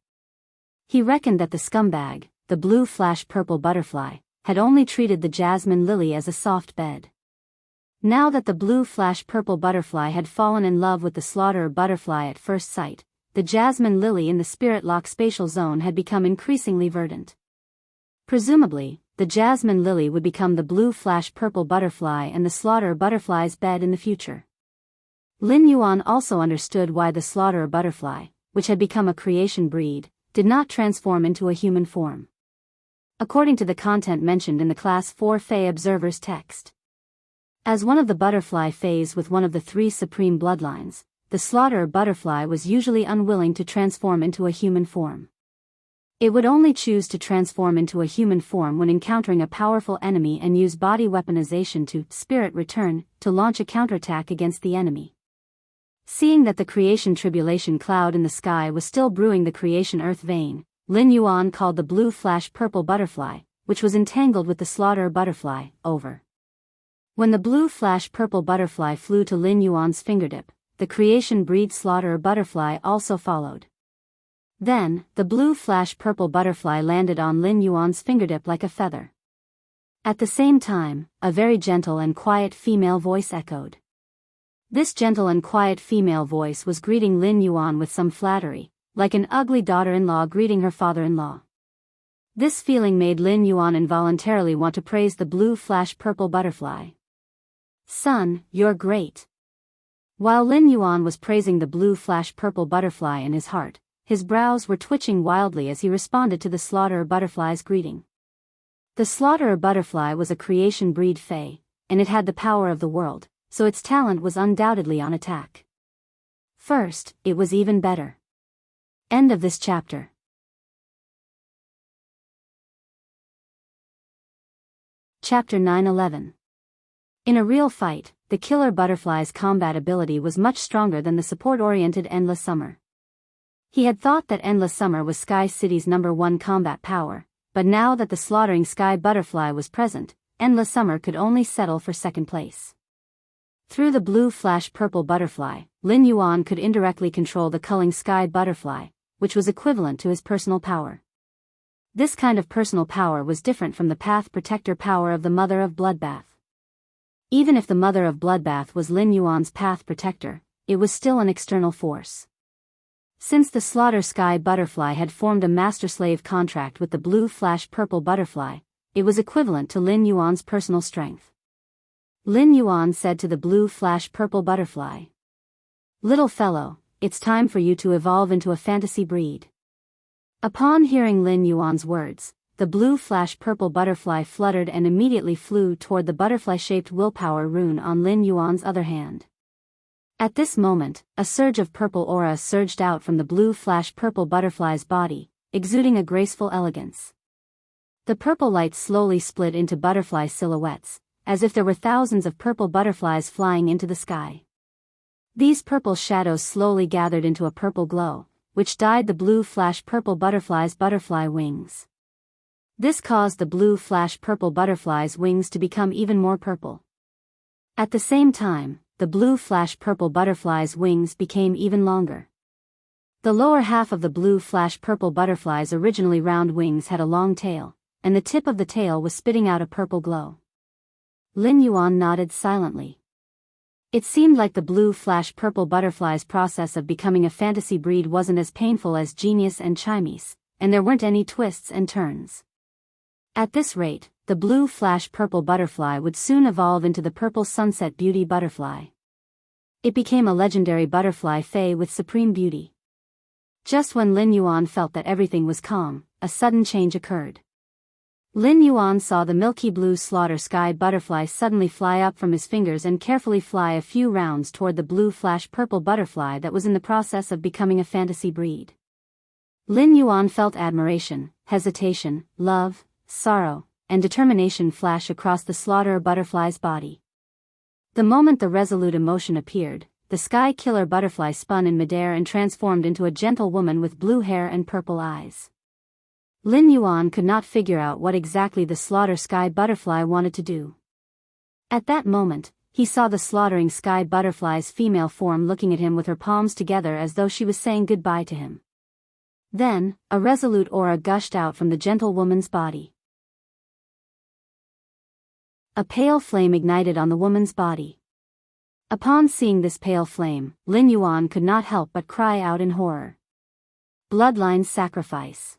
A: He reckoned that the scumbag, the blue flash purple butterfly, had only treated the jasmine lily as a soft bed. Now that the blue flash purple butterfly had fallen in love with the slaughterer butterfly at first sight, the jasmine lily in the spirit lock spatial zone had become increasingly verdant. Presumably, the jasmine lily would become the blue flash purple butterfly and the slaughterer butterfly's bed in the future. Lin Yuan also understood why the slaughterer butterfly, which had become a creation breed, did not transform into a human form. According to the content mentioned in the Class 4 Fae Observer's text. As one of the butterfly fays with one of the 3 supreme bloodlines, the slaughterer butterfly was usually unwilling to transform into a human form. It would only choose to transform into a human form when encountering a powerful enemy and use body weaponization to spirit return to launch a counterattack against the enemy. Seeing that the creation tribulation cloud in the sky was still brewing the creation earth vein, Lin Yuan called the blue flash purple butterfly, which was entangled with the slaughterer butterfly, over. When the blue flash purple butterfly flew to Lin Yuan's fingertip, the creation breed slaughterer butterfly also followed. Then, the blue flash purple butterfly landed on Lin Yuan's fingertip like a feather. At the same time, a very gentle and quiet female voice echoed. This gentle and quiet female voice was greeting Lin Yuan with some flattery, like an ugly daughter-in-law greeting her father-in-law. This feeling made Lin Yuan involuntarily want to praise the blue flash purple butterfly. "Son, you're great." While Lin Yuan was praising the blue flash purple butterfly in his heart, his brows were twitching wildly as he responded to the slaughterer butterfly's greeting. The slaughterer butterfly was a creation breed fae, and it had the power of the world, so its talent was undoubtedly on attack. First, it was even better. End of this chapter. Chapter 9-11. In a real fight, the killer butterfly's combat ability was much stronger than the support-oriented Endless Summer. He had thought that Endless Summer was Sky City's #1 combat power, but now that the slaughtering sky butterfly was present, Endless Summer could only settle for second place. Through the blue flash purple butterfly, Lin Yuan could indirectly control the culling sky butterfly, which was equivalent to his personal power. This kind of personal power was different from the path protector power of the Mother of Bloodbath. Even if the Mother of Bloodbath was Lin Yuan's path protector, it was still an external force. Since the slaughter sky butterfly had formed a master-slave contract with the blue flash purple butterfly, it was equivalent to Lin Yuan's personal strength. Lin Yuan said to the blue flash purple butterfly, "Little fellow, it's time for you to evolve into a fantasy breed." Upon hearing Lin Yuan's words, the blue flash purple butterfly fluttered and immediately flew toward the butterfly-shaped willpower rune on Lin Yuan's other hand. At this moment, a surge of purple aura surged out from the blue flash purple butterfly's body, exuding a graceful elegance. The purple light slowly split into butterfly silhouettes, as if there were thousands of purple butterflies flying into the sky. These purple shadows slowly gathered into a purple glow, which dyed the blue flash purple butterfly's butterfly wings. This caused the blue flash purple butterfly's wings to become even more purple. At the same time, the blue flash purple butterfly's wings became even longer. The lower half of the blue flash purple butterfly's originally round wings had a long tail, and the tip of the tail was spitting out a purple glow. Lin Yuan nodded silently. It seemed like the blue flash purple butterfly's process of becoming a fantasy breed wasn't as painful as Genius and Chimes, and there weren't any twists and turns. At this rate, the blue flash purple butterfly would soon evolve into the purple sunset beauty butterfly. It became a legendary butterfly fae with supreme beauty. Just when Lin Yuan felt that everything was calm, a sudden change occurred. Lin Yuan saw the milky blue slaughter sky butterfly suddenly fly up from his fingers and carefully fly a few rounds toward the blue flash purple butterfly that was in the process of becoming a fantasy breed. Lin Yuan felt admiration, hesitation, love, sorrow, and determination flash across the slaughterer butterfly's body. The moment the resolute emotion appeared, the sky killer butterfly spun in midair and transformed into a gentle woman with blue hair and purple eyes. Lin Yuan could not figure out what exactly the slaughter sky butterfly wanted to do. At that moment, he saw the slaughtering sky butterfly's female form looking at him with her palms together as though she was saying goodbye to him. Then, a resolute aura gushed out from the gentle woman's body. A pale flame ignited on the woman's body. Upon seeing this pale flame, Lin Yuan could not help but cry out in horror. Bloodline sacrifice.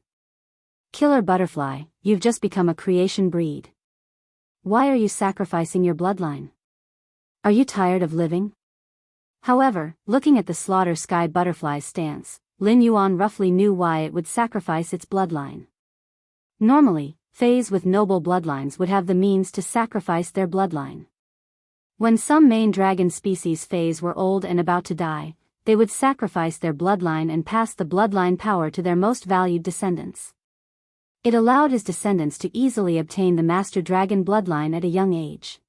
A: Killer butterfly, you've just become a creation breed. Why are you sacrificing your bloodline? Are you tired of living? However, looking at the slaughter sky butterfly's stance, Lin Yuan roughly knew why it would sacrifice its bloodline. Normally, fays with noble bloodlines would have the means to sacrifice their bloodline. When some main dragon species fays were old and about to die, they would sacrifice their bloodline and pass the bloodline power to their most valued descendants. It allowed his descendants to easily obtain the master dragon bloodline at a young age.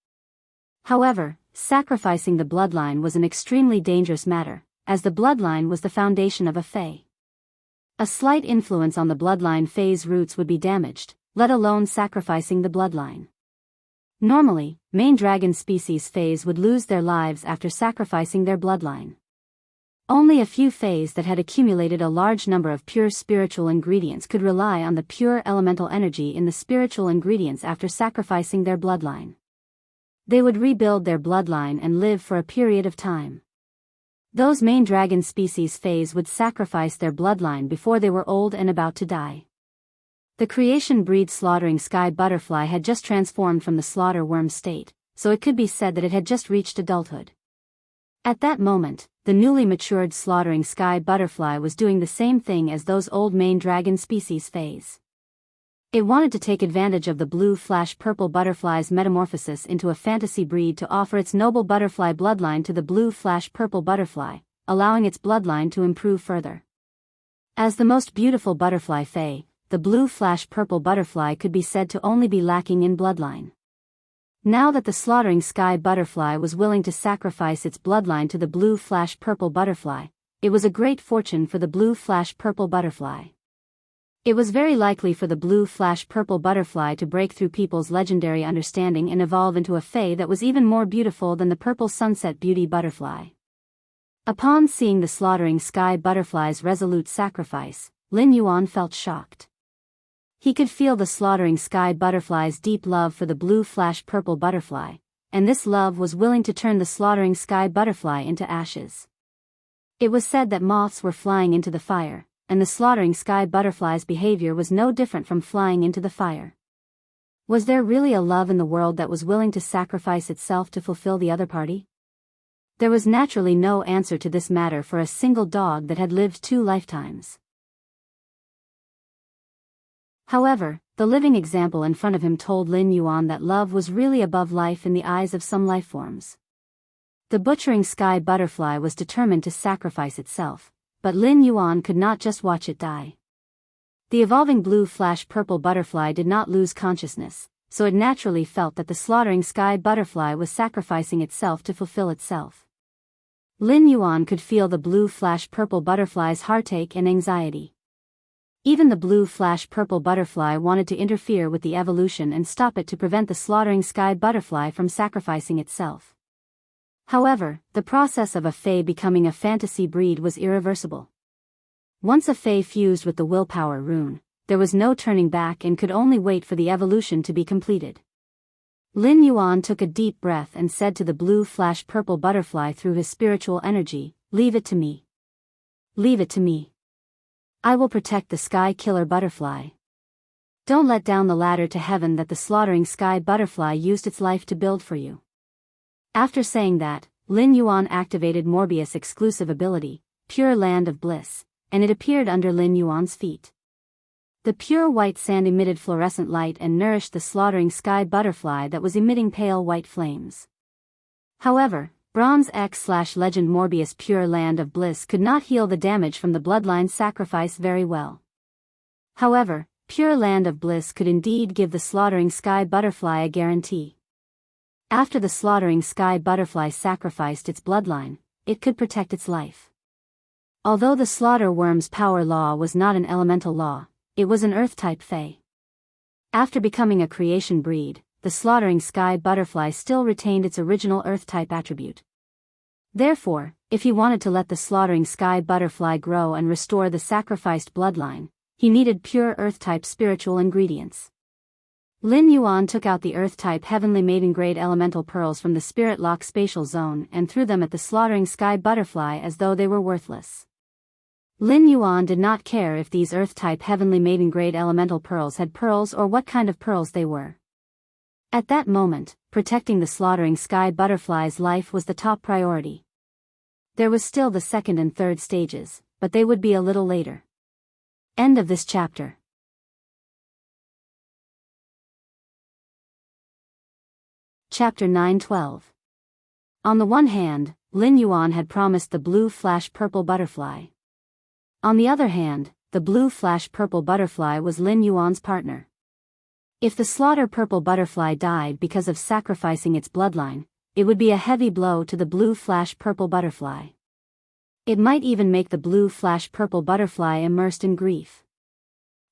A: However, sacrificing the bloodline was an extremely dangerous matter, as the bloodline was the foundation of a fae. A slight influence on the bloodline fae's roots would be damaged, let alone sacrificing the bloodline. Normally, main dragon species fays would lose their lives after sacrificing their bloodline. Only a few fays that had accumulated a large number of pure spiritual ingredients could rely on the pure elemental energy in the spiritual ingredients after sacrificing their bloodline. They would rebuild their bloodline and live for a period of time. Those main dragon species fays would sacrifice their bloodline before they were old and about to die. The creation breed slaughtering sky butterfly had just transformed from the slaughter worm state, so it could be said that it had just reached adulthood. At that moment, the newly matured slaughtering sky butterfly was doing the same thing as those old main dragon species fays. It wanted to take advantage of the blue-purple butterfly's metamorphosis into a fantasy breed to offer its noble butterfly bloodline to the blue-purple butterfly, allowing its bloodline to improve further. As the most beautiful butterfly fae, the blue-purple butterfly could be said to only be lacking in bloodline. Now that the slaughtering sky butterfly was willing to sacrifice its bloodline to the blue-purple butterfly, it was a great fortune for the blue-purple butterfly. It was very likely for the blue-purple butterfly to break through people's legendary understanding and evolve into a fae that was even more beautiful than the purple sunset beauty butterfly. Upon seeing the slaughtering sky butterfly's resolute sacrifice, Lin Yuan felt shocked. He could feel the slaughtering sky butterfly's deep love for the blue-purple butterfly, and this love was willing to turn the slaughtering sky butterfly into ashes. It was said that moths were flying into the fire, and the slaughtering sky butterfly's behavior was no different from flying into the fire. Was there really a love in the world that was willing to sacrifice itself to fulfill the other party? There was naturally no answer to this matter for a single dog that had lived 2 lifetimes. However, the living example in front of him told Lin Yuan that love was really above life in the eyes of some lifeforms. The butchering sky butterfly was determined to sacrifice itself, but Lin Yuan could not just watch it die. The evolving blue-purple butterfly did not lose consciousness, so it naturally felt that the slaughtering sky butterfly was sacrificing itself to fulfill itself. Lin Yuan could feel the blue-purple butterfly's heartache and anxiety. Even the blue-purple butterfly wanted to interfere with the evolution and stop it to prevent the slaughtering sky butterfly from sacrificing itself. However, the process of a fae becoming a fantasy breed was irreversible. Once a fae fused with the willpower rune, there was no turning back and could only wait for the evolution to be completed. Lin Yuan took a deep breath and said to the blue-purple butterfly through his spiritual energy, "Leave it to me. Leave it to me. I will protect the sky killer butterfly. Don't let down the ladder to heaven that the slaughtering sky butterfly used its life to build for you." After saying that, Lin Yuan activated Morbius' exclusive ability, Pure Land of Bliss, and it appeared under Lin Yuan's feet. The pure white sand emitted fluorescent light and nourished the slaughtering sky butterfly that was emitting pale white flames. However, Bronze X/Legend Morbius Pure Land of Bliss could not heal the damage from the bloodline sacrifice very well. However, Pure Land of Bliss could indeed give the slaughtering sky butterfly a guarantee. After the slaughtering sky butterfly sacrificed its bloodline, it could protect its life. Although the slaughter worm's power law was not an elemental law, it was an earth-type fae. After becoming a creation breed, the slaughtering sky butterfly still retained its original earth-type attribute. Therefore, if he wanted to let the slaughtering sky butterfly grow and restore the sacrificed bloodline, he needed pure earth-type spiritual ingredients. Lin Yuan took out the earth-type heavenly maiden-grade elemental pearls from the spirit lock spatial zone and threw them at the slaughtering sky butterfly as though they were worthless. Lin Yuan did not care if these earth-type heavenly maiden-grade elemental pearls had pearls or what kind of pearls they were. At that moment, protecting the slaughtering sky butterfly's life was the top priority. There was still the second and third stages, but they would be a little later. End of this chapter. Chapter 9:12. On the one hand, Lin Yuan had promised the blue flash purple butterfly. On the other hand, the blue flash purple butterfly was Lin Yuan's partner. If the slaughter purple butterfly died because of sacrificing its bloodline, it would be a heavy blow to the blue flash purple butterfly. It might even make the blue flash purple butterfly immersed in grief.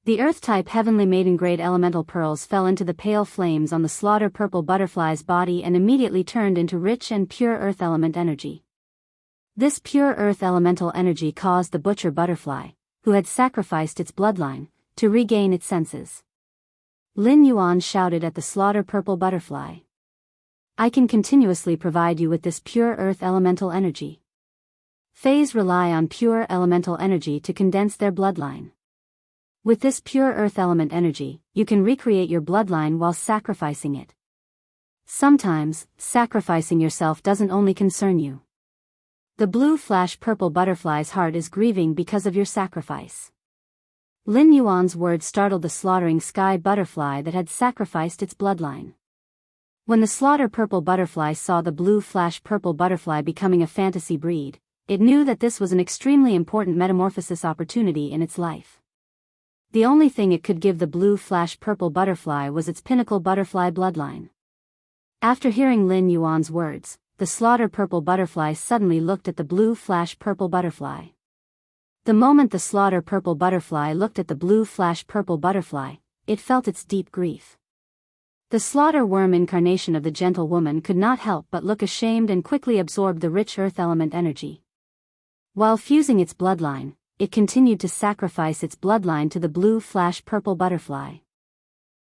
A: The earth-type heavenly maiden-grade elemental pearls fell into the pale flames on the slaughter purple butterfly's body and immediately turned into rich and pure earth element energy. This pure earth elemental energy caused the butcher butterfly, who had sacrificed its bloodline, to regain its senses. Lin Yuan shouted at the slaughter purple butterfly. I can continuously provide you with this pure earth elemental energy. Fays rely on pure elemental energy to condense their bloodline. With this pure earth element energy, you can recreate your bloodline while sacrificing it. Sometimes, sacrificing yourself doesn't only concern you. The blue flash purple butterfly's heart is grieving because of your sacrifice. Lin Yuan's words startled the slaughtering sky butterfly that had sacrificed its bloodline. When the slaughter purple butterfly saw the blue flash purple butterfly becoming a fantasy breed, it knew that this was an extremely important metamorphosis opportunity in its life. The only thing it could give the blue flash purple butterfly was its pinnacle butterfly bloodline. After hearing Lin Yuan's words, the slaughter purple butterfly suddenly looked at the blue flash purple butterfly. The moment the slaughter purple butterfly looked at the blue flash purple butterfly, it felt its deep grief. The slaughter worm incarnation of the gentle woman could not help but look ashamed and quickly absorbed the rich earth element energy. While fusing its bloodline, it continued to sacrifice its bloodline to the blue flash purple butterfly.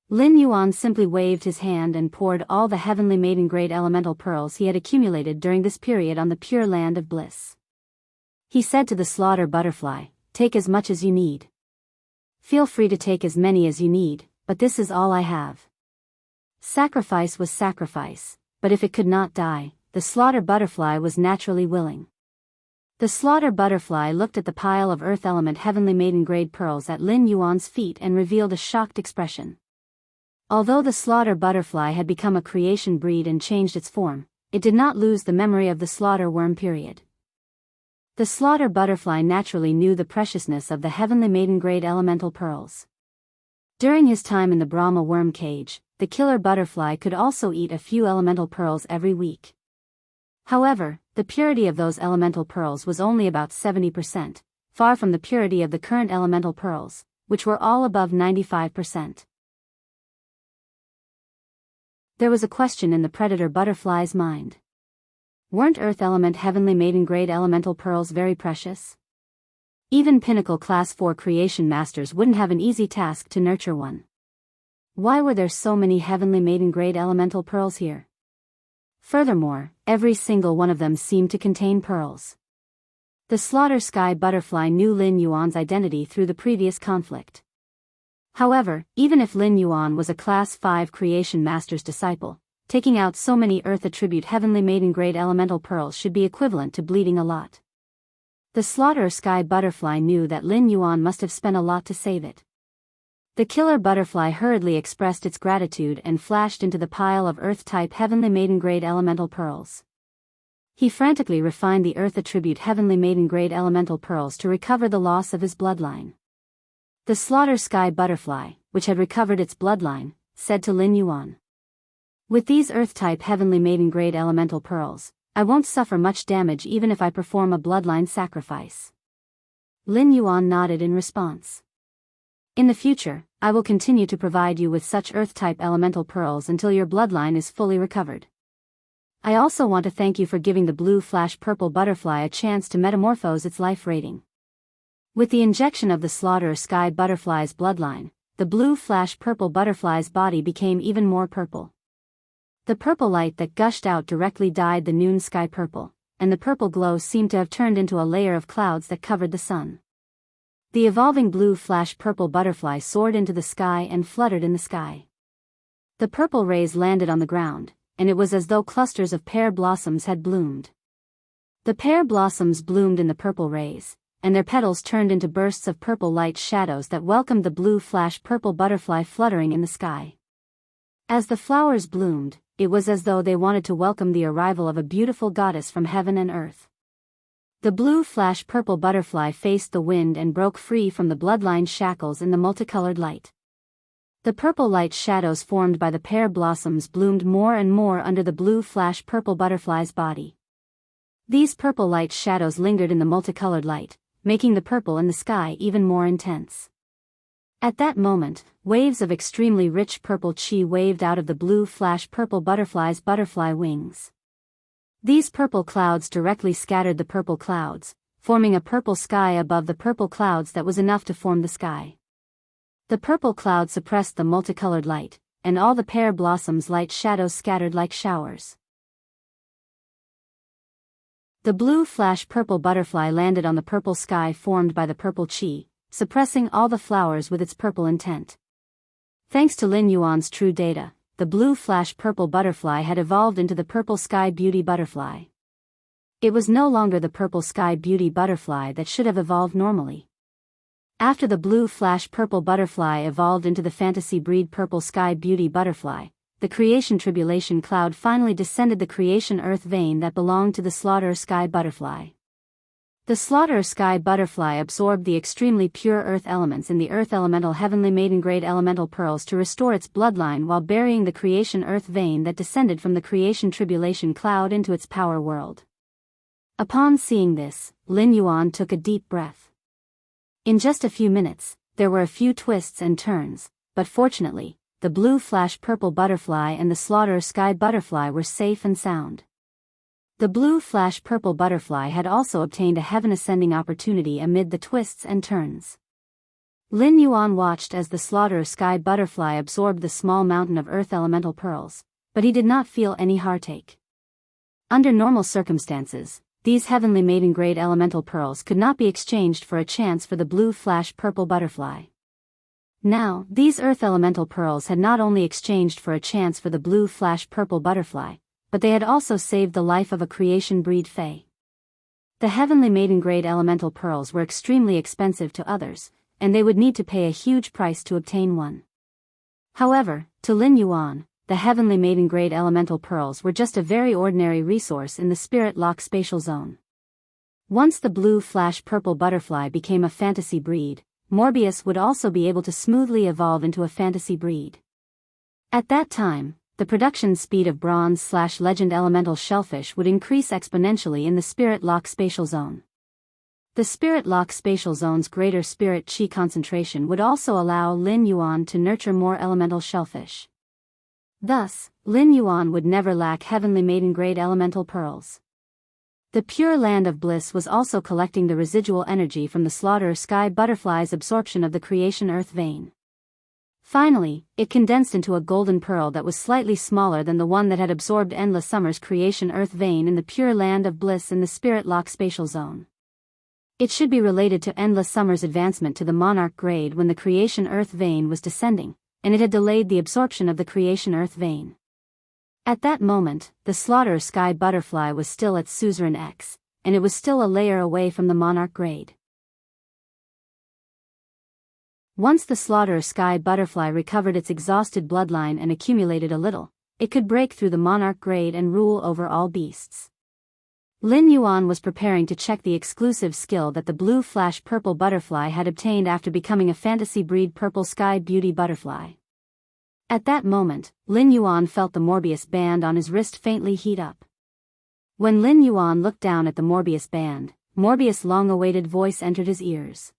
A: Lin Yuan simply waved his hand and poured all the heavenly maiden-grade elemental pearls he had accumulated during this period on the pure land of bliss. He said to the slaughter butterfly, take as much as you need. Feel free to take as many as you need, but this is all I have. Sacrifice was sacrifice, but if it could not die, the slaughter butterfly was naturally willing. The slaughter butterfly looked at the pile of earth element heavenly maiden-grade pearls at Lin Yuan's feet and revealed a shocked expression. Although the slaughter butterfly had become a creation breed and changed its form, it did not lose the memory of the slaughter worm period. The slaughter butterfly naturally knew the preciousness of the heavenly maiden-grade elemental pearls. During his time in the Brahma worm cage, the killer butterfly could also eat a few elemental pearls every week. However, the purity of those elemental pearls was only about 70%, far from the purity of the current elemental pearls, which were all above 95%. There was a question in the predator butterfly's mind. Weren't earth element heavenly maiden-grade elemental pearls very precious? Even pinnacle class 4 creation masters wouldn't have an easy task to nurture one. Why were there so many heavenly maiden-grade elemental pearls here? Furthermore, every single one of them seemed to contain pearls. The slaughter sky butterfly knew Lin Yuan's identity through the previous conflict. However, even if Lin Yuan was a class 5 creation master's disciple, taking out so many earth attribute heavenly maiden-grade elemental pearls should be equivalent to bleeding a lot. The slaughter sky butterfly knew that Lin Yuan must have spent a lot to save it. The killer butterfly hurriedly expressed its gratitude and flashed into the pile of earth-type heavenly maiden-grade elemental pearls. He frantically refined the earth attribute heavenly maiden-grade elemental pearls to recover the loss of his bloodline. The slaughter sky butterfly, which had recovered its bloodline, said to Lin Yuan. With these earth-type heavenly maiden-grade elemental pearls, I won't suffer much damage even if I perform a bloodline sacrifice. Lin Yuan nodded in response. In the future, I will continue to provide you with such earth-type elemental pearls until your bloodline is fully recovered. I also want to thank you for giving the blue flash purple butterfly a chance to metamorphose its life rating. With the injection of the slaughter sky butterfly's bloodline, the blue flash purple butterfly's body became even more purple. The purple light that gushed out directly dyed the noon sky purple, and the purple glow seemed to have turned into a layer of clouds that covered the sun. The evolving blue flash purple butterfly soared into the sky and fluttered in the sky. The purple rays landed on the ground, and it was as though clusters of pear blossoms had bloomed. The pear blossoms bloomed in the purple rays, and their petals turned into bursts of purple light shadows that welcomed the blue flash purple butterfly fluttering in the sky. As the flowers bloomed, it was as though they wanted to welcome the arrival of a beautiful goddess from heaven and earth. The blue flash purple butterfly faced the wind and broke free from the bloodline shackles in the multicolored light. The purple light shadows formed by the pear blossoms bloomed more and more under the blue flash purple butterfly's body. These purple light shadows lingered in the multicolored light, making the purple in the sky even more intense. At that moment, waves of extremely rich purple chi waved out of the blue flash purple butterfly's butterfly wings. These purple clouds directly scattered the purple clouds, forming a purple sky above the purple clouds that was enough to form the sky. The purple cloud suppressed the multicolored light, and all the pear blossoms' light shadows scattered like showers. The blue flash purple butterfly landed on the purple sky formed by the purple chi, suppressing all the flowers with its purple intent. Thanks to Lin Yuan's true data, the blue flash purple butterfly had evolved into the purple sky beauty butterfly. It was no longer the purple sky beauty butterfly that should have evolved normally. After the blue flash purple butterfly evolved into the fantasy breed purple sky beauty butterfly, the creation tribulation cloud finally descended the creation earth vein that belonged to the slaughterer sky butterfly. The slaughterer sky butterfly absorbed the extremely pure earth elements in the earth elemental heavenly maiden grade elemental pearls to restore its bloodline while burying the creation earth vein that descended from the creation tribulation cloud into its power world. Upon seeing this, Lin Yuan took a deep breath. In just a few minutes, there were a few twists and turns, but fortunately, the blue flash purple butterfly and the slaughterer sky butterfly were safe and sound. The blue flash purple butterfly had also obtained a heaven ascending opportunity amid the twists and turns. Lin Yuan watched as the slaughterer sky butterfly absorbed the small mountain of earth elemental pearls, but he did not feel any heartache. Under normal circumstances, these heavenly maiden grade elemental pearls could not be exchanged for a chance for the blue flash purple butterfly. Now, these earth elemental pearls had not only exchanged for a chance for the blue flash purple butterfly, but they had also saved the life of a creation breed fae. The heavenly maiden grade elemental pearls were extremely expensive to others, and they would need to pay a huge price to obtain one. However, to Lin Yuan, the heavenly maiden grade elemental pearls were just a very ordinary resource in the spirit lock spatial zone. Once the blue flash purple butterfly became a fantasy breed, Morbius would also be able to smoothly evolve into a fantasy breed. At that time, the production speed of bronze/legend elemental shellfish would increase exponentially in the spirit lock spatial zone. The spirit lock spatial zone's greater spirit chi concentration would also allow Lin Yuan to nurture more elemental shellfish. Thus, Lin Yuan would never lack heavenly maiden grade elemental pearls. The pure land of bliss was also collecting the residual energy from the slaughterer sky butterfly's absorption of the creation earth vein. Finally, it condensed into a golden pearl that was slightly smaller than the one that had absorbed Endless Summer's creation earth vein in the pure land of bliss in the spirit lock spatial zone. It should be related to Endless Summer's advancement to the monarch grade when the creation earth vein was descending, and it had delayed the absorption of the creation earth vein. At that moment, the slaughterer sky butterfly was still at suzerain X, and it was still a layer away from the monarch grade. Once the slaughterer sky butterfly recovered its exhausted bloodline and accumulated a little, it could break through the monarch grade and rule over all beasts. Lin Yuan was preparing to check the exclusive skill that the blue flash purple butterfly had obtained after becoming a fantasy breed purple sky beauty butterfly. At that moment, Lin Yuan felt the Morbius band on his wrist faintly heat up. When Lin Yuan looked down at the Morbius band, Morbius' long-awaited voice entered his ears.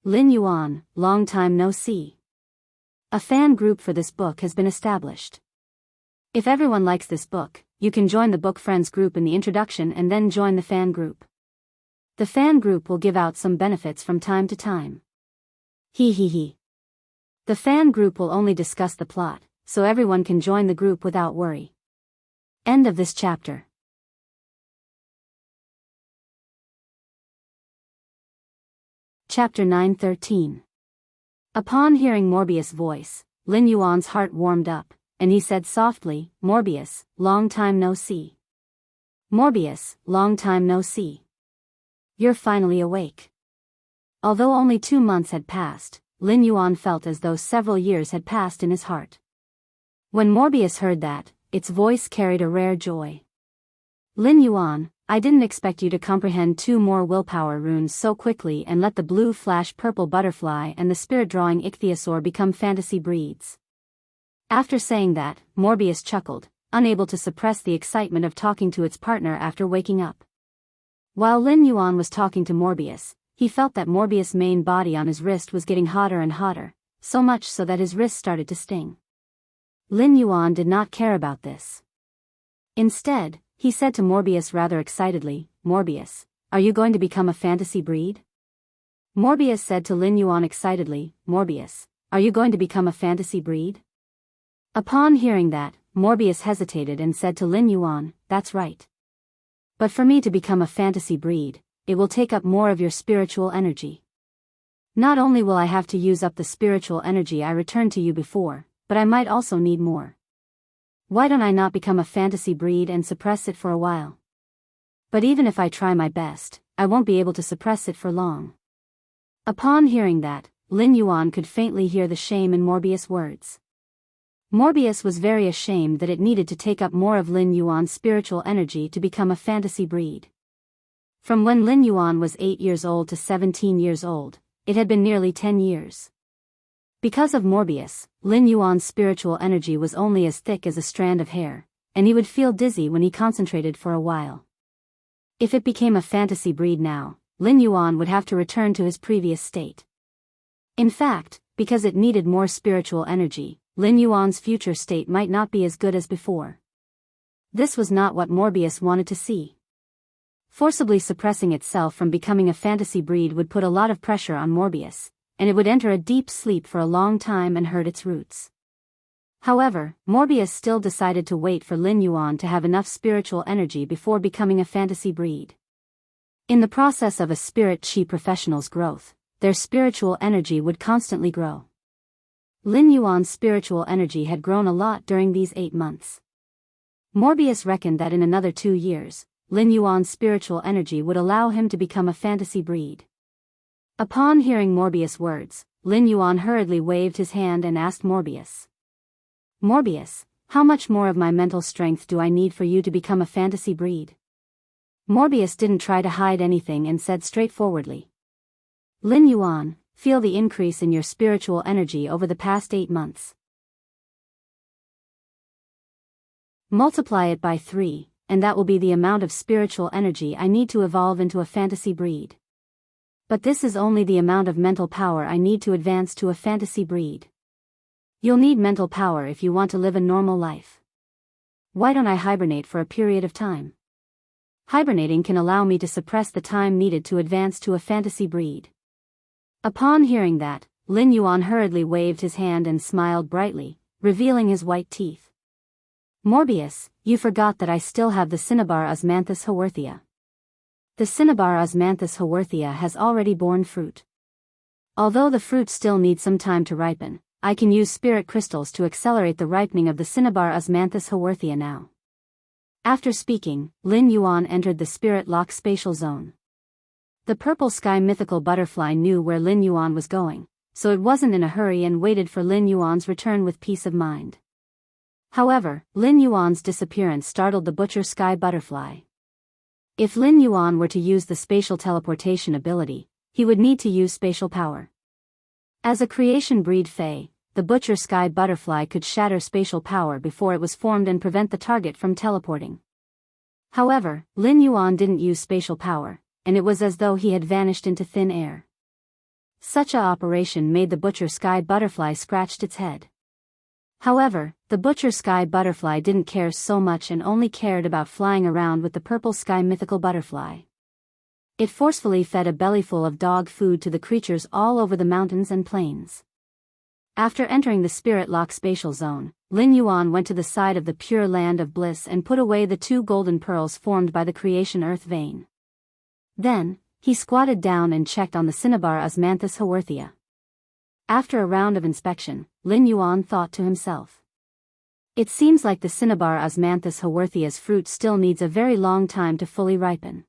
A: Lin Yuan, long time no see. A fan group for this book has been established. If everyone likes this book, you can join the Book Friends group in the introduction and then join the fan group. The fan group will give out some benefits from time to time. Hee hee hee. The fan group will only discuss the plot, so everyone can join the group without worry. End of this chapter. Chapter 9:13. Upon hearing Morbius' voice, Lin Yuan's heart warmed up, and he said softly, "Morbius, long time no see. Morbius, long time no see." You're finally awake. Although only 2 months had passed, Lin Yuan felt as though several years had passed in his heart. When Morbius heard that, its voice carried a rare joy. Lin Yuan, I didn't expect you to comprehend 2 more willpower runes so quickly and let the blue flash purple butterfly and the spirit-drawing ichthyosaur become fantasy breeds. After saying that, Morbius chuckled, unable to suppress the excitement of talking to its partner after waking up. While Lin Yuan was talking to Morbius, he felt that Morbius' main body on his wrist was getting hotter and hotter, so much so that his wrist started to sting. Lin Yuan did not care about this. Instead, he said to Morbius rather excitedly, Morbius, are you going to become a fantasy breed? Morbius said to Lin Yuan excitedly, Morbius, are you going to become a fantasy breed? Upon hearing that, Morbius hesitated and said to Lin Yuan, that's right. But for me to become a fantasy breed, it will take up more of your spiritual energy. Not only will I have to use up the spiritual energy I returned to you before, but I might also need more. Why don't I not become a fantasy breed and suppress it for a while? But even if I try my best, I won't be able to suppress it for long. Upon hearing that, Lin Yuan could faintly hear the shame in Morbius' words. Morbius was very ashamed that it needed to take up more of Lin Yuan's spiritual energy to become a fantasy breed. From when Lin Yuan was 8 years old to 17 years old, it had been nearly 10 years. Because of Morbius, Lin Yuan's spiritual energy was only as thick as a strand of hair, and he would feel dizzy when he concentrated for a while. If it became a fantasy breed now, Lin Yuan would have to return to his previous state. In fact, because it needed more spiritual energy, Lin Yuan's future state might not be as good as before. This was not what Morbius wanted to see. Forcibly suppressing itself from becoming a fantasy breed would put a lot of pressure on Morbius, and it would enter a deep sleep for a long time and hurt its roots. However, Morbius still decided to wait for Lin Yuan to have enough spiritual energy before becoming a fantasy breed. In the process of a spirit chi professional's growth, their spiritual energy would constantly grow. Lin Yuan's spiritual energy had grown a lot during these 8 months. Morbius reckoned that in another 2 years, Lin Yuan's spiritual energy would allow him to become a fantasy breed. Upon hearing Morbius' words, Lin Yuan hurriedly waved his hand and asked Morbius. Morbius, how much more of my mental strength do I need for you to become a fantasy breed? Morbius didn't try to hide anything and said straightforwardly. Lin Yuan, feel the increase in your spiritual energy over the past 8 months. Multiply it by 3, and that will be the amount of spiritual energy I need to evolve into a fantasy breed. But this is only the amount of mental power I need to advance to a fantasy breed. You'll need mental power if you want to live a normal life. Why don't I hibernate for a period of time? Hibernating can allow me to suppress the time needed to advance to a fantasy breed. Upon hearing that, Lin Yuan hurriedly waved his hand and smiled brightly, revealing his white teeth. Morbius, you forgot that I still have the Cinnabar Osmanthus haworthia. The Cinnabar Osmanthus haworthia has already borne fruit. Although the fruit still needs some time to ripen, I can use spirit crystals to accelerate the ripening of the Cinnabar Osmanthus haworthia now. After speaking, Lin Yuan entered the spirit lock spatial zone. The purple sky mythical butterfly knew where Lin Yuan was going, so it wasn't in a hurry and waited for Lin Yuan's return with peace of mind. However, Lin Yuan's disappearance startled the butcher sky butterfly. If Lin Yuan were to use the spatial teleportation ability, he would need to use spatial power. As a creation breed Fae, the butcher sky butterfly could shatter spatial power before it was formed and prevent the target from teleporting. However, Lin Yuan didn't use spatial power, and it was as though he had vanished into thin air. Such a operation made the butcher sky butterfly scratched its head. However, the butcher sky butterfly didn't care so much and only cared about flying around with the purple sky mythical butterfly. It forcefully fed a bellyful of dog food to the creatures all over the mountains and plains. After entering the spirit lock spatial zone, Lin Yuan went to the side of the pure land of bliss and put away the 2 golden pearls formed by the creation earth vein. Then, he squatted down and checked on the Cinnabar Osmanthus haworthia. After a round of inspection, Lin Yuan thought to himself. It seems like the Cinnabar Osmanthus haworthia's fruit still needs a very long time to fully ripen.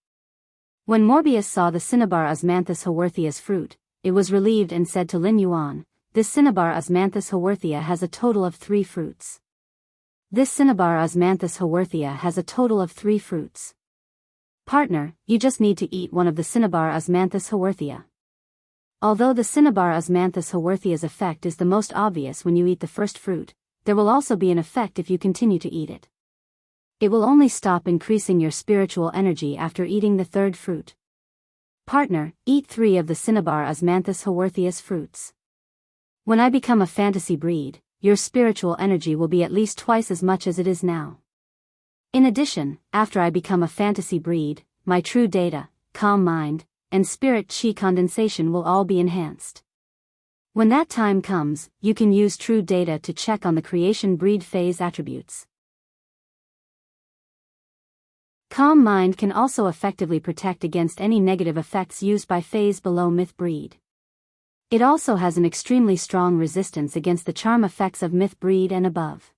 A: When Morbius saw the cinnabar Osmanthus haworthia's fruit, it was relieved and said to Lin Yuan, "This cinnabar Osmanthus haworthia has a total of 3 fruits. This cinnabar Osmanthus haworthia has a total of 3 fruits. Partner, you just need to eat one of the cinnabar Osmanthus haworthia." Although the cinnabar Osmanthus haworthia's effect is the most obvious when you eat the first fruit, there will also be an effect if you continue to eat it. It will only stop increasing your spiritual energy after eating the 3rd fruit. Partner, eat 3 of the cinnabar Osmanthus haworthia's fruits. When I become a fantasy breed, your spiritual energy will be at least twice as much as it is now. In addition, after I become a fantasy breed, my true data, calm mind, and spirit chi condensation will all be enhanced. When that time comes, you can use true data to check on the creation breed phase attributes. Calm mind can also effectively protect against any negative effects used by phase below myth breed. It also has an extremely strong resistance against the charm effects of myth breed and above.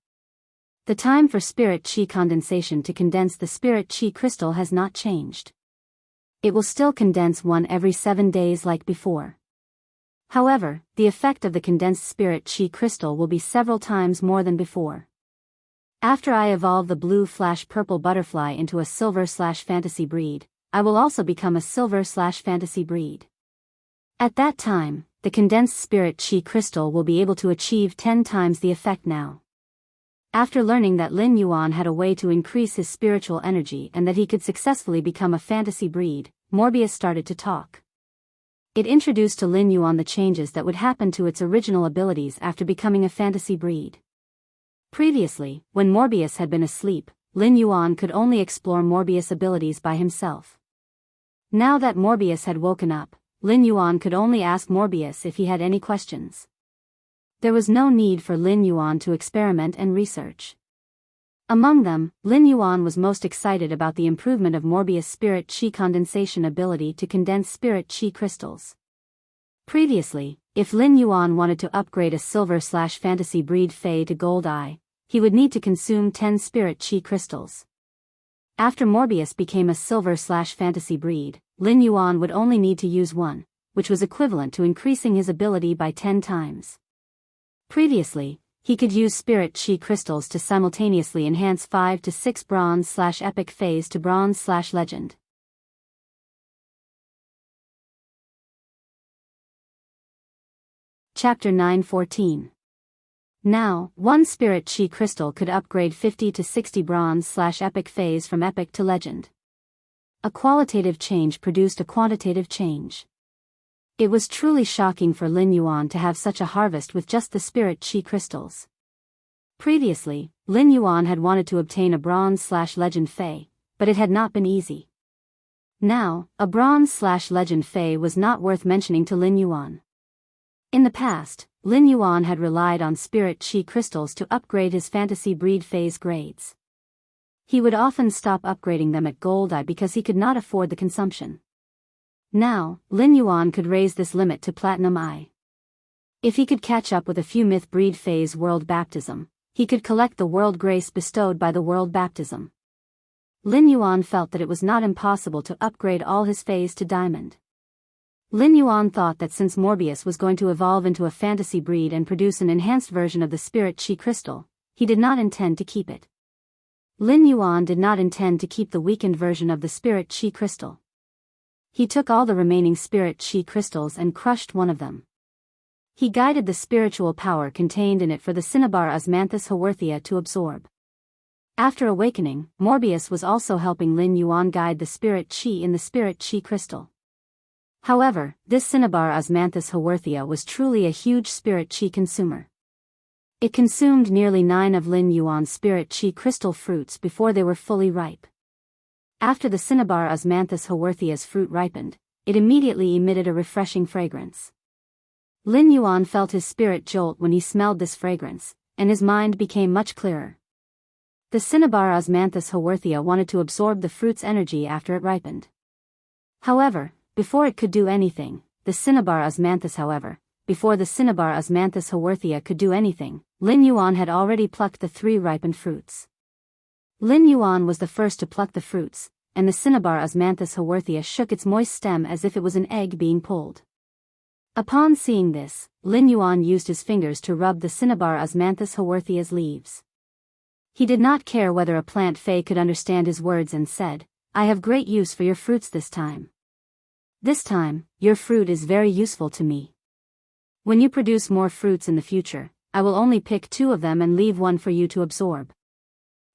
A: The time for spirit chi condensation to condense the spirit chi crystal has not changed. It will still condense one every 7 days like before. However, the effect of the condensed spirit chi crystal will be several times more than before. After I evolve the blue/purple butterfly into a silver/fantasy breed, I will also become a silver/fantasy breed. At that time, the condensed spirit chi crystal will be able to achieve 10 times the effect now. After learning that Lin Yuan had a way to increase his spiritual energy and that he could successfully become a fantasy breed, Morbius started to talk. It introduced to Lin Yuan the changes that would happen to its original abilities after becoming a fantasy breed. Previously, when Morbius had been asleep, Lin Yuan could only explore Morbius' abilities by himself. Now that Morbius had woken up, Lin Yuan could only ask Morbius if he had any questions. There was no need for Lin Yuan to experiment and research. Among them, Lin Yuan was most excited about the improvement of Morbius' spirit chi condensation ability to condense spirit chi crystals. Previously, if Lin Yuan wanted to upgrade a silver/fantasy breed Fey to Gold Eye, he would need to consume 10 spirit chi crystals. After Morbius became a silver/fantasy breed, Lin Yuan would only need to use 1, which was equivalent to increasing his ability by 10 times. Previously, he could use spirit chi crystals to simultaneously enhance 5 to 6 bronze/epic phase to bronze/legend. Chapter 9:14. Now, 1 spirit chi crystal could upgrade 50 to 60 bronze/epic phase from epic to legend. A qualitative change produced a quantitative change. It was truly shocking for Lin Yuan to have such a harvest with just the spirit chi crystals. Previously, Lin Yuan had wanted to obtain a bronze/legend Fey, but it had not been easy. Now, a bronze/legend Fey was not worth mentioning to Lin Yuan. In the past, Lin Yuan had relied on spirit chi crystals to upgrade his fantasy breed phase grades. He would often stop upgrading them at Gold Eye because he could not afford the consumption. Now, Lin Yuan could raise this limit to Platinum Eye. If he could catch up with a few myth breed phase world baptism, he could collect the world grace bestowed by the world baptism. Lin Yuan felt that it was not impossible to upgrade all his phase to diamond. Lin Yuan thought that since Morbius was going to evolve into a fantasy breed and produce an enhanced version of the spirit chi crystal, he did not intend to keep it. Lin Yuan did not intend to keep the weakened version of the spirit chi crystal. He took all the remaining spirit chi crystals and crushed one of them. He guided the spiritual power contained in it for the cinnabar Osmanthus haworthia to absorb. After awakening, Morbius was also helping Lin Yuan guide the spirit chi in the spirit chi crystal. However, this cinnabar Osmanthus haworthia was truly a huge spirit chi consumer. It consumed nearly 9 of Lin Yuan's spirit chi crystal fruits before they were fully ripe. After the cinnabar Osmanthus haworthia's fruit ripened, it immediately emitted a refreshing fragrance. Lin Yuan felt his spirit jolt when he smelled this fragrance, and his mind became much clearer. The cinnabar Osmanthus haworthia wanted to absorb the fruit's energy after it ripened. However, before it could do anything, before the cinnabar Osmanthus haworthia could do anything, Lin Yuan had already plucked the 3 ripened fruits. Lin Yuan was the first to pluck the fruits, and the cinnabar Osmanthus haworthia shook its moist stem as if it was an egg being pulled. Upon seeing this, Lin Yuan used his fingers to rub the cinnabar Osmanthus haworthia's leaves. He did not care whether a plant fey could understand his words and said, "I have great use for your fruits this time. This time, your fruit is very useful to me. When you produce more fruits in the future, I will only pick 2 of them and leave 1 for you to absorb."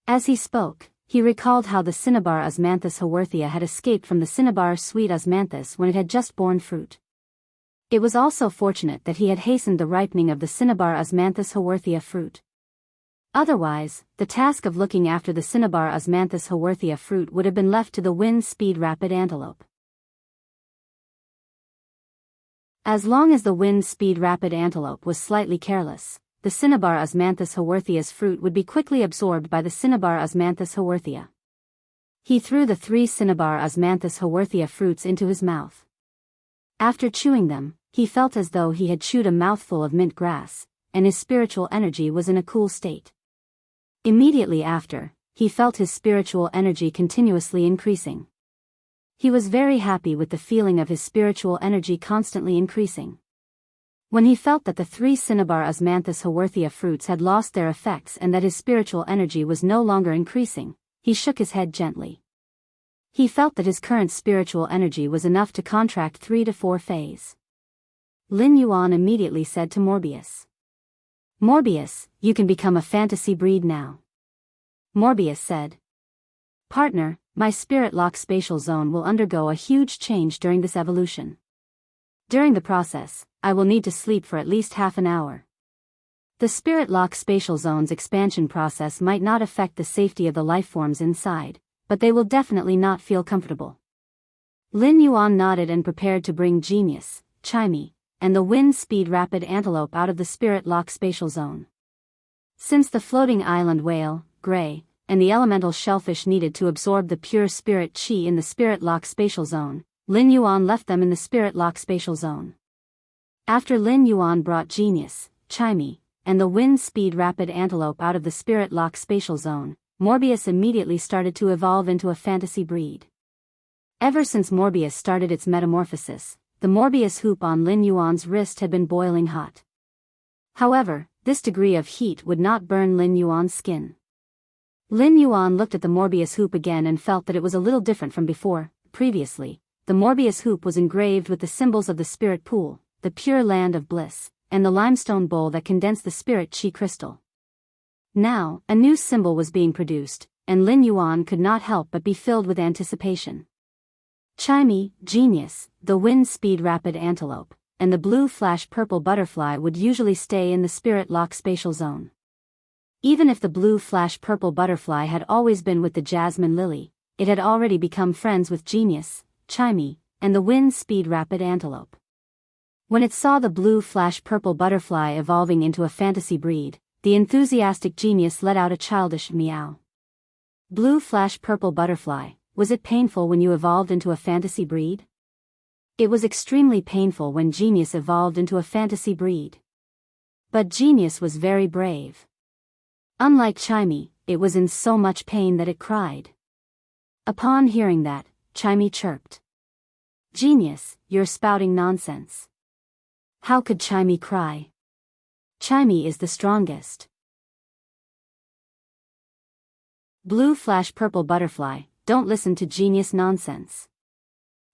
A: As he spoke, he recalled how the cinnabar Osmanthus haworthia had escaped from the cinnabar sweet Osmanthus when it had just borne fruit. It was also fortunate that he had hastened the ripening of the cinnabar Osmanthus haworthia fruit. Otherwise, the task of looking after the cinnabar Osmanthus haworthia fruit would have been left to the wind-speed rapid antelope. As long as the wind-speed rapid antelope was slightly careless, the cinnabar Osmanthus haworthia's fruit would be quickly absorbed by the cinnabar Osmanthus haworthia. He threw the 3 cinnabar Osmanthus haworthia fruits into his mouth. After chewing them, he felt as though he had chewed a mouthful of mint grass, and his spiritual energy was in a cool state. Immediately after, he felt his spiritual energy continuously increasing. He was very happy with the feeling of his spiritual energy constantly increasing. When he felt that the 3 cinnabar Osmanthus haworthia fruits had lost their effects and that his spiritual energy was no longer increasing, he shook his head gently. He felt that his current spiritual energy was enough to contract 3 to 4 fays. Lin Yuan immediately said to Morbius, "Morbius, you can become a fantasy breed now." Morbius said, "Partner, my spirit lock spatial zone will undergo a huge change during this evolution. During the process, I will need to sleep for at least half an hour. The spirit lock spatial zone's expansion process might not affect the safety of the lifeforms inside, but they will definitely not feel comfortable." Lin Yuan nodded and prepared to bring Genius, Chimey, and the wind-speed rapid antelope out of the spirit lock spatial zone. Since the floating island whale, Gray, and the elemental shellfish needed to absorb the pure spirit chi in the spirit lock spatial zone, Lin Yuan left them in the spirit lock spatial zone. After Lin Yuan brought Genius, Chimey, and the wind-speed rapid antelope out of the spirit lock spatial zone, Morbius immediately started to evolve into a fantasy breed. Ever since Morbius started its metamorphosis, the Morbius hoop on Lin Yuan's wrist had been boiling hot. However, this degree of heat would not burn Lin Yuan's skin. Lin Yuan looked at the Morbius hoop again and felt that it was a little different from before. Previously, the Morbius hoop was engraved with the symbols of the spirit pool, the pure land of bliss, and the limestone bowl that condensed the spirit chi crystal. Now, a new symbol was being produced, and Lin Yuan could not help but be filled with anticipation. Chimey, Genius, the wind-speed rapid antelope, and the blue flash purple butterfly would usually stay in the spirit lock spatial zone. Even if the blue flash purple butterfly had always been with the jasmine lily, it had already become friends with Genius, Chimey, and the wind-speed rapid antelope. When it saw the blue flash purple butterfly evolving into a fantasy breed, the enthusiastic Genius let out a childish meow. "Blue flash purple butterfly, was it painful when you evolved into a fantasy breed?" It was extremely painful when Genius evolved into a fantasy breed. But Genius was very brave. Unlike Chimey, it was in so much pain that it cried. Upon hearing that, Chimey chirped, "Genius, you're spouting nonsense. How could Chimey cry? Chimey is the strongest." "Blue flash purple butterfly, don't listen to Genius nonsense."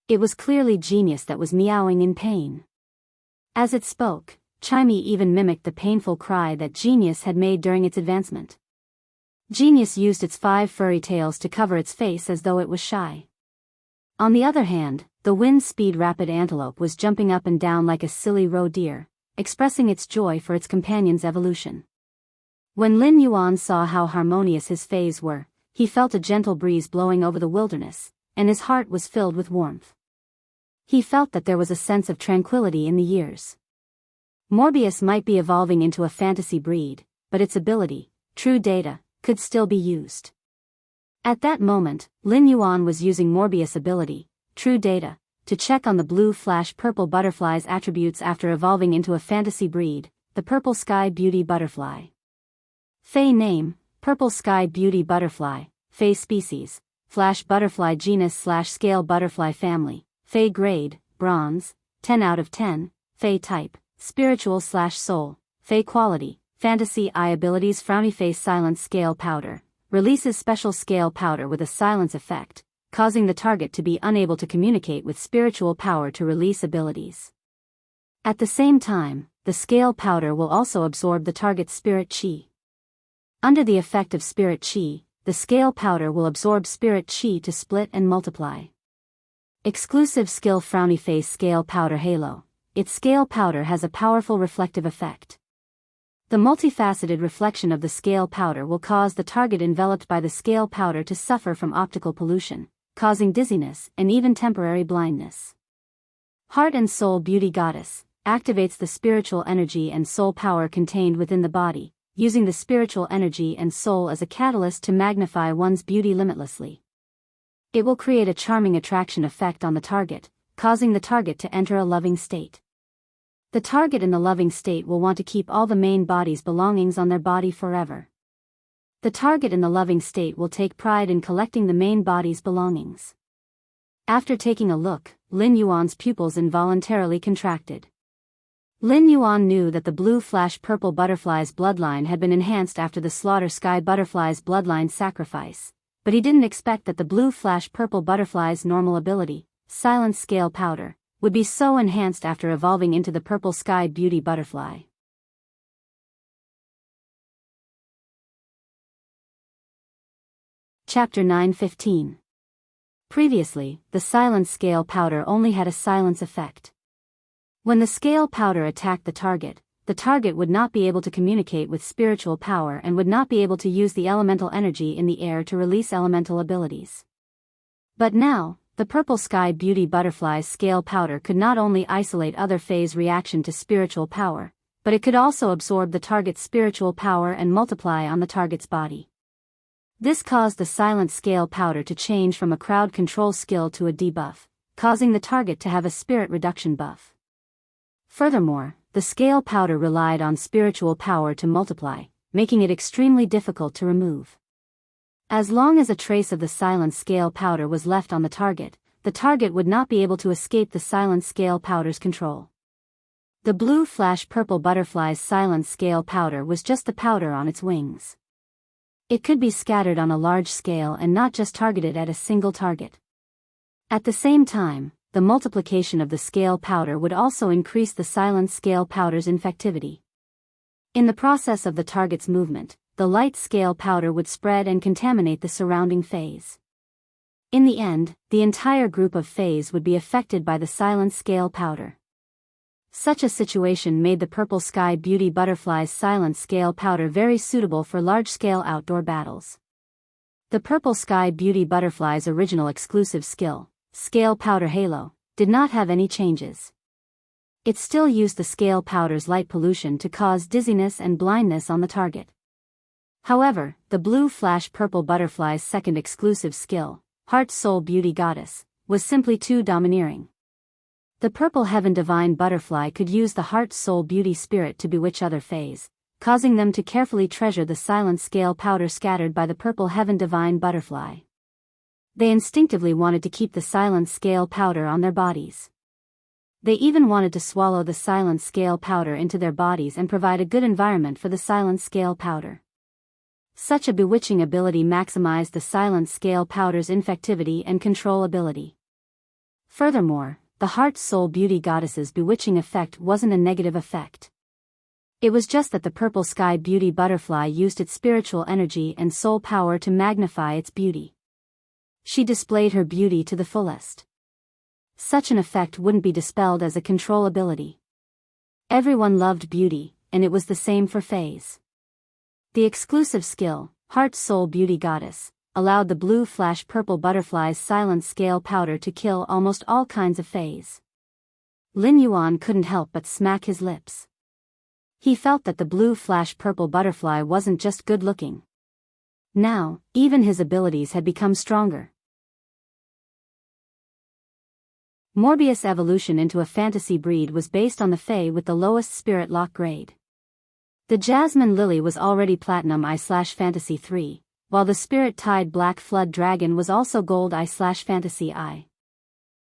A: It was clearly Genius that was meowing in pain. As it spoke, Chimey even mimicked the painful cry that Genius had made during its advancement. Genius used its 5 furry tails to cover its face as though it was shy. On the other hand, the wind-speed rapid antelope was jumping up and down like a silly roe deer, expressing its joy for its companion's evolution. When Lin Yuan saw how harmonious his fays were, he felt a gentle breeze blowing over the wilderness, and his heart was filled with warmth. He felt that there was a sense of tranquility in the years. Morbius might be evolving into a fantasy breed, but its ability, true data, could still be used. At that moment, Lin Yuan was using Morbius' ability, true data, to check on the blue flash purple butterfly's attributes after evolving into a fantasy breed, the purple sky beauty butterfly. Fey name, purple sky beauty butterfly. Fey species, butterfly genus / scale butterfly family, Fey grade, bronze, 10 out of 10, Fey type, spiritual / soul, Fey quality, fantasy I abilities frowny face silence scale powder, releases special scale powder with a silence effect, causing the target to be unable to communicate with spiritual power to release abilities. At the same time, the scale powder will also absorb the target's spirit chi. Under the effect of spirit chi, the scale powder will absorb spirit chi to split and multiply. Exclusive skill frowny face scale powder halo. Its scale powder has a powerful reflective effect. The multifaceted reflection of the scale powder will cause the target enveloped by the scale powder to suffer from optical pollution, causing dizziness and even temporary blindness. Heart and Soul Beauty Goddess activates the spiritual energy and soul power contained within the body, using the spiritual energy and soul as a catalyst to magnify one's beauty limitlessly. It will create a charming attraction effect on the target, causing the target to enter a loving state. The target in the loving state will want to keep all the main body's belongings on their body forever. The target in the loving state will take pride in collecting the main body's belongings. After taking a look, Lin Yuan's pupils involuntarily contracted. Lin Yuan knew that the blue/purple butterfly's bloodline had been enhanced after the slaughter sky butterfly's bloodline sacrifice, but he didn't expect that the blue/purple butterfly's normal ability, silence scale powder, would be so enhanced after evolving into the purple sky beauty butterfly. Chapter 9:15. Previously, the silence scale powder only had a silence effect. When the scale powder attacked the target would not be able to communicate with spiritual power and would not be able to use the elemental energy in the air to release elemental abilities. But now, the purple sky beauty butterfly's scale powder could not only isolate other Fey's reaction to spiritual power, but it could also absorb the target's spiritual power and multiply on the target's body. This caused the silent scale powder to change from a crowd control skill to a debuff, causing the target to have a spirit reduction buff. Furthermore, the scale powder relied on spiritual power to multiply, making it extremely difficult to remove. As long as a trace of the silent scale powder was left on the target would not be able to escape the silent scale powder's control. The blue/purple butterfly's silent scale powder was just the powder on its wings. It could be scattered on a large scale and not just targeted at a single target. At the same time, the multiplication of the scale powder would also increase the silent scale powder's infectivity. In the process of the target's movement, the light scale powder would spread and contaminate the surrounding Feys. In the end, the entire group of Feys would be affected by the silent scale powder. Such a situation made the purple sky beauty butterfly's silent scale powder very suitable for large-scale outdoor battles. The purple sky beauty butterfly's original exclusive skill, scale powder halo, did not have any changes. It still used the scale powder's light pollution to cause dizziness and blindness on the target. However, the blue/purple butterfly's second exclusive skill, Heart Soul Beauty Goddess, was simply too domineering. The purple heaven divine butterfly could use the Heart Soul Beauty spirit to bewitch other Feys, causing them to carefully treasure the silent scale powder scattered by the purple heaven divine butterfly. They instinctively wanted to keep the silent scale powder on their bodies. They even wanted to swallow the silent scale powder into their bodies and provide a good environment for the silent scale powder. Such a bewitching ability maximized the silent scale powder's infectivity and control ability. Furthermore, the Heart Soul Beauty Goddess's bewitching effect wasn't a negative effect. It was just that the purple sky beauty butterfly used its spiritual energy and soul power to magnify its beauty. She displayed her beauty to the fullest. Such an effect wouldn't be dispelled as a control ability. Everyone loved beauty, and it was the same for Feys. The exclusive skill, Heart Soul Beauty Goddess, allowed the blue/purple butterfly's silent scale powder to kill almost all kinds of Feys. Lin Yuan couldn't help but smack his lips. He felt that the blue/purple butterfly wasn't just good looking. Now, even his abilities had become stronger. Morbius' evolution into a fantasy breed was based on the Fey with the lowest spirit lock grade. The Jasmine Lily was already Platinum I/Fantasy 3, while the spirit-tied black flood dragon was also gold eye/fantasy eye.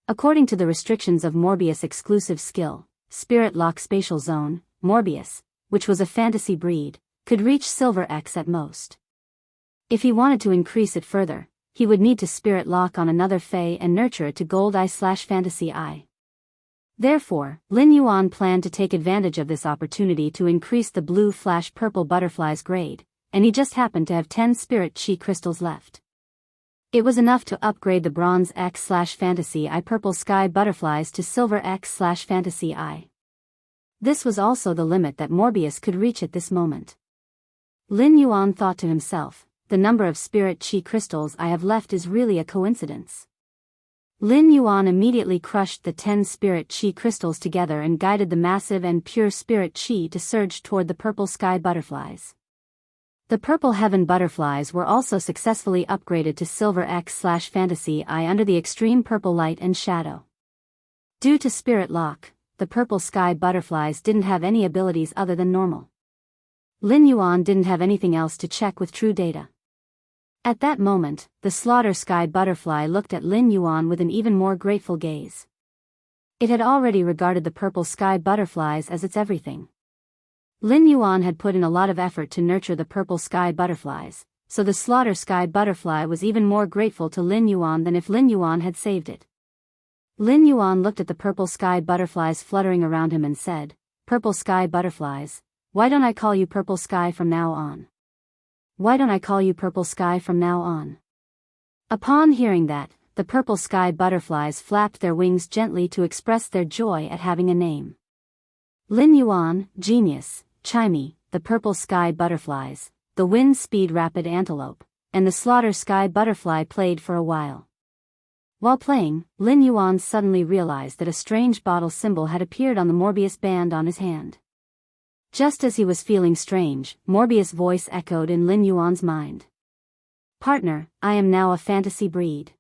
A: According to the restrictions of Morbius' exclusive skill, Spirit Lock Spatial Zone, Morbius, which was a fantasy breed, could reach Silver X at most. If he wanted to increase it further, he would need to Spirit Lock on another Fae and nurture it to Gold Eye/Fantasy Eye. Therefore, Lin Yuan planned to take advantage of this opportunity to increase the blue/purple butterfly's grade, and he just happened to have 10 Spirit Chi crystals left. It was enough to upgrade the Bronze X/Fantasy Eye Purple Sky Butterflies to Silver X/Fantasy Eye. This was also the limit that Morbius could reach at this moment. Lin Yuan thought to himself, the number of Spirit Chi crystals I have left is really a coincidence. Lin Yuan immediately crushed the 10 Spirit Chi crystals together and guided the massive and pure Spirit Chi to surge toward the Purple Sky Butterflies. The Purple Heaven Butterflies were also successfully upgraded to Silver X/Fantasy Eye under the extreme purple light and shadow. Due to Spirit Lock, the Purple Sky Butterflies didn't have any abilities other than normal. Lin Yuan didn't have anything else to check with true data. At that moment, the Slaughter Sky Butterfly looked at Lin Yuan with an even more grateful gaze. It had already regarded the Purple Sky Butterflies as its everything. Lin Yuan had put in a lot of effort to nurture the Purple Sky Butterflies, so the Slaughter Sky Butterfly was even more grateful to Lin Yuan than if Lin Yuan had saved it. Lin Yuan looked at the Purple Sky Butterflies fluttering around him and said, "Purple Sky Butterflies, why don't I call you Purple Sky from now on? Why don't I call you Purple Sky from now on?" Upon hearing that, the Purple Sky Butterflies flapped their wings gently to express their joy at having a name. Lin Yuan, Genius, Chimey, the Purple Sky Butterflies, the Wind Speed Rapid Antelope, and the Slaughter Sky Butterfly played for a while. While playing, Lin Yuan suddenly realized that a strange bottle symbol had appeared on the Morbius band on his hand. Just as he was feeling strange, Morbius' voice echoed in Lin Yuan's mind. "Partner, I am now a fantasy breed."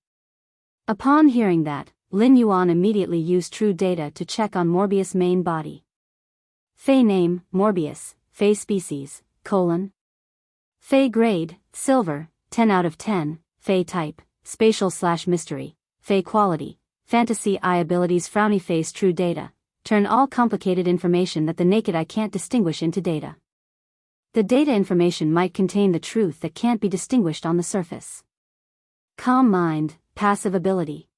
A: Upon hearing that, Lin Yuan immediately used true data to check on Morbius' main body. Fey name, Morbius, Fey species, Fey grade, Silver, 10 out of 10, Fey type, Spatial/mystery, Fey quality, Fantasy Eye abilities Frowny face true data, turn all complicated information that the naked eye can't distinguish into data. The data information might contain the truth that can't be distinguished on the surface. Calm mind, passive ability.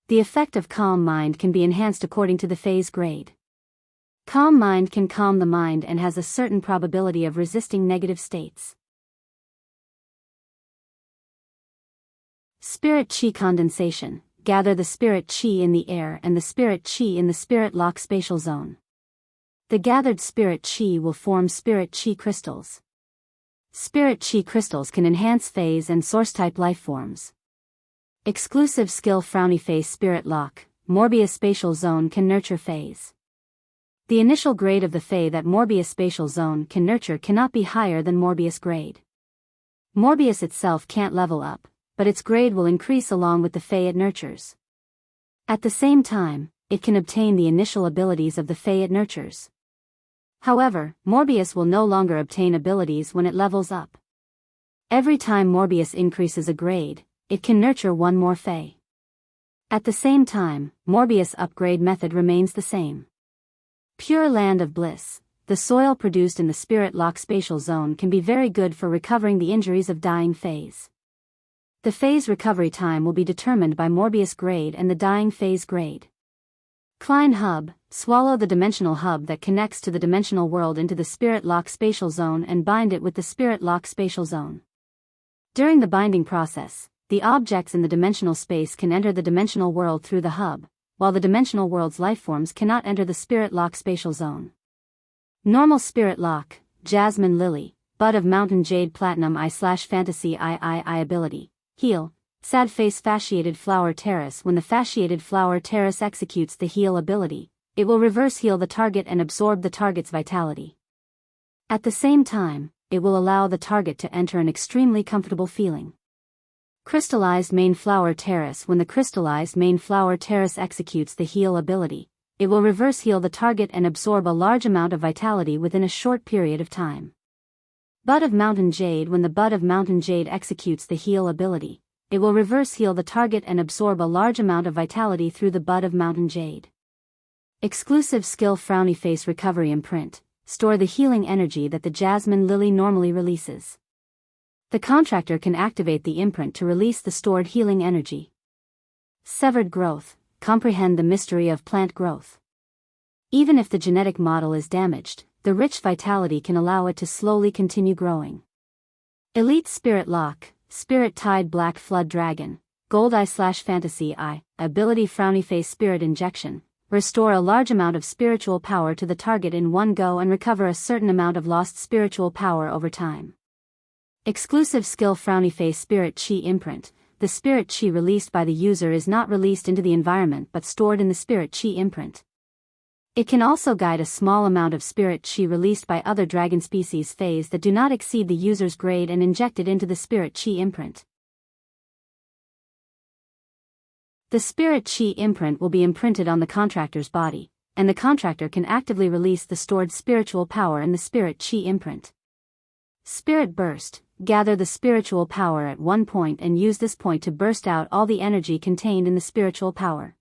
A: The effect of calm mind can be enhanced according to the Fey's grade. Calm mind can calm the mind and has a certain probability of resisting negative states. Spirit Chi condensation. Gather the Spirit Chi in the air and the Spirit Chi in the Spirit Lock Spatial Zone. The gathered Spirit Chi will form Spirit Chi crystals. Spirit Chi crystals can enhance phase and source-type life forms. Exclusive skill Frowny Face Spirit Lock, Morbius Spatial Zone can nurture phase. The initial grade of the Fey that Morbius Spatial Zone can nurture cannot be higher than Morbius grade. Morbius itself can't level up, but its grade will increase along with the Fey it nurtures. At the same time, it can obtain the initial abilities of the Fey it nurtures. However, Morbius will no longer obtain abilities when it levels up. Every time Morbius increases a grade, it can nurture one more Fey. At the same time, Morbius upgrade method remains the same. Pure Land of Bliss, the soil produced in the Spirit Lock Spatial Zone can be very good for recovering the injuries of dying Feys. The phase recovery time will be determined by Morbius grade and the dying phase grade. Klein Hub, swallow the dimensional hub that connects to the dimensional world into the Spirit Lock Spatial Zone and bind it with the Spirit Lock Spatial Zone. During the binding process, the objects in the dimensional space can enter the dimensional world through the hub, while the dimensional world's lifeforms cannot enter the Spirit Lock Spatial Zone. Normal Spirit Lock, Jasmine Lily, Bud of Mountain Jade Platinum Eye/Fantasy Eye ability. Heal, Sad Face Fasciated Flower Terrace. When the Fasciated Flower Terrace executes the heal ability, it will reverse heal the target and absorb the target's vitality. At the same time, it will allow the target to enter an extremely comfortable feeling. Crystallized Main Flower Terrace. When the Crystallized Main Flower Terrace executes the heal ability, it will reverse heal the target and absorb a large amount of vitality within a short period of time. Bud of Mountain Jade. When the Bud of Mountain Jade executes the heal ability, it will reverse heal the target and absorb a large amount of vitality through the Bud of Mountain Jade. Exclusive skill Frowny Face Recovery Imprint. Store the healing energy that the Jasmine Lily normally releases. The contractor can activate the imprint to release the stored healing energy. Severed Growth. Comprehend the mystery of plant growth. Even if the genetic model is damaged, the rich vitality can allow it to slowly continue growing. Elite Spirit Lock. Spirit Tide Black Flood Dragon. Gold Eye/Fantasy Eye. Ability Frowny Face Spirit Injection. Restore a large amount of spiritual power to the target in one go and recover a certain amount of lost spiritual power over time. Exclusive skill Frowny Face Spirit Chi Imprint. The spirit chi released by the user is not released into the environment but stored in the spirit chi imprint. It can also guide a small amount of spirit chi released by other dragon species phase that do not exceed the user's grade and inject it into the spirit chi imprint. The spirit chi imprint will be imprinted on the contractor's body, and the contractor can actively release the stored spiritual power in the spirit chi imprint. Spirit Burst. Gather the spiritual power at one point and use this point to burst out all the energy contained in the spiritual power.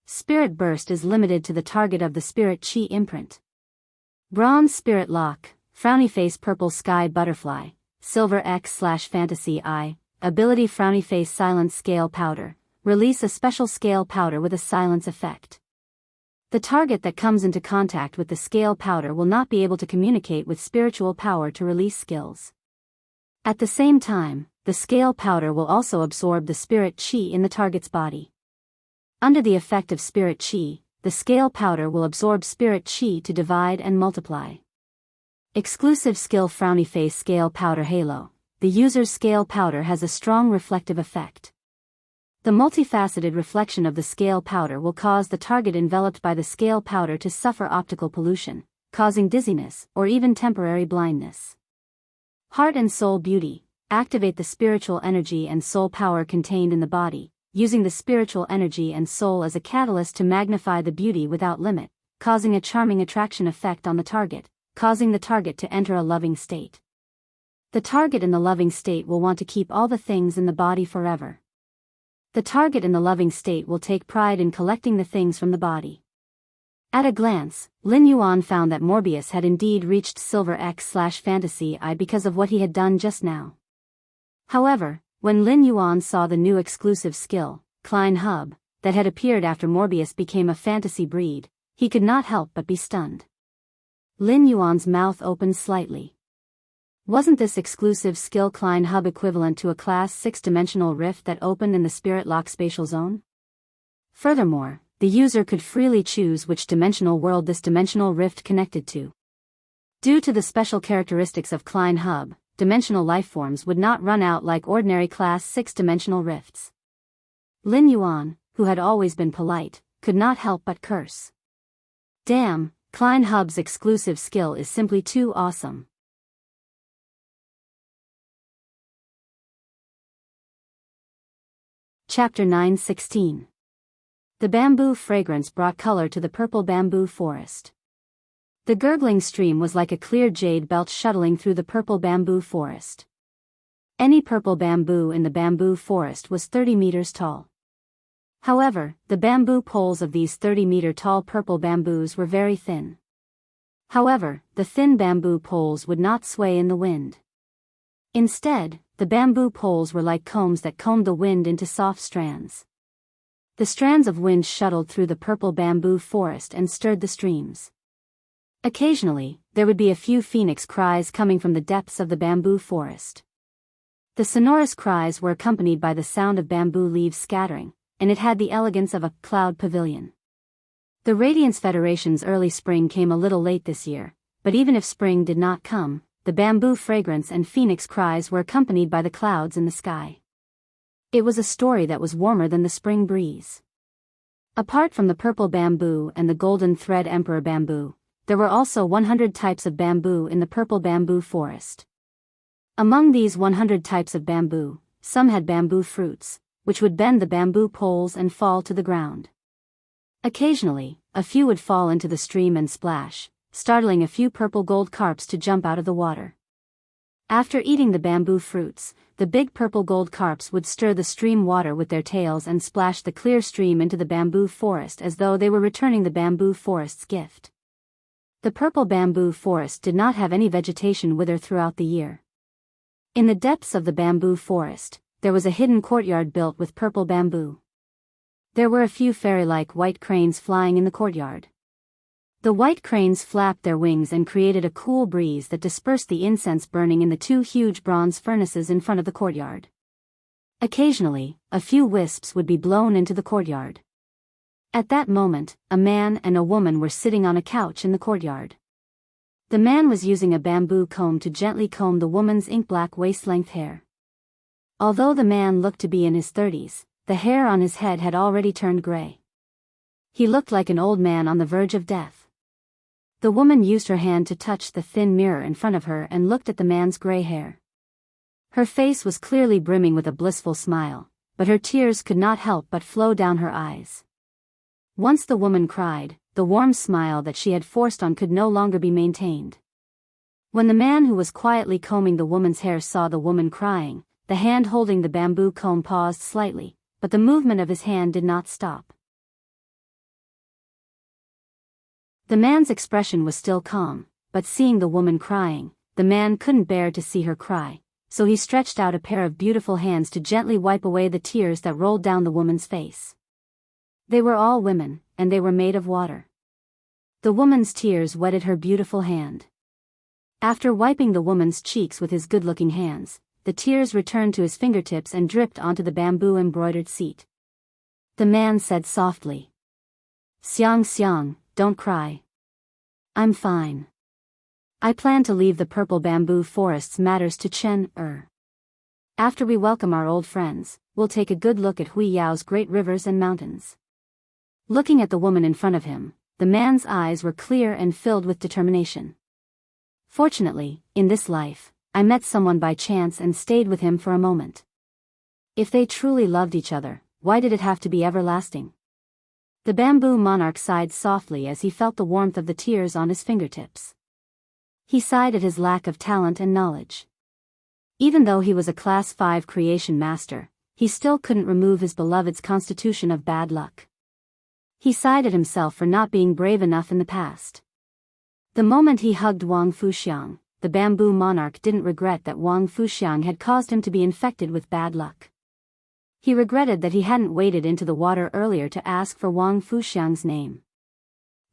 A: Spirit Burst is limited to the target of the Spirit Chi imprint. Bronze Spirit Lock. Frowny Face Purple Sky Butterfly. Silver X/Fantasy Eye. Ability Frowny Face Silence Scale Powder. Release a special scale powder with a silence effect. The target that comes into contact with the scale powder will not be able to communicate with spiritual power to release skills. At the same time, the scale powder will also absorb the Spirit Chi in the target's body. Under the effect of Spirit Chi, the scale powder will absorb Spirit Chi to divide and multiply. Exclusive skill Frowny Face Scale Powder Halo. The user's scale powder has a strong reflective effect. The multifaceted reflection of the scale powder will cause the target enveloped by the scale powder to suffer optical pollution, causing dizziness or even temporary blindness. Heart and Soul Beauty. Activate the spiritual energy and soul power contained in the body, using the spiritual energy and soul as a catalyst to magnify the beauty without limit, causing a charming attraction effect on the target, causing the target to enter a loving state. The target in the loving state will want to keep all the things in the body forever. The target in the loving state will take pride in collecting the things from the body. At a glance, Lin Yuan found that Morbius had indeed reached Silver X/Fantasy Eye because of what he had done just now. However, when Lin Yuan saw the new exclusive skill, Klein Hub, that had appeared after Morbius became a fantasy breed, he could not help but be stunned. Lin Yuan's mouth opened slightly. Wasn't this exclusive skill Klein Hub equivalent to a Class 6-dimensional rift that opened in the Spirit Lock spatial zone? Furthermore, the user could freely choose which dimensional world this dimensional rift connected to. Due to the special characteristics of Klein Hub, dimensional lifeforms would not run out like ordinary Class 6-dimensional rifts. Lin Yuan, who had always been polite, could not help but curse. Damn, Klein Hub's exclusive skill is simply too awesome. Chapter 9:16. The bamboo fragrance brought color to the purple bamboo forest. The gurgling stream was like a clear jade belt shuttling through the purple bamboo forest. Any purple bamboo in the bamboo forest was 30 meters tall. However, the bamboo poles of these 30-meter-tall purple bamboos were very thin. However, the thin bamboo poles would not sway in the wind. Instead, the bamboo poles were like combs that combed the wind into soft strands. The strands of wind shuttled through the purple bamboo forest and stirred the streams. Occasionally, there would be a few phoenix cries coming from the depths of the bamboo forest. The sonorous cries were accompanied by the sound of bamboo leaves scattering, and it had the elegance of a cloud pavilion. The Radiance Federation's early spring came a little late this year, but even if spring did not come, the bamboo fragrance and phoenix cries were accompanied by the clouds in the sky. It was a story that was warmer than the spring breeze. Apart from the purple bamboo and the golden thread emperor bamboo, there were also 100 types of bamboo in the purple bamboo forest. Among these 100 types of bamboo, some had bamboo fruits, which would bend the bamboo poles and fall to the ground. Occasionally, a few would fall into the stream and splash, startling a few purple gold carps to jump out of the water. After eating the bamboo fruits, the big purple gold carps would stir the stream water with their tails and splash the clear stream into the bamboo forest as though they were returning the bamboo forest's gift. The purple bamboo forest did not have any vegetation wither throughout the year. In the depths of the bamboo forest, there was a hidden courtyard built with purple bamboo. There were a few fairy-like white cranes flying in the courtyard. The white cranes flapped their wings and created a cool breeze that dispersed the incense burning in the two huge bronze furnaces in front of the courtyard. Occasionally, a few wisps would be blown into the courtyard. At that moment, a man and a woman were sitting on a couch in the courtyard. The man was using a bamboo comb to gently comb the woman's ink-black waist-length hair. Although the man looked to be in his 30s, the hair on his head had already turned gray. He looked like an old man on the verge of death. The woman used her hand to touch the thin mirror in front of her and looked at the man's gray hair. Her face was clearly brimming with a blissful smile, but her tears could not help but flow down her eyes. Once the woman cried, the warm smile that she had forced on could no longer be maintained. When the man who was quietly combing the woman's hair saw the woman crying, the hand holding the bamboo comb paused slightly, but the movement of his hand did not stop. The man's expression was still calm, but seeing the woman crying, the man couldn't bear to see her cry, so he stretched out a pair of beautiful hands to gently wipe away the tears that rolled down the woman's face. They were all women, and they were made of water. The woman's tears wetted her beautiful hand. After wiping the woman's cheeks with his good-looking hands, the tears returned to his fingertips and dripped onto the bamboo-embroidered seat. The man said softly, "Xiang Xiang, don't cry. I'm fine. I plan to leave the purple bamboo forest's matters to Chen Er. After we welcome our old friends, we'll take a good look at Huiyao's great rivers and mountains." Looking at the woman in front of him, the man's eyes were clear and filled with determination. "Fortunately, in this life, I met someone by chance and stayed with him for a moment. If they truly loved each other, why did it have to be everlasting?" The bamboo monarch sighed softly as he felt the warmth of the tears on his fingertips. He sighed at his lack of talent and knowledge. Even though he was a Class 5 creation master, he still couldn't remove his beloved's constitution of bad luck. He sighed at himself for not being brave enough in the past. The moment he hugged Wang Fuxiang, the bamboo monarch didn't regret that Wang Fuxiang had caused him to be infected with bad luck. He regretted that he hadn't waded into the water earlier to ask for Wang Fuxiang's name.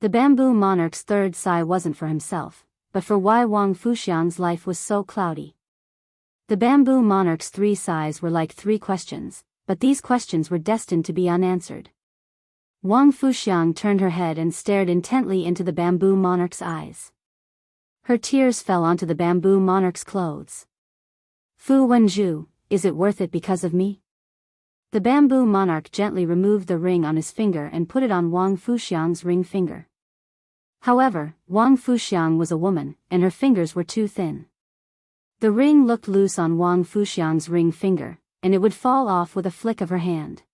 A: The bamboo monarch's third sigh wasn't for himself, but for why Wang Fuxiang's life was so cloudy. The bamboo monarch's three sighs were like three questions, but these questions were destined to be unanswered. Wang Fuxiang turned her head and stared intently into the bamboo monarch's eyes. Her tears fell onto the bamboo monarch's clothes. "Fu Wenju, is it worth it because of me?" The bamboo monarch gently removed the ring on his finger and put it on Wang Fuxiang's ring finger. However, Wang Fuxiang was a woman, and her fingers were too thin. The ring looked loose on Wang Fuxiang's ring finger, and it would fall off with a flick of her hand.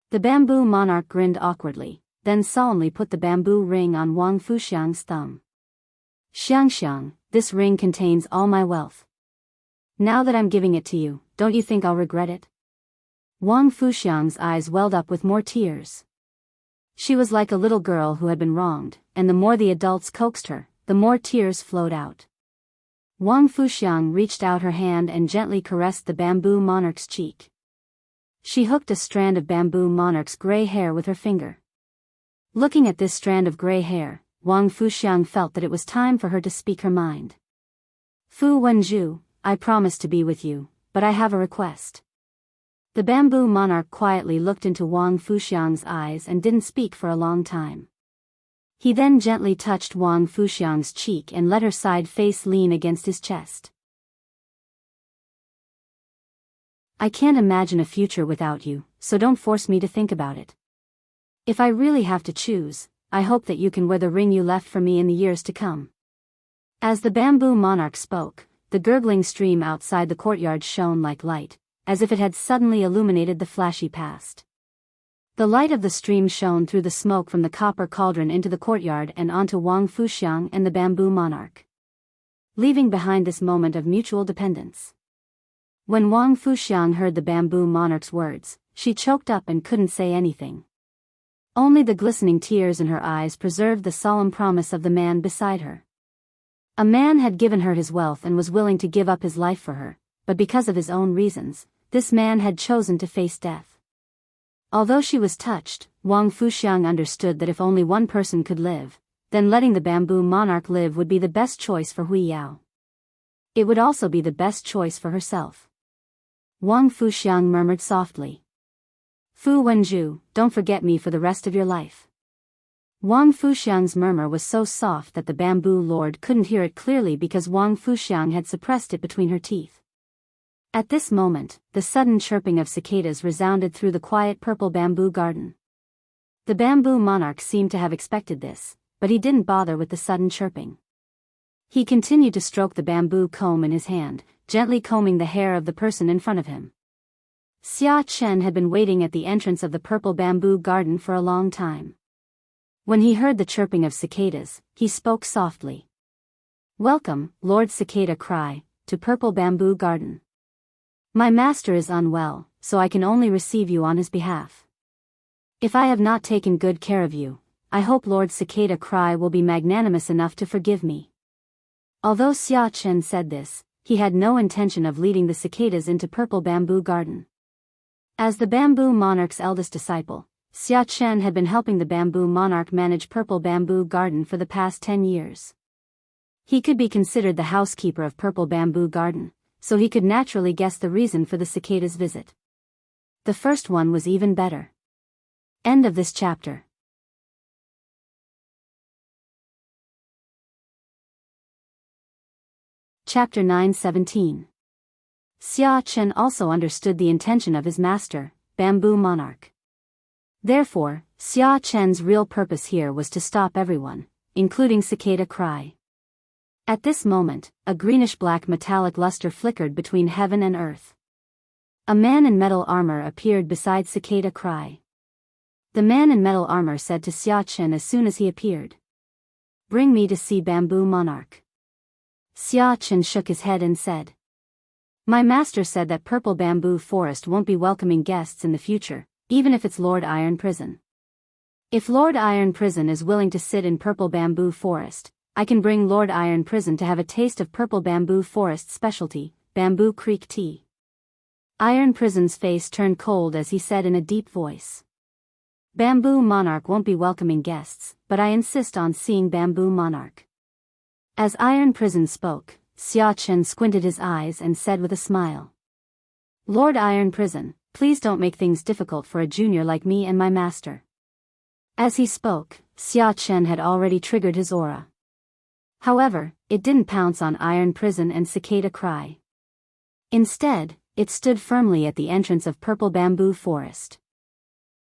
A: The bamboo monarch grinned awkwardly, then solemnly put the bamboo ring on Wang Fuxiang's thumb. "Xiang, this ring contains all my wealth. Now that I'm giving it to you, don't you think I'll regret it?" Wang Fuxiang's eyes welled up with more tears. She was like a little girl who had been wronged, and the more the adults coaxed her, the more tears flowed out. Wang Fuxiang reached out her hand and gently caressed the bamboo monarch's cheek. She hooked a strand of bamboo monarch's gray hair with her finger. Looking at this strand of gray hair, Wang Fuxiang felt that it was time for her to speak her mind. "Fu Wenju, I promise to be with you, but I have a request." The bamboo monarch quietly looked into Wang Fuxiang's eyes and didn't speak for a long time. He then gently touched Wang Fuxiang's cheek and let her side face lean against his chest. "I can't imagine a future without you, so don't force me to think about it. If I really have to choose, I hope that you can wear the ring you left for me in the years to come." As the bamboo monarch spoke, the gurgling stream outside the courtyard shone like light, as if it had suddenly illuminated the flashy past. The light of the stream shone through the smoke from the copper cauldron into the courtyard and onto Wang Fuxiang and the bamboo monarch. leaving behind this moment of mutual dependence. When Wang Fuxiang heard the bamboo monarch's words, she choked up and couldn't say anything. Only the glistening tears in her eyes preserved the solemn promise of the man beside her. A man had given her his wealth and was willing to give up his life for her, but because of his own reasons, this man had chosen to face death. Although she was touched, Wang Fuxiang understood that if only one person could live, then letting the bamboo monarch live would be the best choice for Biyao. It would also be the best choice for herself. Wang Fuxiang murmured softly. Fu Wenju, don't forget me for the rest of your life. Wang Fuxiang's murmur was so soft that the bamboo lord couldn't hear it clearly because Wang Fuxiang had suppressed it between her teeth. At this moment, the sudden chirping of cicadas resounded through the quiet purple bamboo garden. The bamboo monarch seemed to have expected this, but he didn't bother with the sudden chirping. He continued to stroke the bamboo comb in his hand, gently combing the hair of the person in front of him. Xia Chen had been waiting at the entrance of the purple bamboo garden for a long time. When he heard the chirping of cicadas, he spoke softly. Welcome, Lord Cicada Cry, to Purple Bamboo Garden. My master is unwell, so I can only receive you on his behalf. If I have not taken good care of you, I hope Lord Cicada Cry will be magnanimous enough to forgive me. Although Xia Chen said this, he had no intention of leading the cicadas into Purple Bamboo Garden. As the bamboo monarch's eldest disciple, Xia Chen had been helping the bamboo monarch manage Purple Bamboo Garden for the past 10 years. He could be considered the housekeeper of Purple Bamboo Garden, so he could naturally guess the reason for the cicada's visit. The first one was even better. End of this chapter. Chapter 9:17. Xia Chen also understood the intention of his master, Bamboo Monarch. Therefore, Xia Chen's real purpose here was to stop everyone, including Cicada Cry. At this moment, a greenish-black metallic luster flickered between heaven and earth. A man in metal armor appeared beside Cicada Cry. The man in metal armor said to Xia Chen as soon as he appeared, "Bring me to see Bamboo Monarch." Xia Chen shook his head and said, "My master said that Purple Bamboo Forest won't be welcoming guests in the future, even if it's Lord Iron Prison. If Lord Iron Prison is willing to sit in Purple Bamboo Forest, I can bring Lord Iron Prison to have a taste of Purple Bamboo Forest specialty, Bamboo Creek tea." Iron Prison's face turned cold as he said in a deep voice, "Bamboo Monarch won't be welcoming guests, but I insist on seeing Bamboo Monarch." As Iron Prison spoke, Xia Chen squinted his eyes and said with a smile, "Lord Iron Prison, please don't make things difficult for a junior like me and my master." As he spoke, Xia Chen had already triggered his aura. However, it didn't pounce on Iron Prison and Cicada Cry. Instead, it stood firmly at the entrance of Purple Bamboo Forest.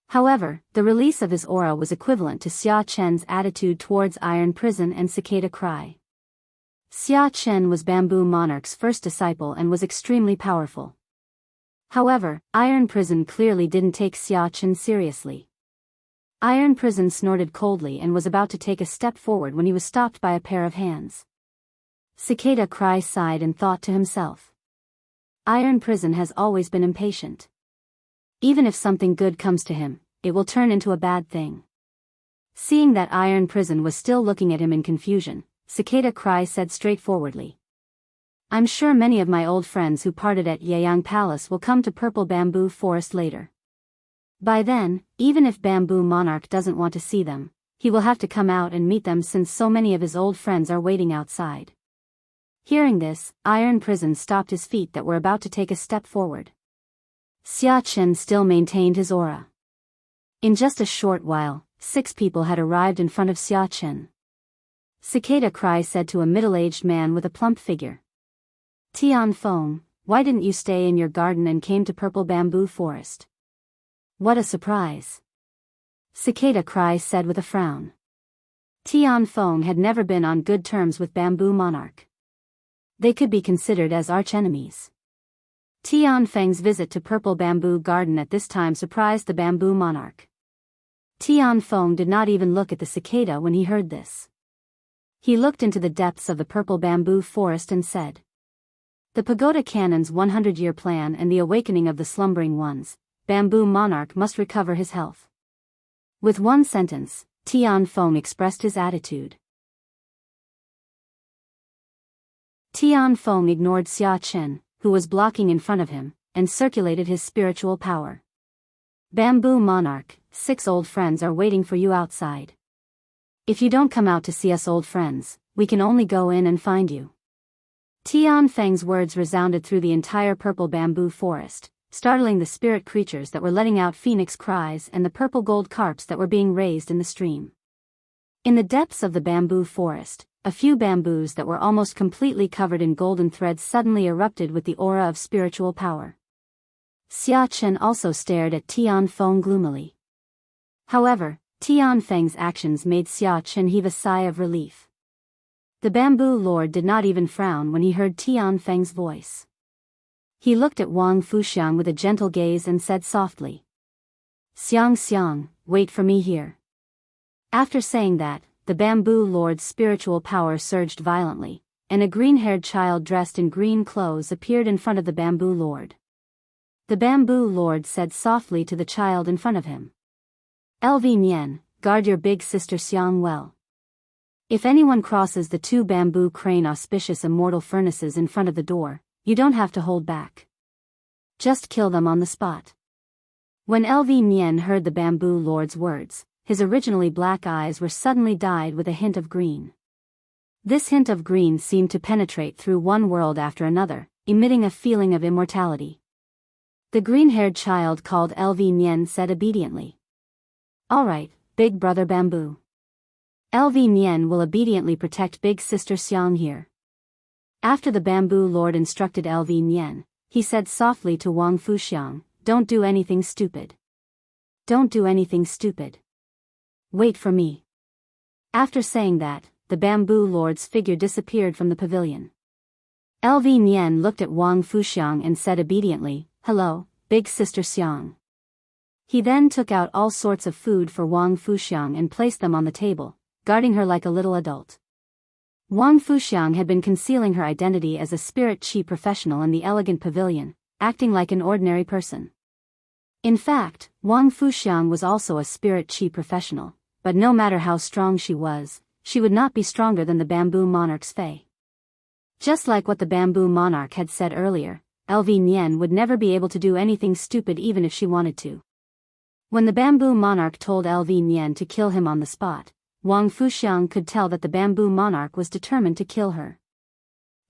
A: However, the release of his aura was equivalent to Xia Chen's attitude towards Iron Prison and Cicada Cry. Xia Chen was Bamboo Monarch's first disciple and was extremely powerful. However, Iron Prison clearly didn't take Xia Chen seriously. Iron Prison snorted coldly and was about to take a step forward when he was stopped by a pair of hands. Cicada Cry sighed and thought to himself, "Iron Prison has always been impatient. Even if something good comes to him, it will turn into a bad thing." Seeing that Iron Prison was still looking at him in confusion, Cicada Cry said straightforwardly, "I'm sure many of my old friends who parted at Yeyang Palace will come to Purple Bamboo Forest later. By then, even if Bamboo Monarch doesn't want to see them, he will have to come out and meet them since so many of his old friends are waiting outside." Hearing this, Iron Prison stopped his feet that were about to take a step forward. Xia Chen still maintained his aura. In just a short while, 6 people had arrived in front of Xia Chen. Cicada Cry said to a middle-aged man with a plump figure, "Tian Feng, why didn't you stay in your garden and came to Purple Bamboo Forest?" "What a surprise!" Cicada Cry said with a frown. Tian Feng had never been on good terms with Bamboo Monarch. They could be considered as archenemies. Tian Feng's visit to Purple Bamboo Garden at this time surprised the Bamboo Monarch. Tian Feng did not even look at the cicada when he heard this. He looked into the depths of the purple bamboo forest and said, "The Pagoda Canon's 100-year plan and the awakening of the slumbering ones, Bamboo Monarch must recover his health." With one sentence, Tian Feng expressed his attitude. Tian Feng ignored Xia Chen, who was blocking in front of him, and circulated his spiritual power. "Bamboo Monarch, 6 old friends are waiting for you outside. If you don't come out to see us old friends, we can only go in and find you." Tian Feng's words resounded through the entire purple bamboo forest, startling the spirit creatures that were letting out phoenix cries and the purple gold carps that were being raised in the stream. In the depths of the bamboo forest, a few bamboos that were almost completely covered in golden threads suddenly erupted with the aura of spiritual power. Xia Chen also stared at Tian Feng gloomily. However, Tian Feng's actions made Xia Chen heave a sigh of relief. The bamboo lord did not even frown when he heard Tian Feng's voice. He looked at Wang Fuxiang with a gentle gaze and said softly, Xiang, wait for me here." After saying that, the bamboo lord's spiritual power surged violently, and a green-haired child dressed in green clothes appeared in front of the bamboo lord. The bamboo lord said softly to the child in front of him, "LV Nian, guard your big sister Xiang well. If anyone crosses the 2 bamboo crane auspicious immortal furnaces in front of the door, you don't have to hold back. Just kill them on the spot." When LV Nian heard the bamboo lord's words, his originally black eyes were suddenly dyed with a hint of green. This hint of green seemed to penetrate through one world after another, emitting a feeling of immortality. The green-haired child called LV Nian said obediently, "All right, big brother bamboo. LV Nian will obediently protect big sister Xiang here." After the bamboo lord instructed LV Nian, he said softly to Wang Fuxiang, "Don't do anything stupid. Don't do anything stupid. Wait for me." After saying that, the bamboo lord's figure disappeared from the pavilion. LV Nian looked at Wang Fuxiang and said obediently, "Hello, big sister Xiang." He then took out all sorts of food for Wang Fuxiang and placed them on the table, guarding her like a little adult. Wang Fuxiang had been concealing her identity as a spirit chi professional in the elegant pavilion, acting like an ordinary person. In fact, Wang Fuxiang was also a spirit chi professional, but no matter how strong she would not be stronger than the bamboo monarch's fae. Just like what the bamboo monarch had said earlier, LV Nian would never be able to do anything stupid even if she wanted to. When the bamboo monarch told LV Nian to kill him on the spot, Wang Fuxiang could tell that the bamboo monarch was determined to kill her.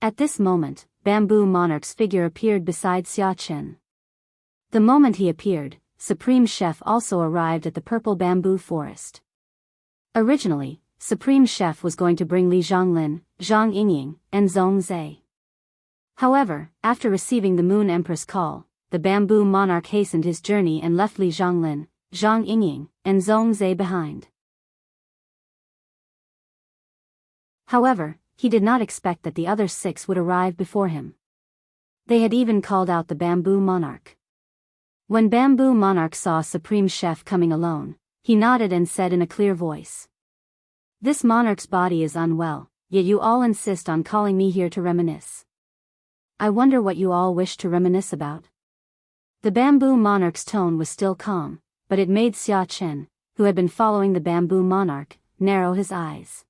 A: At this moment, bamboo monarch's figure appeared beside Xia Chen. The moment he appeared, Supreme Chef also arrived at the purple bamboo forest. Originally, Supreme Chef was going to bring Li Zhonglin, Zhang Yingying, and Zhong Zhe. However, after receiving the Moon Empress call, the bamboo monarch hastened his journey and left Li Zhonglin, Zhang Yingying, and Zhong Zhe behind. However, he did not expect that the other 6 would arrive before him. They had even called out the bamboo monarch. When bamboo monarch saw Supreme Chef coming alone, he nodded and said in a clear voice, "This monarch's body is unwell, yet you all insist on calling me here to reminisce. I wonder what you all wish to reminisce about." The bamboo monarch's tone was still calm, but it made Xia Chen, who had been following the bamboo monarch, narrow his eyes.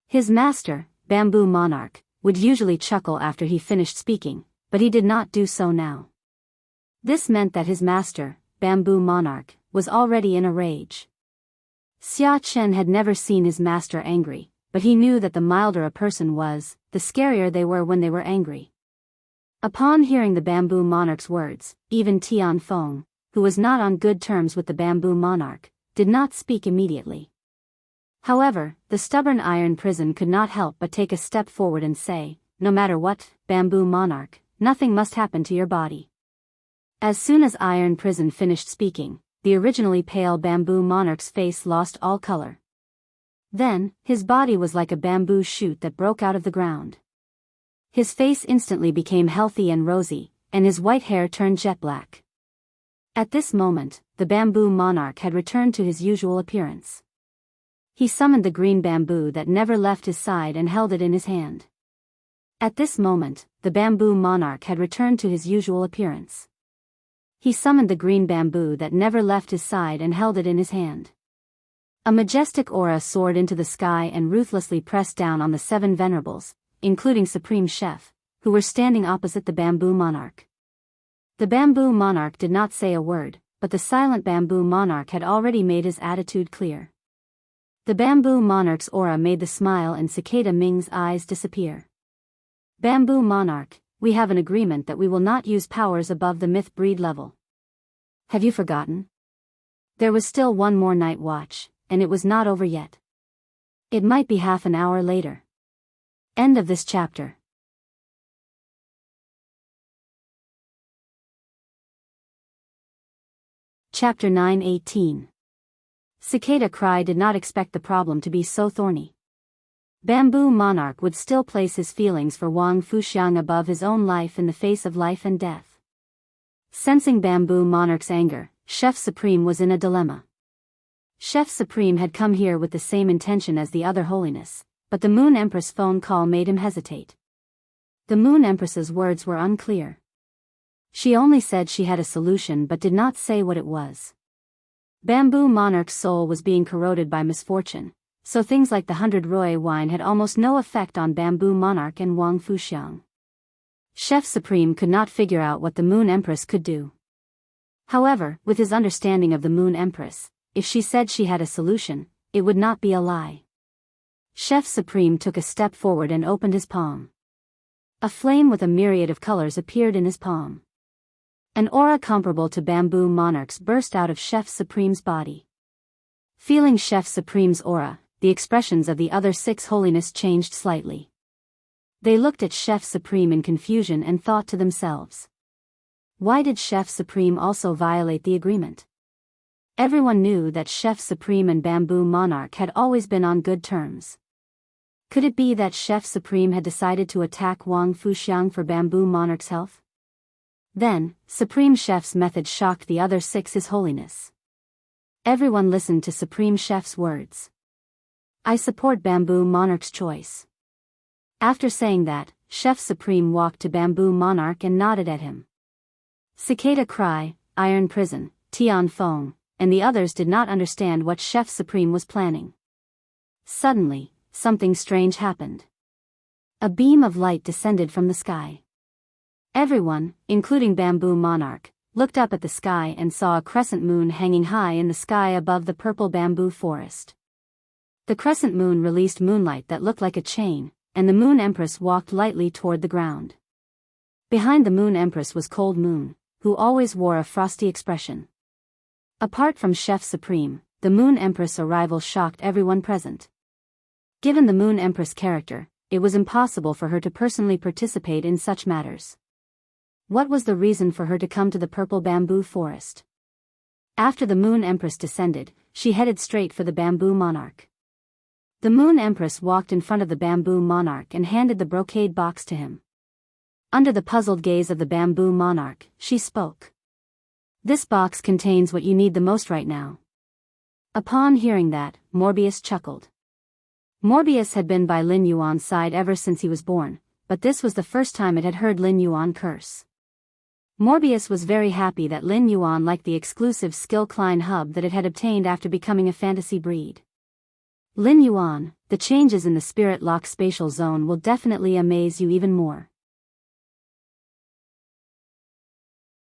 A: His master, bamboo monarch, would usually chuckle after he finished speaking, but he did not do so now. This meant that his master, bamboo monarch, was already in a rage. Xia Chen had never seen his master angry, but he knew that the milder a person was, the scarier they were when they were angry. Upon hearing the bamboo monarch's words, even Tian Feng, who was not on good terms with the bamboo monarch, did not speak immediately. However, the stubborn iron prison could not help but take a step forward and say, "No matter what, bamboo monarch, nothing must happen to your body." As soon as Iron Prison finished speaking, the originally pale bamboo monarch's face lost all color. Then, his body was like a bamboo shoot that broke out of the ground. His face instantly became healthy and rosy, and his white hair turned jet black. At this moment, the bamboo monarch had returned to his usual appearance. He summoned the green bamboo that never left his side and held it in his hand. At this moment, the bamboo monarch had returned to his usual appearance. He summoned the green bamboo that never left his side and held it in his hand. A majestic aura soared into the sky and ruthlessly pressed down on the 7 venerables, including Supreme Chef, who were standing opposite the bamboo monarch. The bamboo monarch did not say a word, but the silent bamboo monarch had already made his attitude clear. The bamboo monarch's aura made the smile in Cicada Ming's eyes disappear. Bamboo monarch, we have an agreement that we will not use powers above the myth breed level. Have you forgotten? There was still one more night watch, and it was not over yet. It might be half an hour later. End of this chapter. Chapter 9:18. Cicada Cry did not expect the problem to be so thorny. Bamboo Monarch would still place his feelings for Wang Fuxiang above his own life in the face of life and death. Sensing Bamboo Monarch's anger, Chef Supreme was in a dilemma. Chef Supreme had come here with the same intention as the other holiness, but the Moon Empress phone call made him hesitate. The Moon Empress's words were unclear. She only said she had a solution but did not say what it was. Bamboo Monarch's soul was being corroded by misfortune, so things like the 100 Roy wine had almost no effect on Bamboo Monarch and Wang Fuxiang. Chef Supreme could not figure out what the Moon Empress could do. However, with his understanding of the Moon Empress, if she said she had a solution, it would not be a lie. Chef Supreme took a step forward and opened his palm. A flame with a myriad of colors appeared in his palm. An aura comparable to Bamboo Monarch's burst out of Chef Supreme's body. Feeling Chef Supreme's aura, the expressions of the other 6 holiness changed slightly. They looked at Chef Supreme in confusion and thought to themselves. Why did Chef Supreme also violate the agreement? Everyone knew that Chef Supreme and Bamboo Monarch had always been on good terms. Could it be that Chef Supreme had decided to attack Wang Fuxiang for Bamboo Monarch's health? Then, Supreme Chef's method shocked the other 6 His Holiness. Everyone listened to Supreme Chef's words. I support Bamboo Monarch's choice. After saying that, Chef Supreme walked to Bamboo Monarch and nodded at him. Cicada Cry, Iron Prison, Tian Feng, and the others did not understand what Chef Supreme was planning. Suddenly, something strange happened. A beam of light descended from the sky. Everyone, including Bamboo Monarch, looked up at the sky and saw a crescent moon hanging high in the sky above the purple bamboo forest. The crescent moon released moonlight that looked like a chain, and the Moon Empress walked lightly toward the ground. Behind the Moon Empress was Cold Moon, who always wore a frosty expression. Apart from Chef Supreme, the Moon Empress' arrival shocked everyone present. Given the Moon Empress' character, it was impossible for her to personally participate in such matters. What was the reason for her to come to the purple bamboo forest? After the Moon Empress descended, she headed straight for the Bamboo Monarch. The Moon Empress walked in front of the Bamboo Monarch and handed the brocade box to him. Under the puzzled gaze of the Bamboo Monarch, she spoke. This box contains what you need the most right now. Upon hearing that, Morbius chuckled. Morbius had been by Lin Yuan's side ever since he was born, but this was the first time it had heard Lin Yuan curse. Morbius was very happy that Lin Yuan liked the exclusive skill Klein hub that it had obtained after becoming a fantasy breed. Lin Yuan, the changes in the Spirit Lock spatial zone will definitely amaze you even more.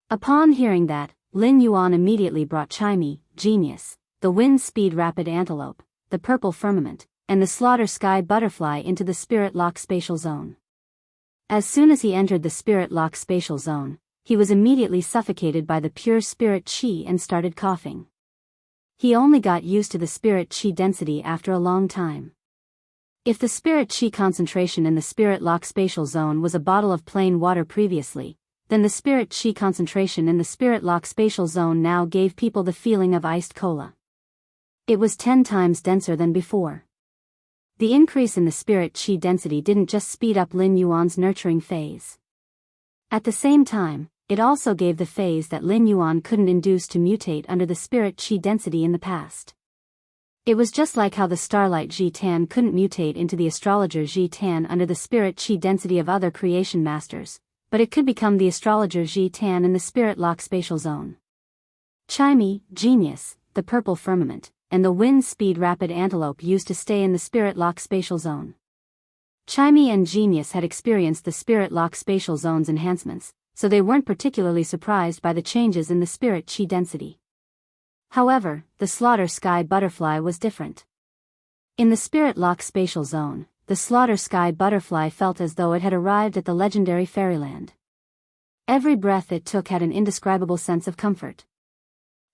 A: Upon hearing that, Lin Yuan immediately brought Chimey, Genius, the Wind Speed Rapid Antelope, the Purple Firmament, and the Slaughter Sky Butterfly into the Spirit Lock spatial zone. As soon as he entered the Spirit Lock spatial zone, he was immediately suffocated by the pure spirit chi and started coughing. He only got used to the spirit chi density after a long time. If the spirit chi concentration in the Spirit Lock spatial zone was a bottle of plain water previously, then the spirit chi concentration in the Spirit Lock spatial zone now gave people the feeling of iced cola. It was 10 times denser than before. The increase in the spirit chi density didn't just speed up Lin Yuan's nurturing phase. At the same time, it also gave the phase that Lin Yuan couldn't induce to mutate under the spirit chi density in the past. It was just like how the starlight Ji-Tan couldn't mutate into the astrologer Ji-Tan under the spirit chi density of other creation masters, but it could become the astrologer Ji-Tan in the spirit lock spatial zone. Chimey, genius, the purple firmament, and the wind speed rapid antelope used to stay in the spirit lock spatial zone. Chimey and genius had experienced the spirit lock spatial zone's enhancements, so they weren't particularly surprised by the changes in the spirit chi density. However, the slaughter sky butterfly was different. In the spirit lock spatial zone, the slaughter sky butterfly felt as though it had arrived at the legendary fairyland. Every breath it took had an indescribable sense of comfort.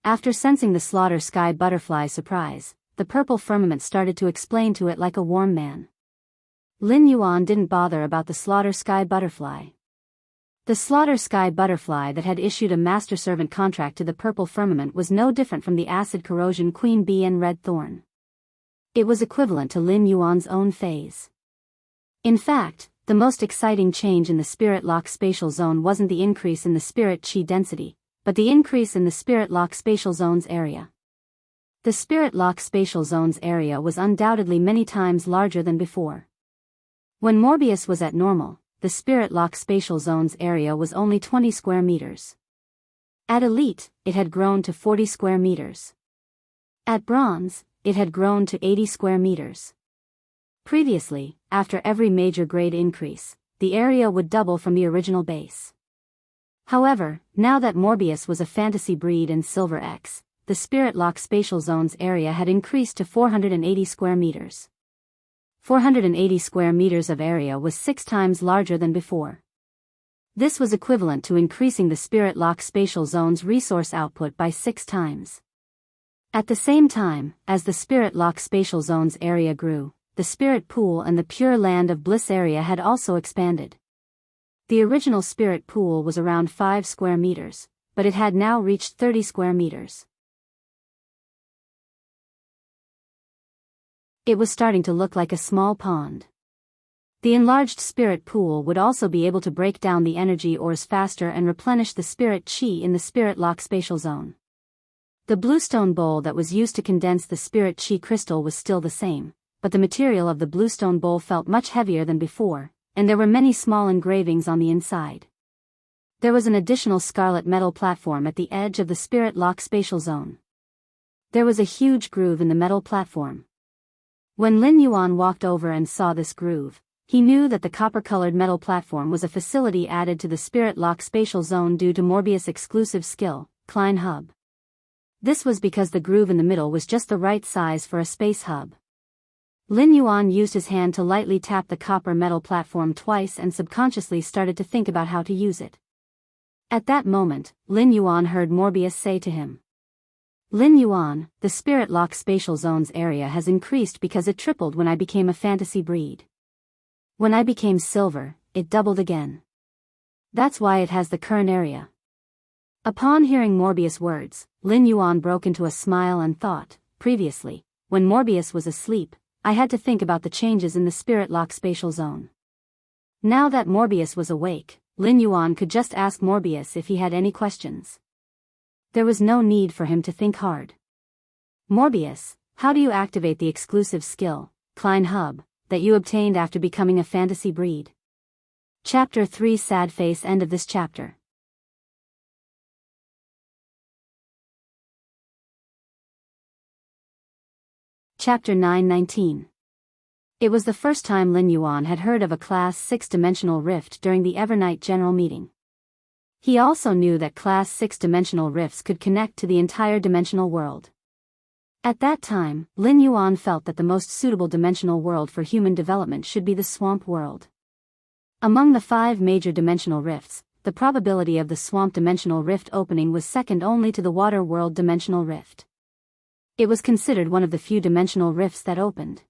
A: After sensing the slaughter sky butterfly's surprise, the purple firmament started to explain to it like a warm man. Lin Yuan didn't bother about the slaughter sky butterfly. The slaughter sky butterfly that had issued a master-servant contract to the purple firmament was no different from the acid corrosion queen bee and red thorn. It was equivalent to Lin Yuan's own phase. In fact, the most exciting change in the spirit lock spatial zone wasn't the increase in the spirit chi density, but the increase in the spirit lock spatial zone's area. The spirit lock spatial zone's area was undoubtedly many times larger than before. When Morbius was at normal, the spirit lock spatial zone's area was only 20 square meters. At Elite, it had grown to 40 square meters. At Bronze, it had grown to 80 square meters. Previously, after every major grade increase, the area would double from the original base. However, now that Morbius was a fantasy breed in Silver X, the spirit lock spatial zone's area had increased to 480 square meters. 480 square meters of area was 6 times larger than before. This was equivalent to increasing the spirit lock spatial zone's resource output by 6 times. At the same time, as the spirit lock spatial zone's area grew, the spirit pool and the pure land of bliss area had also expanded. The original spirit pool was around 5 square meters, but it had now reached 30 square meters. It was starting to look like a small pond. The enlarged spirit pool would also be able to break down the energy ores faster and replenish the spirit chi in the spirit lock spatial zone. The bluestone bowl that was used to condense the spirit chi crystal was still the same, but the material of the bluestone bowl felt much heavier than before, and there were many small engravings on the inside. There was an additional scarlet metal platform at the edge of the spirit lock spatial zone. There was a huge groove in the metal platform. When Lin Yuan walked over and saw this groove, he knew that the copper-colored metal platform was a facility added to the spirit lock spatial zone due to Morbius' exclusive skill, Klein Hub. This was because the groove in the middle was just the right size for a space hub. Lin Yuan used his hand to lightly tap the copper metal platform twice and subconsciously started to think about how to use it. At that moment, Lin Yuan heard Morbius say to him, "Lin Yuan, the spirit lock spatial zone's area has increased because it tripled when I became a fantasy breed. When I became silver, it doubled again. That's why it has the current area." Upon hearing Morbius' words, Lin Yuan broke into a smile and thought, previously, when Morbius was asleep, I had to think about the changes in the spirit lock spatial zone. Now that Morbius was awake, Lin Yuan could just ask Morbius if he had any questions. There was no need for him to think hard. "Morbius, how do you activate the exclusive skill, Klein Hub, that you obtained after becoming a fantasy breed?" Chapter 3 Sad Face. End of this chapter. Chapter 9:19. It was the first time Lin Yuan had heard of a Class 6 dimensional rift during the Evernight General Meeting. He also knew that Class 6 dimensional rifts could connect to the entire dimensional world. At that time, Lin Yuan felt that the most suitable dimensional world for human development should be the swamp world. Among the 5 major dimensional rifts, the probability of the swamp dimensional rift opening was second only to the water world dimensional rift. It was considered one of the few dimensional rifts that opened.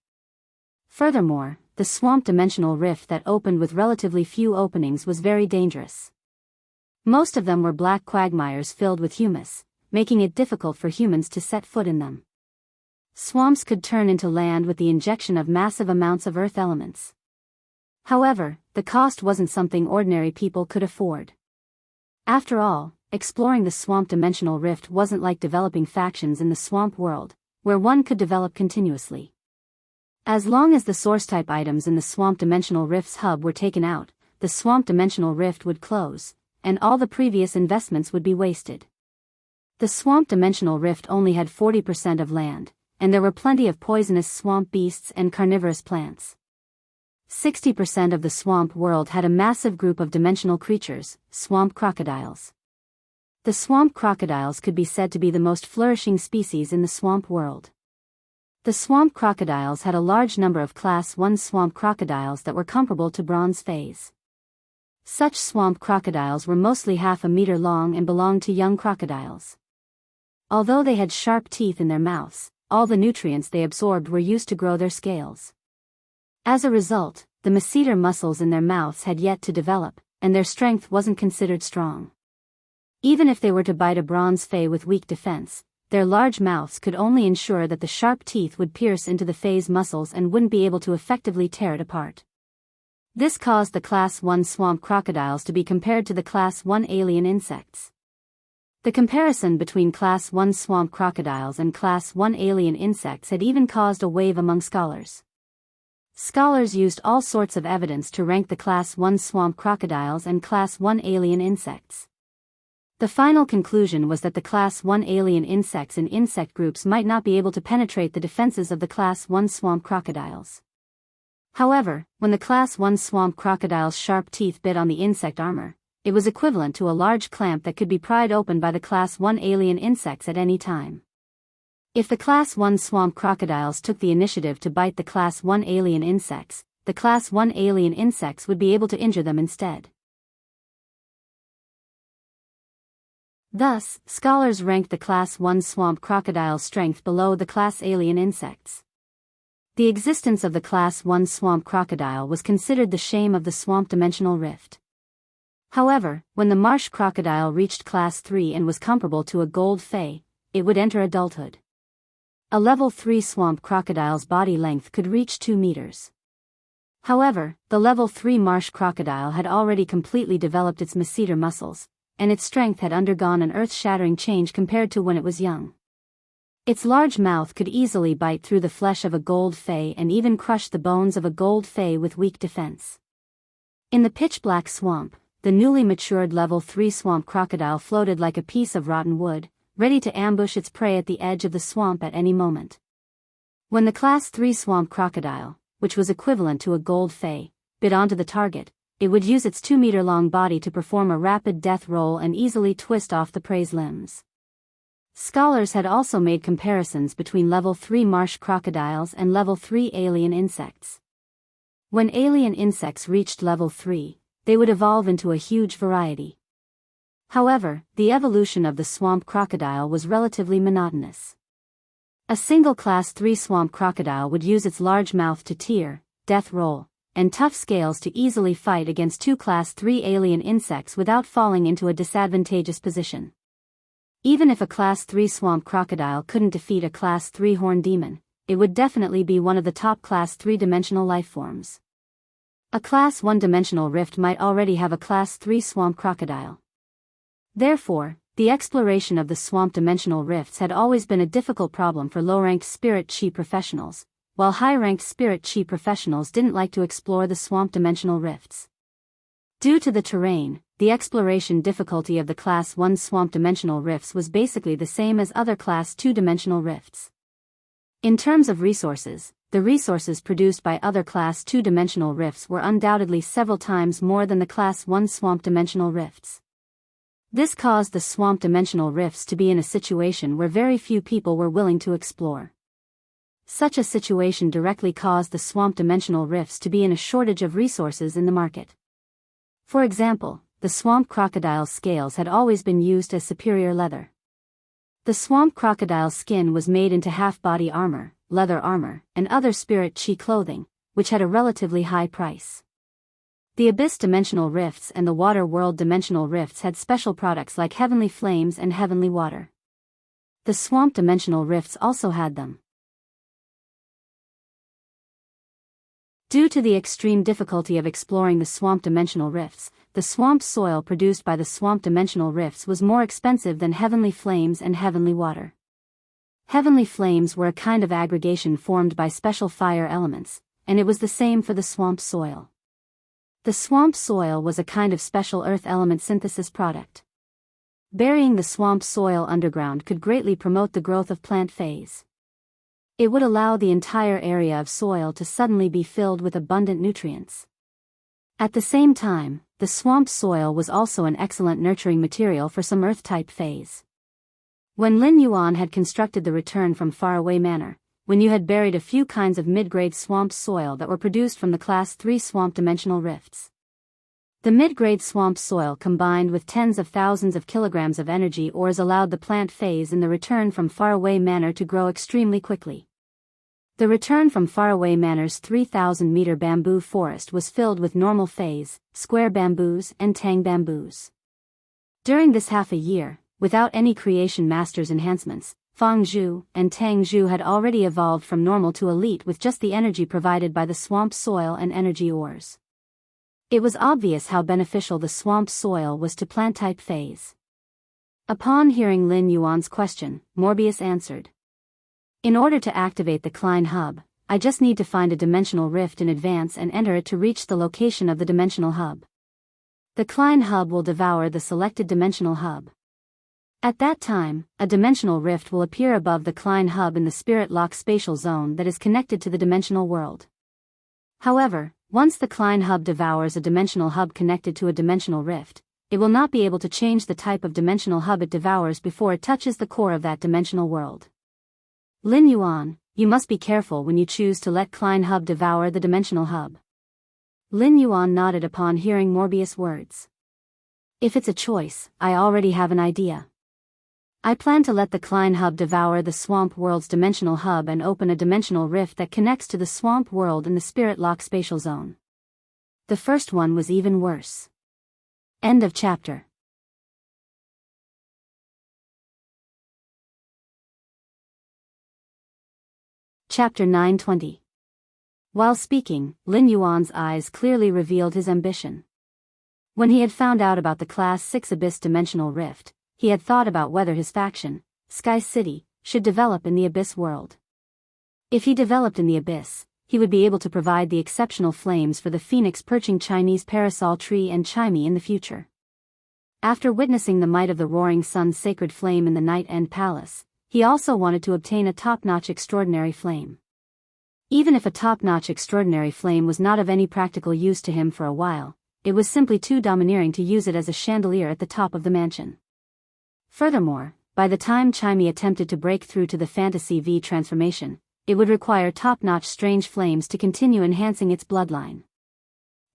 A: Furthermore, the swamp dimensional rift that opened with relatively few openings was very dangerous. Most of them were black quagmires filled with humus, making it difficult for humans to set foot in them. Swamps could turn into land with the injection of massive amounts of earth elements. However, the cost wasn't something ordinary people could afford. After all, exploring the swamp dimensional rift wasn't like developing factions in the swamp world, where one could develop continuously. As long as the source-type items in the Swamp Dimensional Rift's hub were taken out, the Swamp Dimensional Rift would close, and all the previous investments would be wasted. The Swamp Dimensional Rift only had 40% of land, and there were plenty of poisonous swamp beasts and carnivorous plants. 60% of the swamp world had a massive group of dimensional creatures, swamp crocodiles. The swamp crocodiles could be said to be the most flourishing species in the swamp world. The swamp crocodiles had a large number of Class 1 swamp crocodiles that were comparable to bronze phase. Such swamp crocodiles were mostly half a meter long and belonged to young crocodiles. Although they had sharp teeth in their mouths, all the nutrients they absorbed were used to grow their scales. As a result, the masseter muscles in their mouths had yet to develop, and their strength wasn't considered strong. Even if they were to bite a bronze fey with weak defense, their large mouths could only ensure that the sharp teeth would pierce into the fey's muscles and wouldn't be able to effectively tear it apart. This caused the Class 1 swamp crocodiles to be compared to the Class 1 alien insects. The comparison between Class 1 swamp crocodiles and Class 1 alien insects had even caused a wave among scholars. Scholars used all sorts of evidence to rank the Class 1 swamp crocodiles and Class 1 alien insects. The final conclusion was that the Class 1 alien insects and insect groups might not be able to penetrate the defenses of the Class 1 swamp crocodiles. However, when the Class 1 swamp crocodile's sharp teeth bit on the insect armor, it was equivalent to a large clamp that could be pried open by the Class 1 alien insects at any time. If the Class 1 swamp crocodiles took the initiative to bite the Class 1 alien insects, the Class 1 alien insects would be able to injure them instead. Thus, scholars ranked the Class 1 swamp crocodile's strength below the Class alien insects. The existence of the Class 1 swamp crocodile was considered the shame of the Swamp Dimensional Rift. However, when the marsh crocodile reached Class 3 and was comparable to a gold fey, it would enter adulthood. A Level 3 swamp crocodile's body length could reach 2 meters. However, the Level 3 marsh crocodile had already completely developed its masseter muscles, and its strength had undergone an earth-shattering change compared to when it was young. Its large mouth could easily bite through the flesh of a gold fey and even crush the bones of a gold fey with weak defense. In the pitch-black swamp, the newly matured Level 3 swamp crocodile floated like a piece of rotten wood, ready to ambush its prey at the edge of the swamp at any moment. When the Class 3 swamp crocodile, which was equivalent to a gold fey, bit onto the target, it would use its 2-meter-long body to perform a rapid death roll and easily twist off the prey's limbs. Scholars had also made comparisons between Level 3 marsh crocodiles and Level 3 alien insects. When alien insects reached Level 3, they would evolve into a huge variety. However, the evolution of the swamp crocodile was relatively monotonous. A single Class 3 swamp crocodile would use its large mouth to tear, death roll, and tough scales to easily fight against 2 Class 3 alien insects without falling into a disadvantageous position. Even if a Class 3 swamp crocodile couldn't defeat a Class 3 horned demon, it would definitely be one of the top Class 3 dimensional lifeforms. A Class 1 dimensional rift might already have a Class 3 swamp crocodile. Therefore, the exploration of the swamp dimensional rifts had always been a difficult problem for low-ranked spirit chi professionals, while high-ranked spirit chi professionals didn't like to explore the swamp dimensional rifts. Due to the terrain, the exploration difficulty of the Class 1 swamp dimensional rifts was basically the same as other Class 2 dimensional rifts. In terms of resources, the resources produced by other Class 2 dimensional rifts were undoubtedly several times more than the Class 1 swamp dimensional rifts. This caused the swamp dimensional rifts to be in a situation where very few people were willing to explore. Such a situation directly caused the swamp dimensional rifts to be in a shortage of resources in the market. For example, the swamp crocodile's scales had always been used as superior leather. The swamp crocodile's skin was made into half-body armor, leather armor, and other spirit chi clothing, which had a relatively high price. The Abyss Dimensional Rifts and the Water World Dimensional Rifts had special products like Heavenly Flames and Heavenly Water. The Swamp Dimensional Rifts also had them. Due to the extreme difficulty of exploring the Swamp Dimensional Rifts, the swamp soil produced by the Swamp Dimensional Rifts was more expensive than Heavenly Flames and Heavenly Water. Heavenly flames were a kind of aggregation formed by special fire elements, and it was the same for the swamp soil. The swamp soil was a kind of special earth element synthesis product. Burying the swamp soil underground could greatly promote the growth of plant phase. It would allow the entire area of soil to suddenly be filled with abundant nutrients. At the same time, the swamp soil was also an excellent nurturing material for some earth-type phase. When Lin Yuan had constructed the return from faraway manor, when you had buried a few kinds of mid-grade swamp soil that were produced from the Class 3 swamp dimensional rifts. The mid-grade swamp soil combined with tens of thousands of kilograms of energy ores allowed the plant phase in the return from faraway manor to grow extremely quickly. The return from faraway manor's 3,000-meter bamboo forest was filled with normal phase, square bamboos and tang bamboos. During this half a year, without any creation master's enhancements, Fang Zhu and Tang Zhu had already evolved from normal to elite with just the energy provided by the swamp soil and energy ores. It was obvious how beneficial the swamp soil was to plant-type phase. Upon hearing Lin Yuan's question, Morbius answered. In order to activate the Klein hub, I just need to find a dimensional rift in advance and enter it to reach the location of the dimensional hub. The Klein hub will devour the selected dimensional hub. At that time, a dimensional rift will appear above the Klein hub in the spirit lock spatial zone that is connected to the dimensional world. However, once the Klein hub devours a dimensional hub connected to a dimensional rift, it will not be able to change the type of dimensional hub it devours before it touches the core of that dimensional world. Lin Yuan, you must be careful when you choose to let Klein hub devour the dimensional hub. Lin Yuan nodded upon hearing Morbius' words. If it's a choice, I already have an idea. I plan to let the Klein hub devour the swamp world's dimensional hub and open a dimensional rift that connects to the swamp world in the spirit lock spatial zone. The first one was even worse. End of chapter. Chapter 920. While speaking, Lin Yuan's eyes clearly revealed his ambition. When he had found out about the Class 6 Abyss dimensional rift, he had thought about whether his faction, Sky City, should develop in the Abyss world. If he developed in the Abyss, he would be able to provide the exceptional flames for the phoenix perching Chinese parasol tree and chimey in the future. After witnessing the might of the roaring sun's sacred flame in the Night End Palace, he also wanted to obtain a top-notch extraordinary flame. Even if a top-notch extraordinary flame was not of any practical use to him for a while, it was simply too domineering to use it as a chandelier at the top of the mansion. Furthermore, by the time Chimey attempted to break through to the Fantasy V transformation, it would require top-notch strange flames to continue enhancing its bloodline.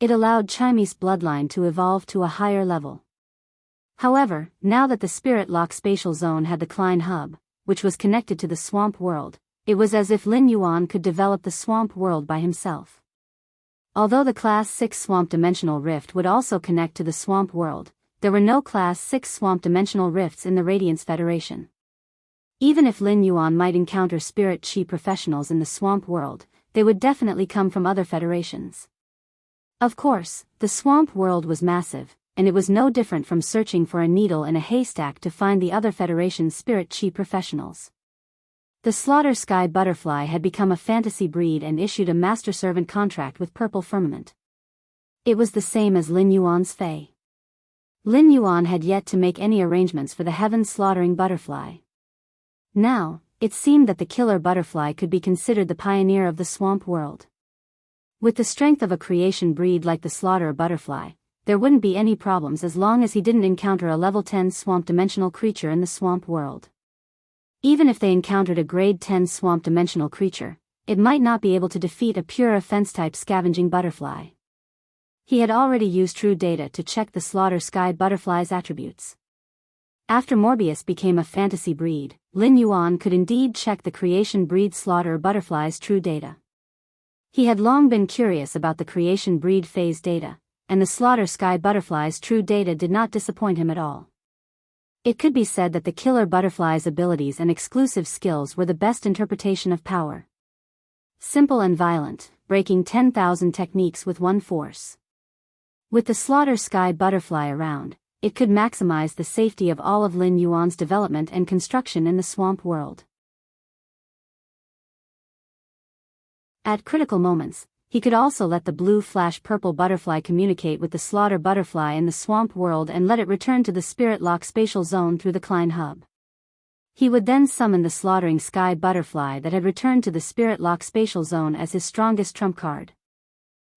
A: It allowed Chimey's bloodline to evolve to a higher level. However, now that the Spirit Lock spatial zone had the Klein hub, which was connected to the swamp world, it was as if Lin Yuan could develop the swamp world by himself. Although the Class 6 swamp dimensional rift would also connect to the swamp world, there were no Class 6 swamp dimensional rifts in the Radiance Federation. Even if Lin Yuan might encounter spirit chi professionals in the swamp world, they would definitely come from other federations. Of course, the swamp world was massive, and it was no different from searching for a needle in a haystack to find the other federation's spirit chi professionals. The Slaughter Sky Butterfly had become a fantasy breed and issued a master-servant contract with Purple Firmament. It was the same as Lin Yuan's Fae. Lin Yuan had yet to make any arrangements for the heaven-slaughtering butterfly. Now, it seemed that the killer butterfly could be considered the pioneer of the swamp world. With the strength of a creation breed like the slaughter butterfly, there wouldn't be any problems as long as he didn't encounter a level 10 swamp dimensional creature in the swamp world. Even if they encountered a grade 10 swamp dimensional creature, it might not be able to defeat a pure offense-type scavenging butterfly. He had already used true data to check the Slaughter Sky Butterfly's attributes. After Morbius became a fantasy breed, Lin Yuan could indeed check the creation breed Slaughter Butterfly's true data. He had long been curious about the creation breed phase data, and the Slaughter Sky Butterfly's true data did not disappoint him at all. It could be said that the killer butterfly's abilities and exclusive skills were the best interpretation of power. Simple and violent, breaking 10,000 techniques with one force. With the Slaughter Sky Butterfly around, it could maximize the safety of all of Lin Yuan's development and construction in the swamp world. At critical moments, he could also let the blue flash purple butterfly communicate with the slaughter butterfly in the swamp world and let it return to the spirit lock spatial zone through the Klein hub. He would then summon the slaughtering sky butterfly that had returned to the spirit lock spatial zone as his strongest trump card.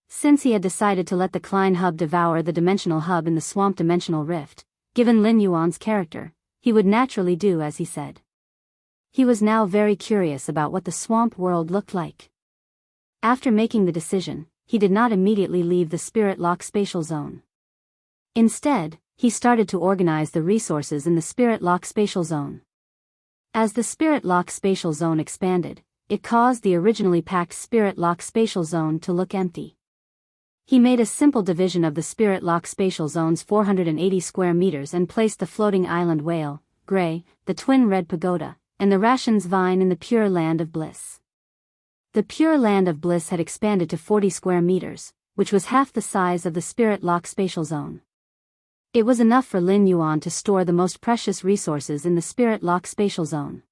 A: Since he had decided to let the Klein hub devour the dimensional hub in the swamp dimensional rift, given Lin Yuan's character, he would naturally do as he said. He was now very curious about what the swamp world looked like. After making the decision, he did not immediately leave the spirit lock spatial zone. Instead, he started to organize the resources in the spirit lock spatial zone. As the spirit lock spatial zone expanded, it caused the originally packed spirit lock spatial zone to look empty. He made a simple division of the spirit lock spatial zone's 480 square meters and placed the floating island whale, Gray, the twin red pagoda, and the rations vine in the pure land of bliss. The pure land of bliss had expanded to 40 square meters, which was half the size of the spirit lock spatial zone. It was enough for Lin Yuan to store the most precious resources in the spirit lock spatial zone.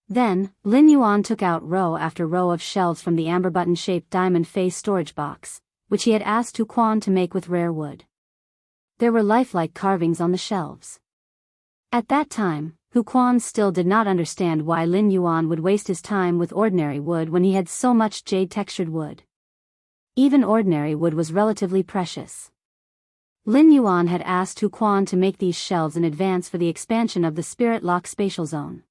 A: Then, Lin Yuan took out row after row of shelves from the amber button-shaped diamond face storage box, which he had asked Tu Quan to make with rare wood. There were lifelike carvings on the shelves. At that time, Tu Quan still did not understand why Lin Yuan would waste his time with ordinary wood when he had so much jade-textured wood. Even ordinary wood was relatively precious. Lin Yuan had asked Tu Quan to make these shelves in advance for the expansion of the Spirit Lock Spatial Zone.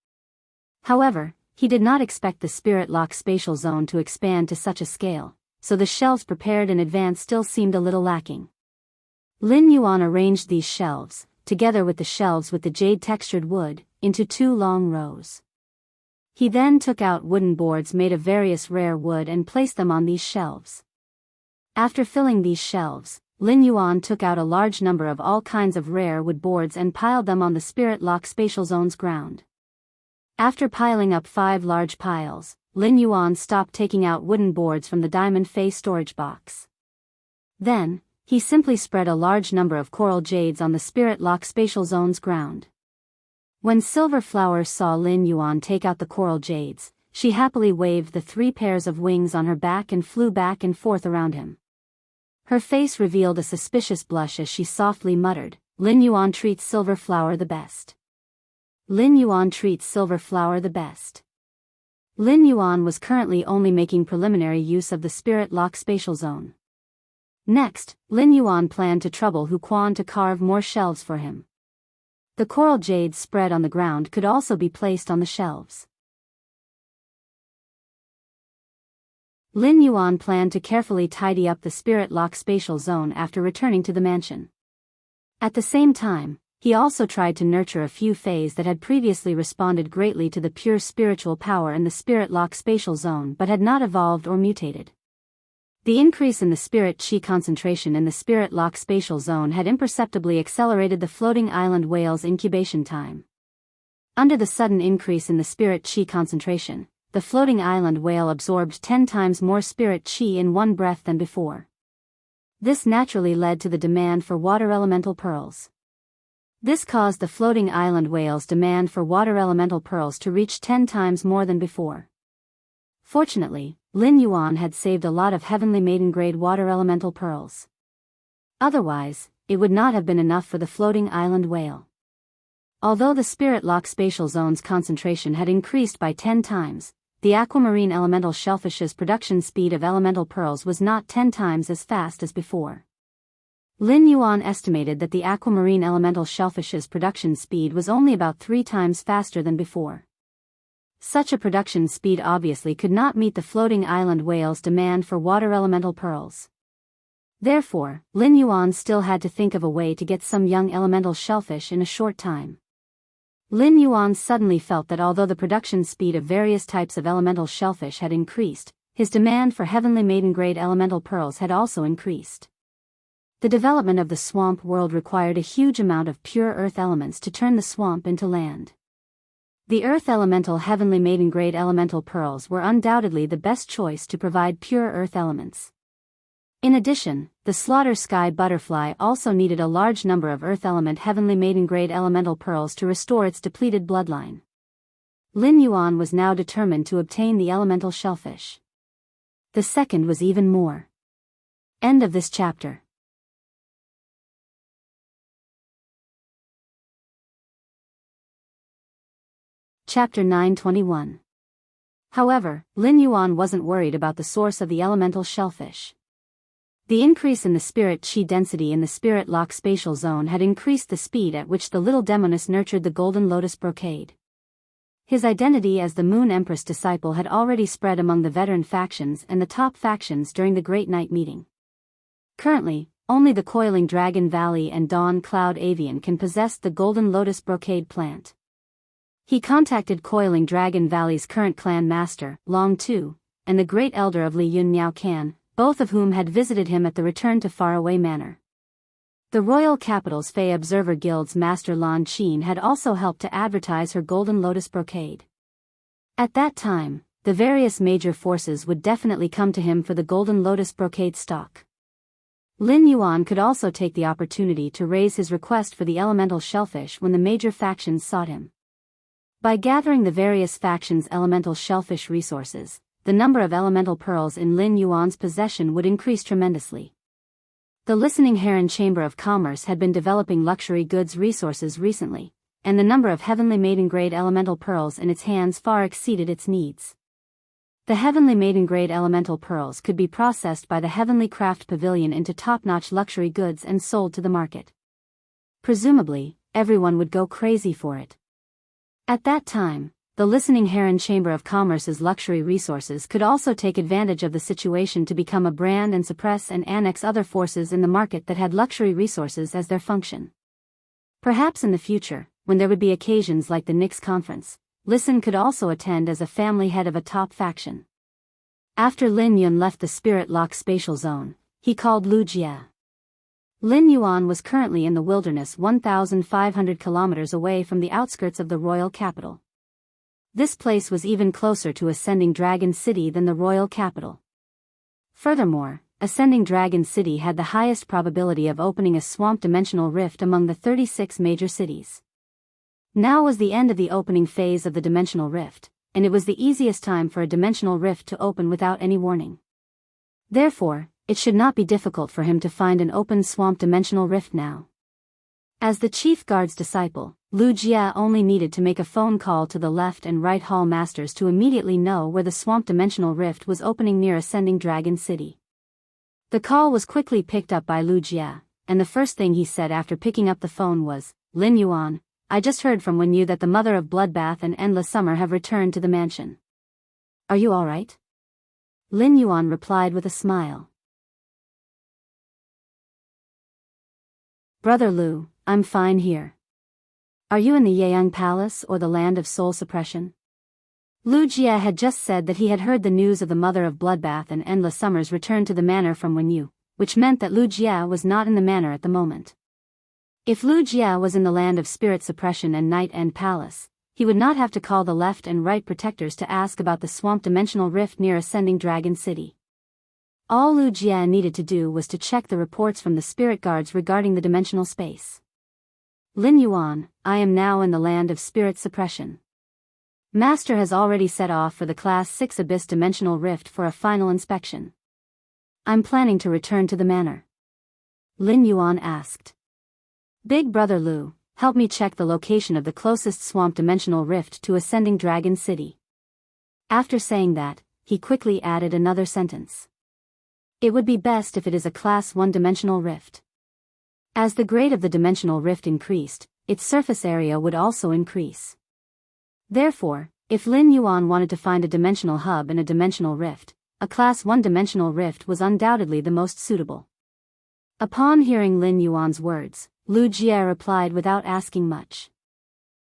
A: However, he did not expect the Spirit Lock Spatial Zone to expand to such a scale, so the shelves prepared in advance still seemed a little lacking. Lin Yuan arranged these shelves, together with the shelves with the jade-textured wood, into 2 long rows. He then took out wooden boards made of various rare wood and placed them on these shelves. After filling these shelves, Lin Yuan took out a large number of all kinds of rare wood boards and piled them on the Spirit Lock Spatial Zone's ground. After piling up 5 large piles, Lin Yuan stopped taking out wooden boards from the diamond face storage box. Then, he simply spread a large number of coral jades on the Spirit Lock Spatial Zone's ground. When Silver Flower saw Lin Yuan take out the coral jades, she happily waved the 3 pairs of wings on her back and flew back and forth around him. Her face revealed a suspicious blush as she softly muttered, "Lin Yuan treats Silver Flower the best. Lin Yuan treats Silver Flower the best." Lin Yuan was currently only making preliminary use of the Spirit Lock Spatial Zone. Next, Lin Yuan planned to trouble Tu Quan to carve more shelves for him. The coral jades spread on the ground could also be placed on the shelves. Lin Yuan planned to carefully tidy up the Spirit Lock Spatial Zone after returning to the mansion. At the same time, he also tried to nurture a few fays that had previously responded greatly to the pure spiritual power in the Spirit Lock Spatial Zone but had not evolved or mutated. The increase in the spirit chi concentration in the Spirit Lock Spatial Zone had imperceptibly accelerated the floating island whale's incubation time. Under the sudden increase in the spirit chi concentration, the floating island whale absorbed 10 times more spirit chi in one breath than before. This naturally led to the demand for water elemental pearls. This caused the floating island whale's demand for water elemental pearls to reach 10 times more than before. Fortunately, Lin Yuan had saved a lot of heavenly maiden-grade water elemental pearls. Otherwise, it would not have been enough for the floating island whale. Although the Spirit Lock Spatial Zone's concentration had increased by 10 times, the aquamarine elemental shellfish's production speed of elemental pearls was not 10 times as fast as before. Lin Yuan estimated that the aquamarine elemental shellfish's production speed was only about 3 times faster than before. Such a production speed obviously could not meet the floating island whale's demand for water elemental pearls. Therefore, Lin Yuan still had to think of a way to get some young elemental shellfish in a short time. Lin Yuan suddenly felt that although the production speed of various types of elemental shellfish had increased, his demand for heavenly maiden-grade elemental pearls had also increased. The development of the swamp world required a huge amount of pure earth elements to turn the swamp into land. The earth elemental heavenly maiden-grade elemental pearls were undoubtedly the best choice to provide pure earth elements. In addition, the slaughter sky butterfly also needed a large number of earth element heavenly maiden-grade elemental pearls to restore its depleted bloodline. Lin Yuan was now determined to obtain the elemental shellfish. The second was even more. End of this chapter. Chapter 921. However, Lin Yuan wasn't worried about the source of the elemental shellfish. The increase in the spirit chi density in the spirit lock spatial zone had increased the speed at which the little demoness nurtured the golden lotus brocade. His identity as the Moon Empress disciple had already spread among the veteran factions and the top factions during the Great Night meeting. Currently, only the Coiling Dragon Valley and Dawn Cloud Avian can possess the golden lotus brocade plant. He contacted Coiling Dragon Valley's current clan master, Long Tu, and the great elder of Li Yun Miao Can, both of whom had visited him at the return to Faraway Manor. The royal capital's Fey Observer Guild's master Lan Qin had also helped to advertise her golden lotus brocade. At that time, the various major forces would definitely come to him for the golden lotus brocade stock. Lin Yuan could also take the opportunity to raise his request for the elemental shellfish when the major factions sought him. By gathering the various factions' elemental shellfish resources, the number of elemental pearls in Lin Yuan's possession would increase tremendously. The Listening Heron Chamber of Commerce had been developing luxury goods resources recently, and the number of heavenly maiden-grade elemental pearls in its hands far exceeded its needs. The heavenly maiden-grade elemental pearls could be processed by the Heavenly Craft Pavilion into top-notch luxury goods and sold to the market. Presumably, everyone would go crazy for it. At that time, the Listening Heron Chamber of Commerce's luxury resources could also take advantage of the situation to become a brand and suppress and annex other forces in the market that had luxury resources as their function. Perhaps in the future, when there would be occasions like the Nix conference, Listen could also attend as a family head of a top faction. After Lin Yun left the Spirit Lock spatial zone, he called Lu Jia. Lin Yuan was currently in the wilderness 1,500 kilometers away from the outskirts of the royal capital. This place was even closer to Ascending Dragon City than the royal capital. Furthermore, Ascending Dragon City had the highest probability of opening a swamp dimensional rift among the 36 major cities. Now was the end of the opening phase of the dimensional rift, and it was the easiest time for a dimensional rift to open without any warning. Therefore, it should not be difficult for him to find an open swamp dimensional rift now. As the chief guard's disciple, Lu Jia only needed to make a phone call to the left and right hall masters to immediately know where the swamp dimensional rift was opening near Ascending Dragon City. The call was quickly picked up by Lu Jia, and the first thing he said after picking up the phone was, "Lin Yuan, I just heard from Wen Yu that the mother of Bloodbath and Endless Summer have returned to the mansion. Are you all right?" Lin Yuan replied with a smile. "Brother Lu, I'm fine here. Are you in the Yeyang Palace or the Land of Soul Suppression?" Lu Jia had just said that he had heard the news of the mother of Bloodbath and Endless Summer's return to the manor from Wen Yu, which meant that Lu Jia was not in the manor at the moment. If Lu Jia was in the Land of Spirit Suppression and Night End Palace, he would not have to call the left and right protectors to ask about the swamp dimensional rift near Ascending Dragon City. All Lu Jia needed to do was to check the reports from the spirit guards regarding the dimensional space. "Lin Yuan, I am now in the Land of Spirit Suppression. Master has already set off for the Class 6 Abyss Dimensional Rift for a final inspection. I'm planning to return to the manor." Lin Yuan asked. "Big Brother Lu, help me check the location of the closest swamp dimensional rift to Ascending Dragon City." After saying that, he quickly added another sentence. "It would be best if it is a Class 1 dimensional rift." As the grade of the dimensional rift increased, its surface area would also increase. Therefore, if Lin Yuan wanted to find a dimensional hub in a dimensional rift, a Class 1 dimensional rift was undoubtedly the most suitable. Upon hearing Lin Yuan's words, Lu Jia replied without asking much.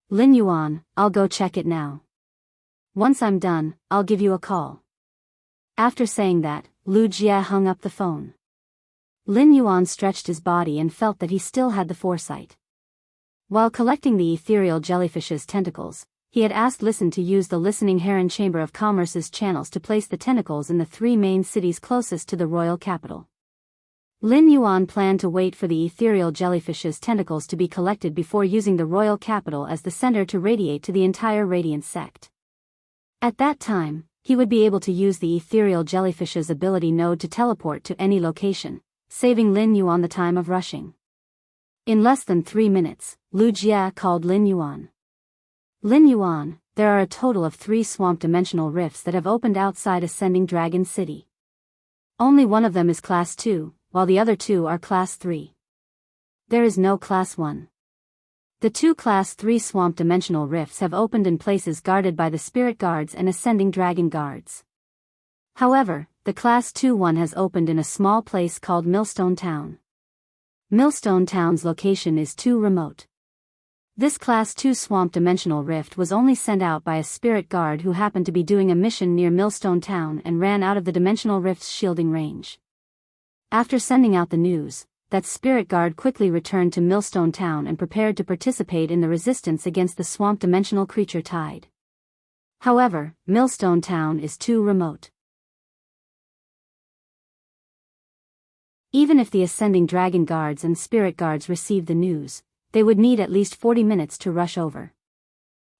A: "Lin Yuan, I'll go check it now. Once I'm done, I'll give you a call." After saying that, Lu Jia hung up the phone. Lin Yuan stretched his body and felt that he still had the foresight. While collecting the ethereal jellyfish's tentacles, he had asked Listen to use the Listening Heron Chamber of Commerce's channels to place the tentacles in the 3 main cities closest to the royal capital. Lin Yuan planned to wait for the ethereal jellyfish's tentacles to be collected before using the royal capital as the center to radiate to the entire Radiant sect. At that time, he would be able to use the ethereal jellyfish's ability node to teleport to any location, saving Lin Yuan the time of rushing. In less than 3 minutes, Lu Jie called Lin Yuan. Lin Yuan, there are a total of 3 swamp dimensional rifts that have opened outside Ascending Dragon City. Only one of them is Class 2, while the other 2 are Class 3. There is no Class 1. The 2 Class 3 swamp dimensional rifts have opened in places guarded by the Spirit Guards and Ascending Dragon Guards. However, the Class 2 one has opened in a small place called Millstone Town. Millstone Town's location is too remote. This Class 2 swamp dimensional rift was only sent out by a spirit guard who happened to be doing a mission near Millstone Town and ran out of the dimensional rift's shielding range. After sending out the news, that spirit guard quickly returned to Millstone Town and prepared to participate in the resistance against the swamp dimensional creature tide. However, Millstone Town is too remote. Even if the Ascending Dragon Guards and Spirit Guards received the news, they would need at least 40 minutes to rush over.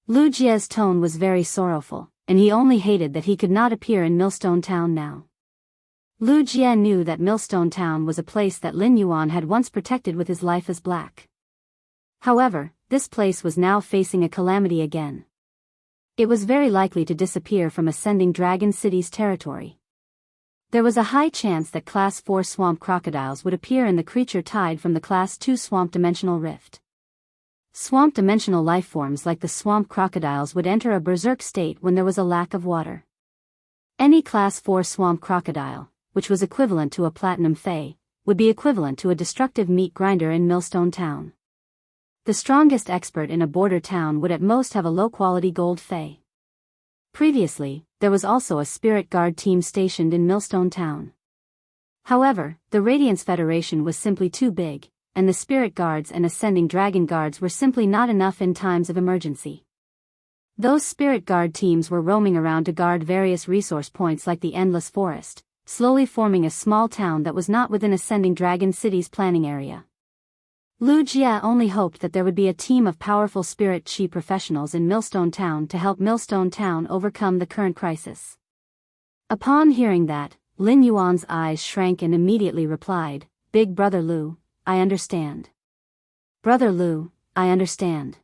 A: Lu Jie's tone was very sorrowful, and he only hated that he could not appear in Millstone Town now. Lu Jie knew that Millstone Town was a place that Lin Yuan had once protected with his life as black. However, this place was now facing a calamity again. It was very likely to disappear from Ascending Dragon City's territory. There was a high chance that Class 4 swamp crocodiles would appear in the creature tide from the Class 2 swamp dimensional rift. Swamp dimensional lifeforms like the swamp crocodiles would enter a berserk state when there was a lack of water. Any Class 4 swamp crocodile, which was equivalent to a platinum fae, would be equivalent to a destructive meat grinder in Millstone Town. The strongest expert in a border town would at most have a low-quality gold fae. Previously, there was also a spirit guard team stationed in Millstone Town. However, the Radiance Federation was simply too big, and the spirit guards and Ascending Dragon Guards were simply not enough in times of emergency. Those spirit guard teams were roaming around to guard various resource points like the Endless Forest, slowly forming a small town that was not within Ascending Dragon City's planning area. Lu Jie only hoped that there would be a team of powerful spirit chi professionals in Millstone Town to help Millstone Town overcome the current crisis. Upon hearing that, Lin Yuan's eyes shrank and immediately replied, "Big Brother Lu, I understand. Brother Lu, I understand.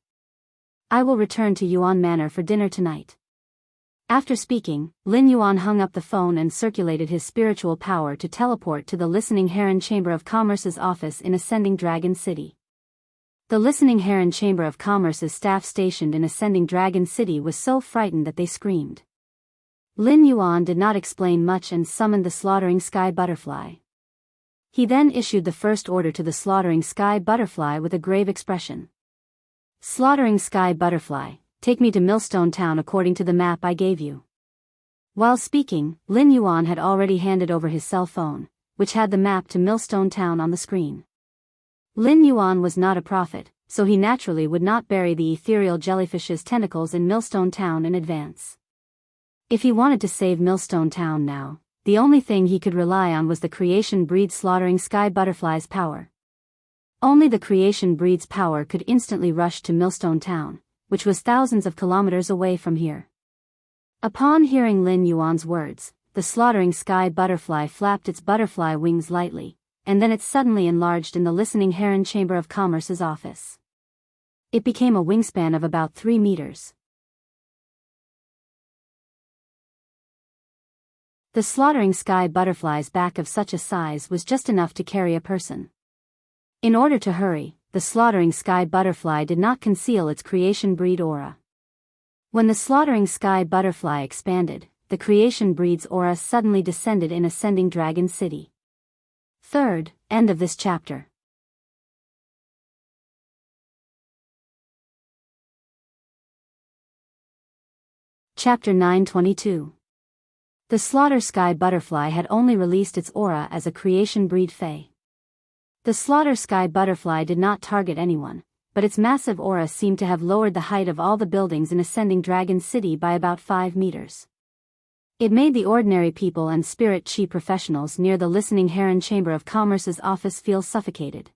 A: I will return to Yuan Manor for dinner tonight." After speaking, Lin Yuan hung up the phone and circulated his spiritual power to teleport to the Listening Heron Chamber of Commerce's office in Ascending Dragon City. The Listening Heron Chamber of Commerce's staff stationed in Ascending Dragon City was so frightened that they screamed. Lin Yuan did not explain much and summoned the Slaughtering Sky Butterfly. He then issued the first order to the Slaughtering Sky Butterfly with a grave expression. "Slaughtering Sky Butterfly, take me to Millstone Town according to the map I gave you." While speaking, Lin Yuan had already handed over his cell phone, which had the map to Millstone Town on the screen. Lin Yuan was not a prophet, so he naturally would not bury the ethereal jellyfish's tentacles in Millstone Town in advance. If he wanted to save Millstone Town now, the only thing he could rely on was the creation breed Slaughtering Sky Butterfly's power. Only the creation breed's power could instantly rush to Millstone Town, which was thousands of kilometers away from here. Upon hearing Lin Yuan's words, the Slaughtering Sky Butterfly flapped its butterfly wings lightly, and then it suddenly enlarged in the Listening Heron Chamber of Commerce's office. It became a wingspan of about 3 meters. The Slaughtering Sky Butterfly's back of such a size was just enough to carry a person. In order to hurry, the Slaughtering Sky Butterfly did not conceal its creation breed aura. When the Slaughtering Sky Butterfly expanded, the creation breed's aura suddenly descended in Ascending Dragon City. Third, end of this chapter. Chapter 922. The Slaughter Sky Butterfly had only released its aura as a creation breed fae. The Slaughter Sky Butterfly did not target anyone, but its massive aura seemed to have lowered the height of all the buildings in Ascending Dragon City by about 5 meters. It made the ordinary people and spirit chi professionals near the Listening Heron Chamber of Commerce's office feel suffocated.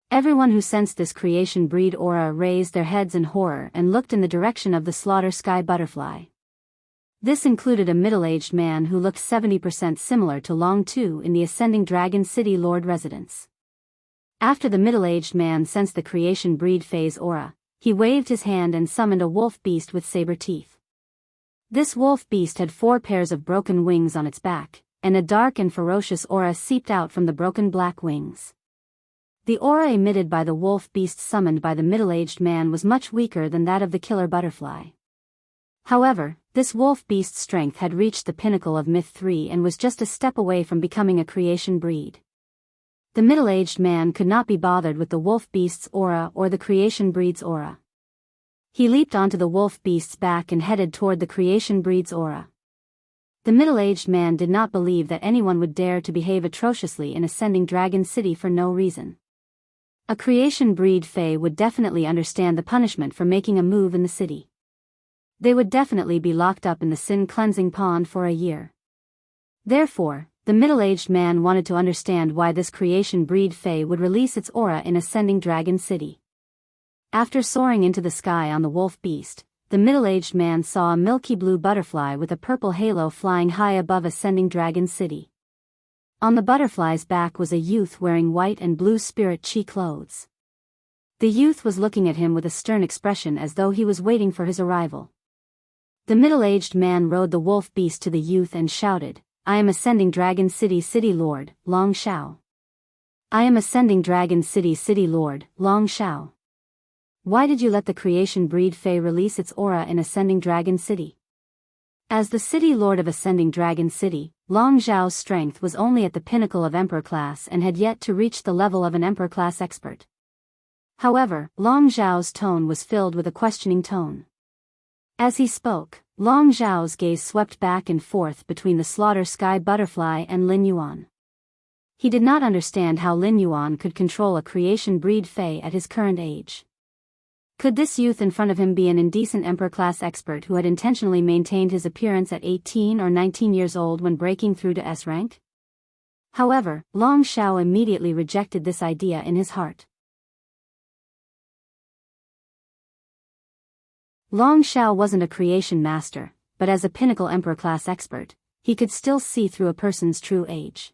A: Everyone who sensed this creation breed aura raised their heads in horror and looked in the direction of the Slaughter Sky Butterfly. This included a middle-aged man who looked 70% similar to Long Tu in the Ascending Dragon City Lord residence. After the middle-aged man sensed the creation breed phase aura, he waved his hand and summoned a wolf beast with saber teeth. This wolf beast had 4 pairs of broken wings on its back, and a dark and ferocious aura seeped out from the broken black wings. The aura emitted by the wolf beast summoned by the middle-aged man was much weaker than that of the killer butterfly. However, this wolf beast's strength had reached the pinnacle of Myth 3 and was just a step away from becoming a creation breed. The middle-aged man could not be bothered with the wolf beast's aura or the creation breed's aura. He leaped onto the wolf beast's back and headed toward the creation breed's aura. The middle-aged man did not believe that anyone would dare to behave atrociously in Ascending Dragon City for no reason. A creation breed fae would definitely understand the punishment for making a move in the city. They would definitely be locked up in the sin-cleansing pond for a year. Therefore, the middle-aged man wanted to understand why this creation breed fae would release its aura in Ascending Dragon City. After soaring into the sky on the wolf beast, the middle-aged man saw a milky blue butterfly with a purple halo flying high above Ascending Dragon City. On the butterfly's back was a youth wearing white and blue spirit chi clothes. The youth was looking at him with a stern expression as though he was waiting for his arrival. The middle-aged man rode the wolf beast to the youth and shouted, "I am Ascending Dragon City City Lord, Long Shao. I am Ascending Dragon City City Lord, Long Shao. Why did you let the creation breed fae release its aura in Ascending Dragon City?" As the City Lord of Ascending Dragon City, Long Zhao's strength was only at the pinnacle of Emperor class and had yet to reach the level of an Emperor class expert. However, Long Zhao's tone was filled with a questioning tone. As he spoke, Long Zhao's gaze swept back and forth between the Slaughter Sky Butterfly and Lin Yuan. He did not understand how Lin Yuan could control a creation breed fae at his current age. Could this youth in front of him be an indecent Emperor class expert who had intentionally maintained his appearance at 18 or 19 years old when breaking through to S rank? However, Long Zhao immediately rejected this idea in his heart. Long Zhao wasn't a creation master, but as a pinnacle Emperor class expert, he could still see through a person's true age.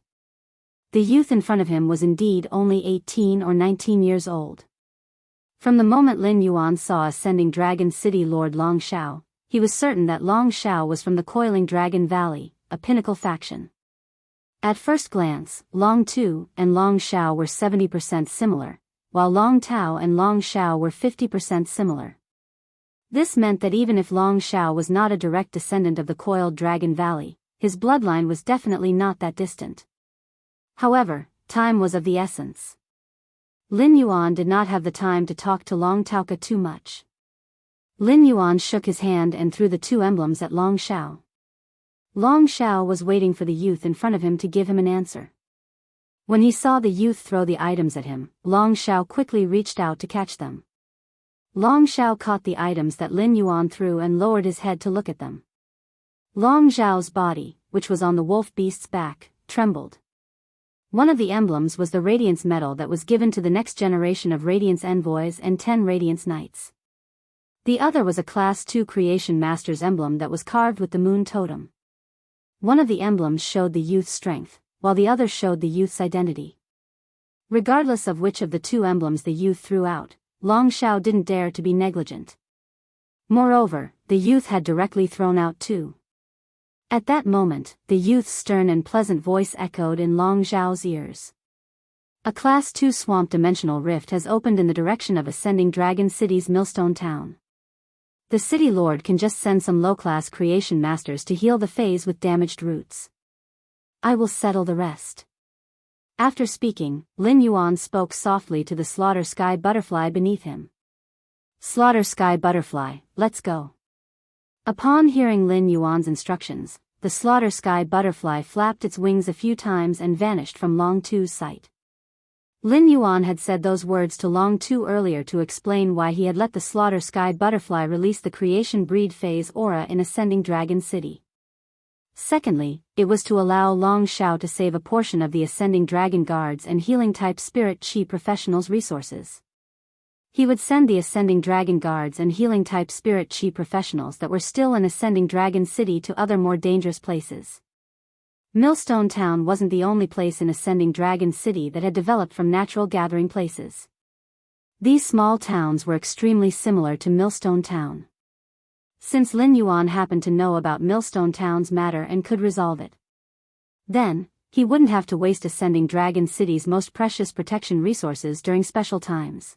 A: The youth in front of him was indeed only 18 or 19 years old. From the moment Lin Yuan saw Ascending Dragon City Lord Long Zhao, he was certain that Long Zhao was from the Coiling Dragon Valley, a pinnacle faction. At first glance, Long Tu and Long Zhao were 70% similar, while Long Tao and Long Zhao were 50% similar. This meant that even if Long Zhao was not a direct descendant of the Coiled Dragon Valley, his bloodline was definitely not that distant. However, time was of the essence. Lin Yuan did not have the time to talk to Long Taoka too much. Lin Yuan shook his hand and threw the 2 emblems at Long Zhao. Long Zhao was waiting for the youth in front of him to give him an answer. When he saw the youth throw the items at him, Long Zhao quickly reached out to catch them. Long Zhao caught the items that Lin Yuan threw and lowered his head to look at them. Long Zhao's body, which was on the wolf beast's back, trembled. One of the emblems was the Radiance Medal that was given to the next generation of Radiance Envoys and 10 Radiance Knights. The other was a Class 2 Creation Master's emblem that was carved with the Moon Totem. One of the emblems showed the youth's strength, while the other showed the youth's identity. Regardless of which of the 2 emblems the youth threw out, Long Zhao didn't dare to be negligent. Moreover, the youth had directly thrown out 2. At that moment, the youth's stern and pleasant voice echoed in Long Zhao's ears. A Class 2 Swamp Dimensional Rift has opened in the direction of Ascending Dragon City's Millstone Town. The City Lord can just send some low-class creation masters to heal the phase with damaged roots. I will settle the rest. After speaking, Lin Yuan spoke softly to the Slaughter Sky Butterfly beneath him. Slaughter Sky Butterfly, let's go. Upon hearing Lin Yuan's instructions, the Slaughter Sky Butterfly flapped its wings a few times and vanished from Long Tu's sight. Lin Yuan had said those words to Long Tu earlier to explain why he had let the Slaughter Sky Butterfly release the creation breed phase aura in Ascending Dragon City. Secondly, it was to allow Long Zhao to save a portion of the Ascending Dragon Guards and healing-type Spirit Chi professionals' resources. he would send the Ascending Dragon guards and healing-type spirit chi professionals that were still in Ascending Dragon City to other more dangerous places. Millstone Town wasn't the only place in Ascending Dragon City that had developed from natural gathering places. These small towns were extremely similar to Millstone Town. Since Lin Yuan happened to know about Millstone Town's matter and could resolve it, then he wouldn't have to waste Ascending Dragon City's most precious protection resources during special times.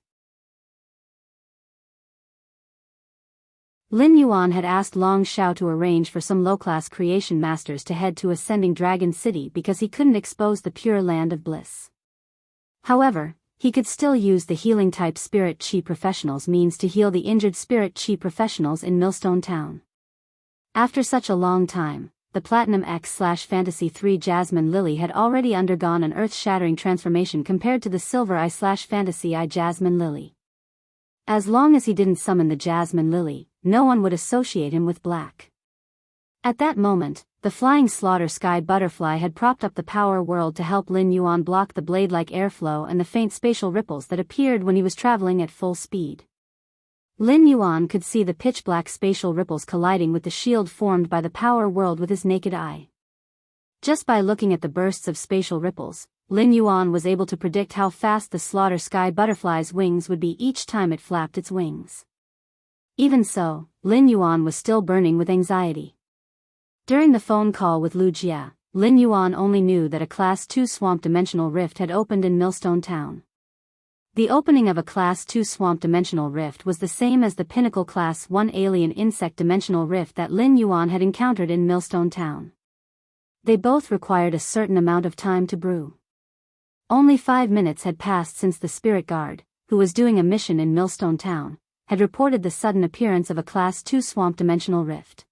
A: Lin Yuan had asked Long Shao to arrange for some low-class creation masters to head to Ascending Dragon City because he couldn't expose the pure land of bliss. However, he could still use the healing-type spirit chi professionals means to heal the injured spirit chi professionals in Millstone Town. After such a long time, the Platinum X/Fantasy 3 Jasmine Lily had already undergone an earth-shattering transformation compared to the Silver I/Fantasy I Jasmine Lily. As long as he didn't summon the Jasmine Lily, no one would associate him with black. At that moment, the flying slaughter sky butterfly had propped up the power world to help Lin Yuan block the blade-like airflow and the faint spatial ripples that appeared when he was traveling at full speed. Lin Yuan could see the pitch-black spatial ripples colliding with the shield formed by the power world with his naked eye. Just by looking at the bursts of spatial ripples, Lin Yuan was able to predict how fast the slaughter sky butterfly's wings would be each time it flapped its wings. Even so, Lin Yuan was still burning with anxiety. During the phone call with Lu Jia, Lin Yuan only knew that a Class 2 Swamp Dimensional Rift had opened in Millstone Town. The opening of a Class 2 Swamp Dimensional Rift was the same as the Pinnacle Class 1 Alien Insect Dimensional Rift that Lin Yuan had encountered in Millstone Town. They both required a certain amount of time to brew. Only 5 minutes had passed since the Spirit Guard, who was doing a mission in Millstone Town, had reported the sudden appearance of a Class 2 Swamp Dimensional Rift.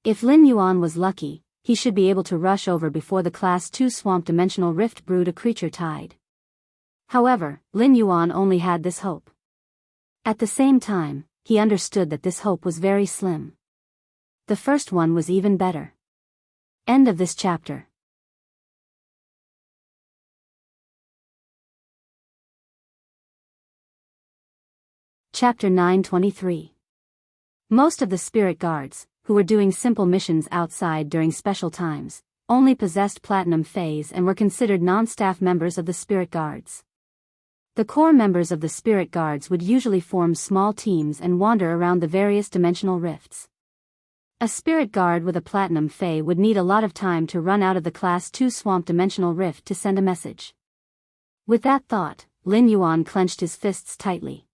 A: If Lin Yuan was lucky, he should be able to rush over before the Class 2 Swamp Dimensional Rift brewed a creature tide. However, Lin Yuan only had this hope. At the same time, he understood that this hope was very slim. The first one was even better. End of this chapter. Chapter 923. Most of the spirit guards, who were doing simple missions outside during special times, only possessed platinum phase and were considered non-staff members of the spirit guards. The core members of the spirit guards would usually form small teams and wander around the various dimensional rifts. A spirit guard with a platinum phase would need a lot of time to run out of the Class 2 Swamp Dimensional Rift to send a message. With that thought, Lin Yuan clenched his fists tightly.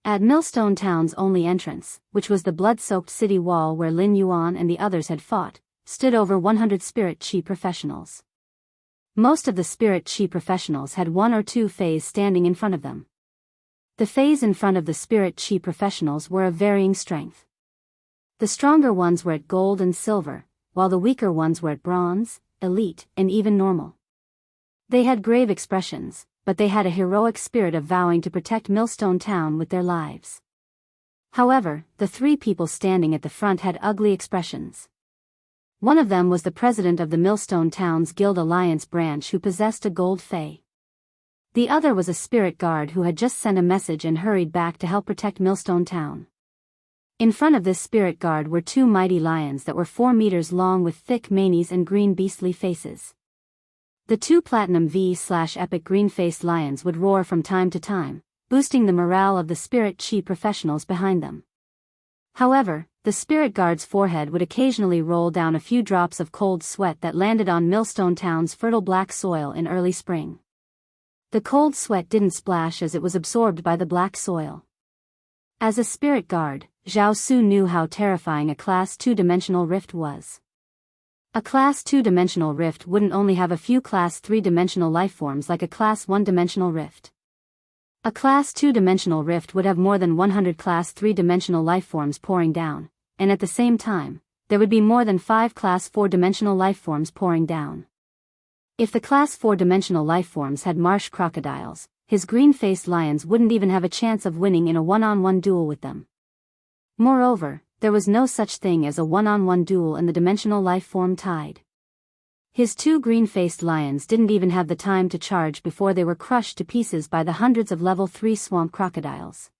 A: At Millstone Town's only entrance, which was the blood-soaked city wall where Lin Yuan and the others had fought, stood over 100 spirit chi professionals. Most of the spirit chi professionals had 1 or 2 phase standing in front of them. The phase in front of the spirit chi professionals were of varying strength. The stronger ones were at gold and silver, while the weaker ones were at bronze, elite, and even normal. They had grave expressions, but they had a heroic spirit of vowing to protect Millstone Town with their lives. However, the 3 people standing at the front had ugly expressions. One of them was the president of the Millstone Town's Guild Alliance branch who possessed a gold fey. The other was a spirit guard who had just sent a message and hurried back to help protect Millstone Town. In front of this spirit guard were 2 mighty lions that were 4 meters long with thick manes and green beastly faces. The 2 platinum V/epic green-faced lions would roar from time to time, boosting the morale of the spirit chi professionals behind them. However, the spirit guard's forehead would occasionally roll down a few drops of cold sweat that landed on Millstone Town's fertile black soil in early spring. The cold sweat didn't splash as it was absorbed by the black soil. As a spirit guard, Zhao Su knew how terrifying a Class 2 dimensional rift was. A Class 2 dimensional rift wouldn't only have a few Class 3 dimensional lifeforms like a Class 1 dimensional rift. A Class 2 dimensional rift would have more than 100 Class 3 dimensional lifeforms pouring down, and at the same time, there would be more than 5 Class 4 dimensional lifeforms pouring down. If the Class 4 dimensional lifeforms had marsh crocodiles, his green-faced lions wouldn't even have a chance of winning in a one-on-one duel with them. Moreover, there was no such thing as a one-on-one duel in the dimensional life form tide. His two green-faced lions didn't even have the time to charge before they were crushed to pieces by the hundreds of level 3 swamp crocodiles.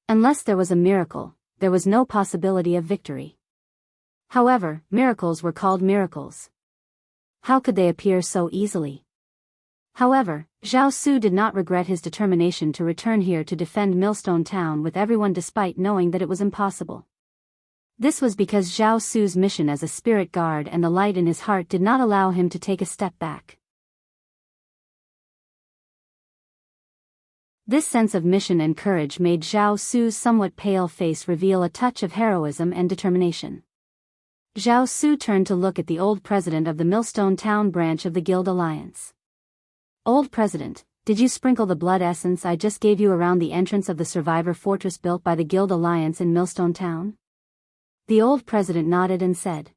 A: Unless there was a miracle, there was no possibility of victory. However, miracles were called miracles. How could they appear so easily? However, Zhao Su did not regret his determination to return here to defend Millstone Town with everyone despite knowing that it was impossible. This was because Zhao Su's mission as a spirit guard and the light in his heart did not allow him to take a step back. This sense of mission and courage made Zhao Su's somewhat pale face reveal a touch of heroism and determination. Zhao Su turned to look at the old president of the Millstone Town branch of the Guild Alliance. "Old President, did you sprinkle the blood essence I just gave you around the entrance of the survivor fortress built by the Guild Alliance in Millstone Town?" The old president nodded and said,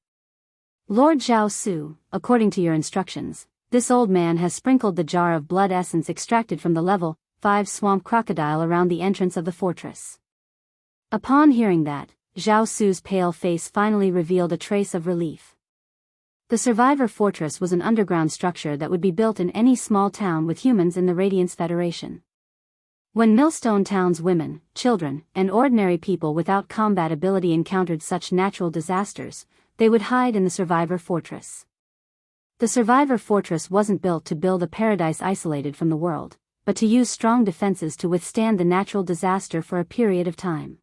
A: "Lord Zhao Su, according to your instructions, this old man has sprinkled the jar of blood essence extracted from the level 5 swamp crocodile around the entrance of the fortress." Upon hearing that, Zhao Su's pale face finally revealed a trace of relief. The survivor fortress was an underground structure that would be built in any small town with humans in the Radiance Federation. When Millstone Town's women, children, and ordinary people without combat ability encountered such natural disasters, they would hide in the survivor fortress. The survivor fortress wasn't built to build a paradise isolated from the world, but to use strong defenses to withstand the natural disaster for a period of time.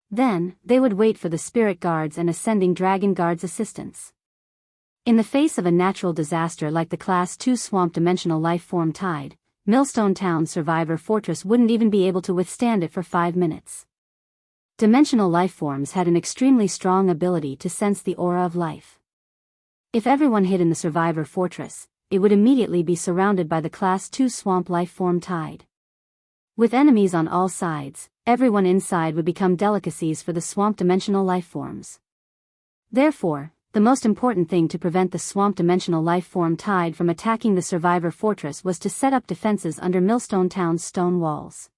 A: Then, they would wait for the spirit guards and ascending dragon guards' assistance. In the face of a natural disaster like the Class 2 swamp dimensional life form tide, Millstone Town's survivor fortress wouldn't even be able to withstand it for 5 minutes. Dimensional life forms had an extremely strong ability to sense the aura of life. If everyone hid in the survivor fortress, it would immediately be surrounded by the Class 2 swamp life form tide. With enemies on all sides, everyone inside would become delicacies for the swamp dimensional life forms. Therefore, the most important thing to prevent the swamp dimensional life form tide from attacking the survivor fortress was to set up defenses under Millstone Town's stone walls.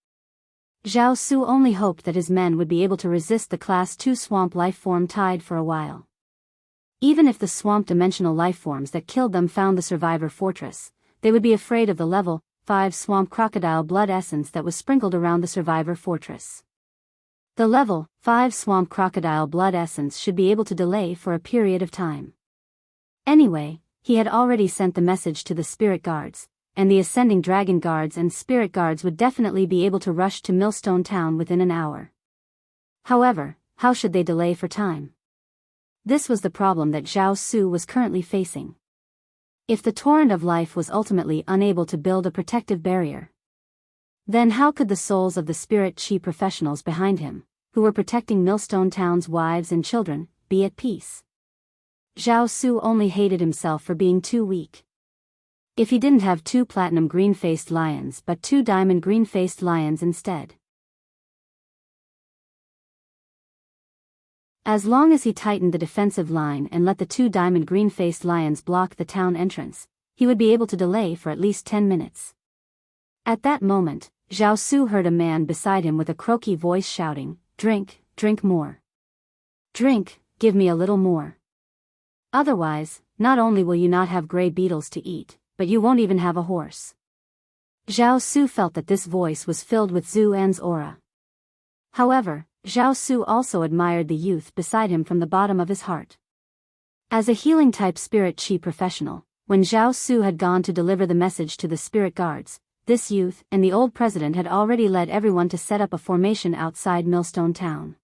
A: Zhao Su only hoped that his men would be able to resist the Class 2 swamp life form tide for a while. Even if the swamp dimensional life forms that killed them found the survivor fortress, they would be afraid of the level 5 swamp crocodile blood essence that was sprinkled around the survivor fortress. The level 5 swamp crocodile blood essence should be able to delay for a period of time. Anyway, he had already sent the message to the spirit guards, and the ascending dragon guards and spirit guards would definitely be able to rush to Millstone Town within an hour. However, how should they delay for time? This was the problem that Zhao Su was currently facing. If the torrent of life was ultimately unable to build a protective barrier, then how could the souls of the spirit chi professionals behind him, who were protecting Millstone Town's wives and children, be at peace? Zhao Su only hated himself for being too weak. If he didn't have 2 platinum green-faced lions but 2 diamond green-faced lions instead. As long as he tightened the defensive line and let the 2 diamond green-faced lions block the town entrance, he would be able to delay for at least 10 minutes. At that moment, Zhao Su heard a man beside him with a croaky voice shouting, "Drink, drink more. Drink, give me a little more. Otherwise, not only will you not have gray beetles to eat, but you won't even have a horse." Zhao Su felt that this voice was filled with Zhu An's aura. However, Zhao Su also admired the youth beside him from the bottom of his heart. As a healing-type spirit chi professional, when Zhao Su had gone to deliver the message to the spirit guards, this youth and the old president had already led everyone to set up a formation outside Millstone Town.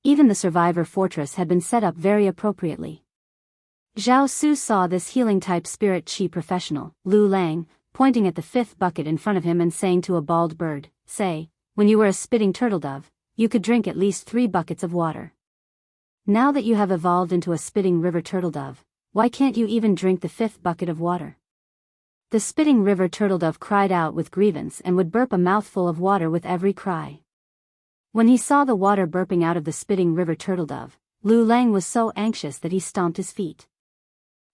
A: Even the survivor fortress had been set up very appropriately. Zhao Su saw this healing-type spirit chi professional, Lu Lang, pointing at the 5th bucket in front of him and saying to a bald bird, "Say, when you were a spitting turtle dove, you could drink at least 3 buckets of water. Now that you have evolved into a spitting river turtle dove, why can't you even drink the 5th bucket of water?" The spitting river turtledove cried out with grievance and would burp a mouthful of water with every cry. When he saw the water burping out of the spitting river turtledove, Lu Lang was so anxious that he stomped his feet.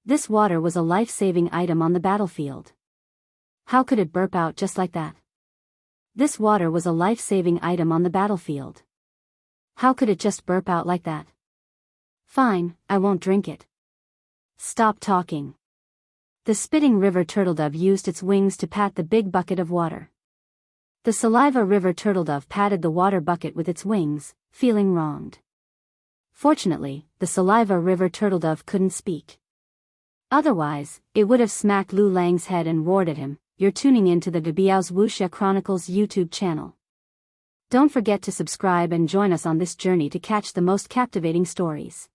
A: This water was a life-saving item on the battlefield. How could it burp out just like that? This water was a life-saving item on the battlefield. How could it just burp out like that? Fine, I won't drink it. Stop talking. The spitting river turtledove used its wings to pat the big bucket of water. The saliva river turtledove patted the water bucket with its wings, feeling wronged. Fortunately, the saliva river turtledove couldn't speak. Otherwise, it would have smacked Lu Lang's head and roared at him. You're tuning in to the Biyao's Wuxia Chronicles YouTube channel. Don't forget to subscribe and join us on this journey to catch the most captivating stories.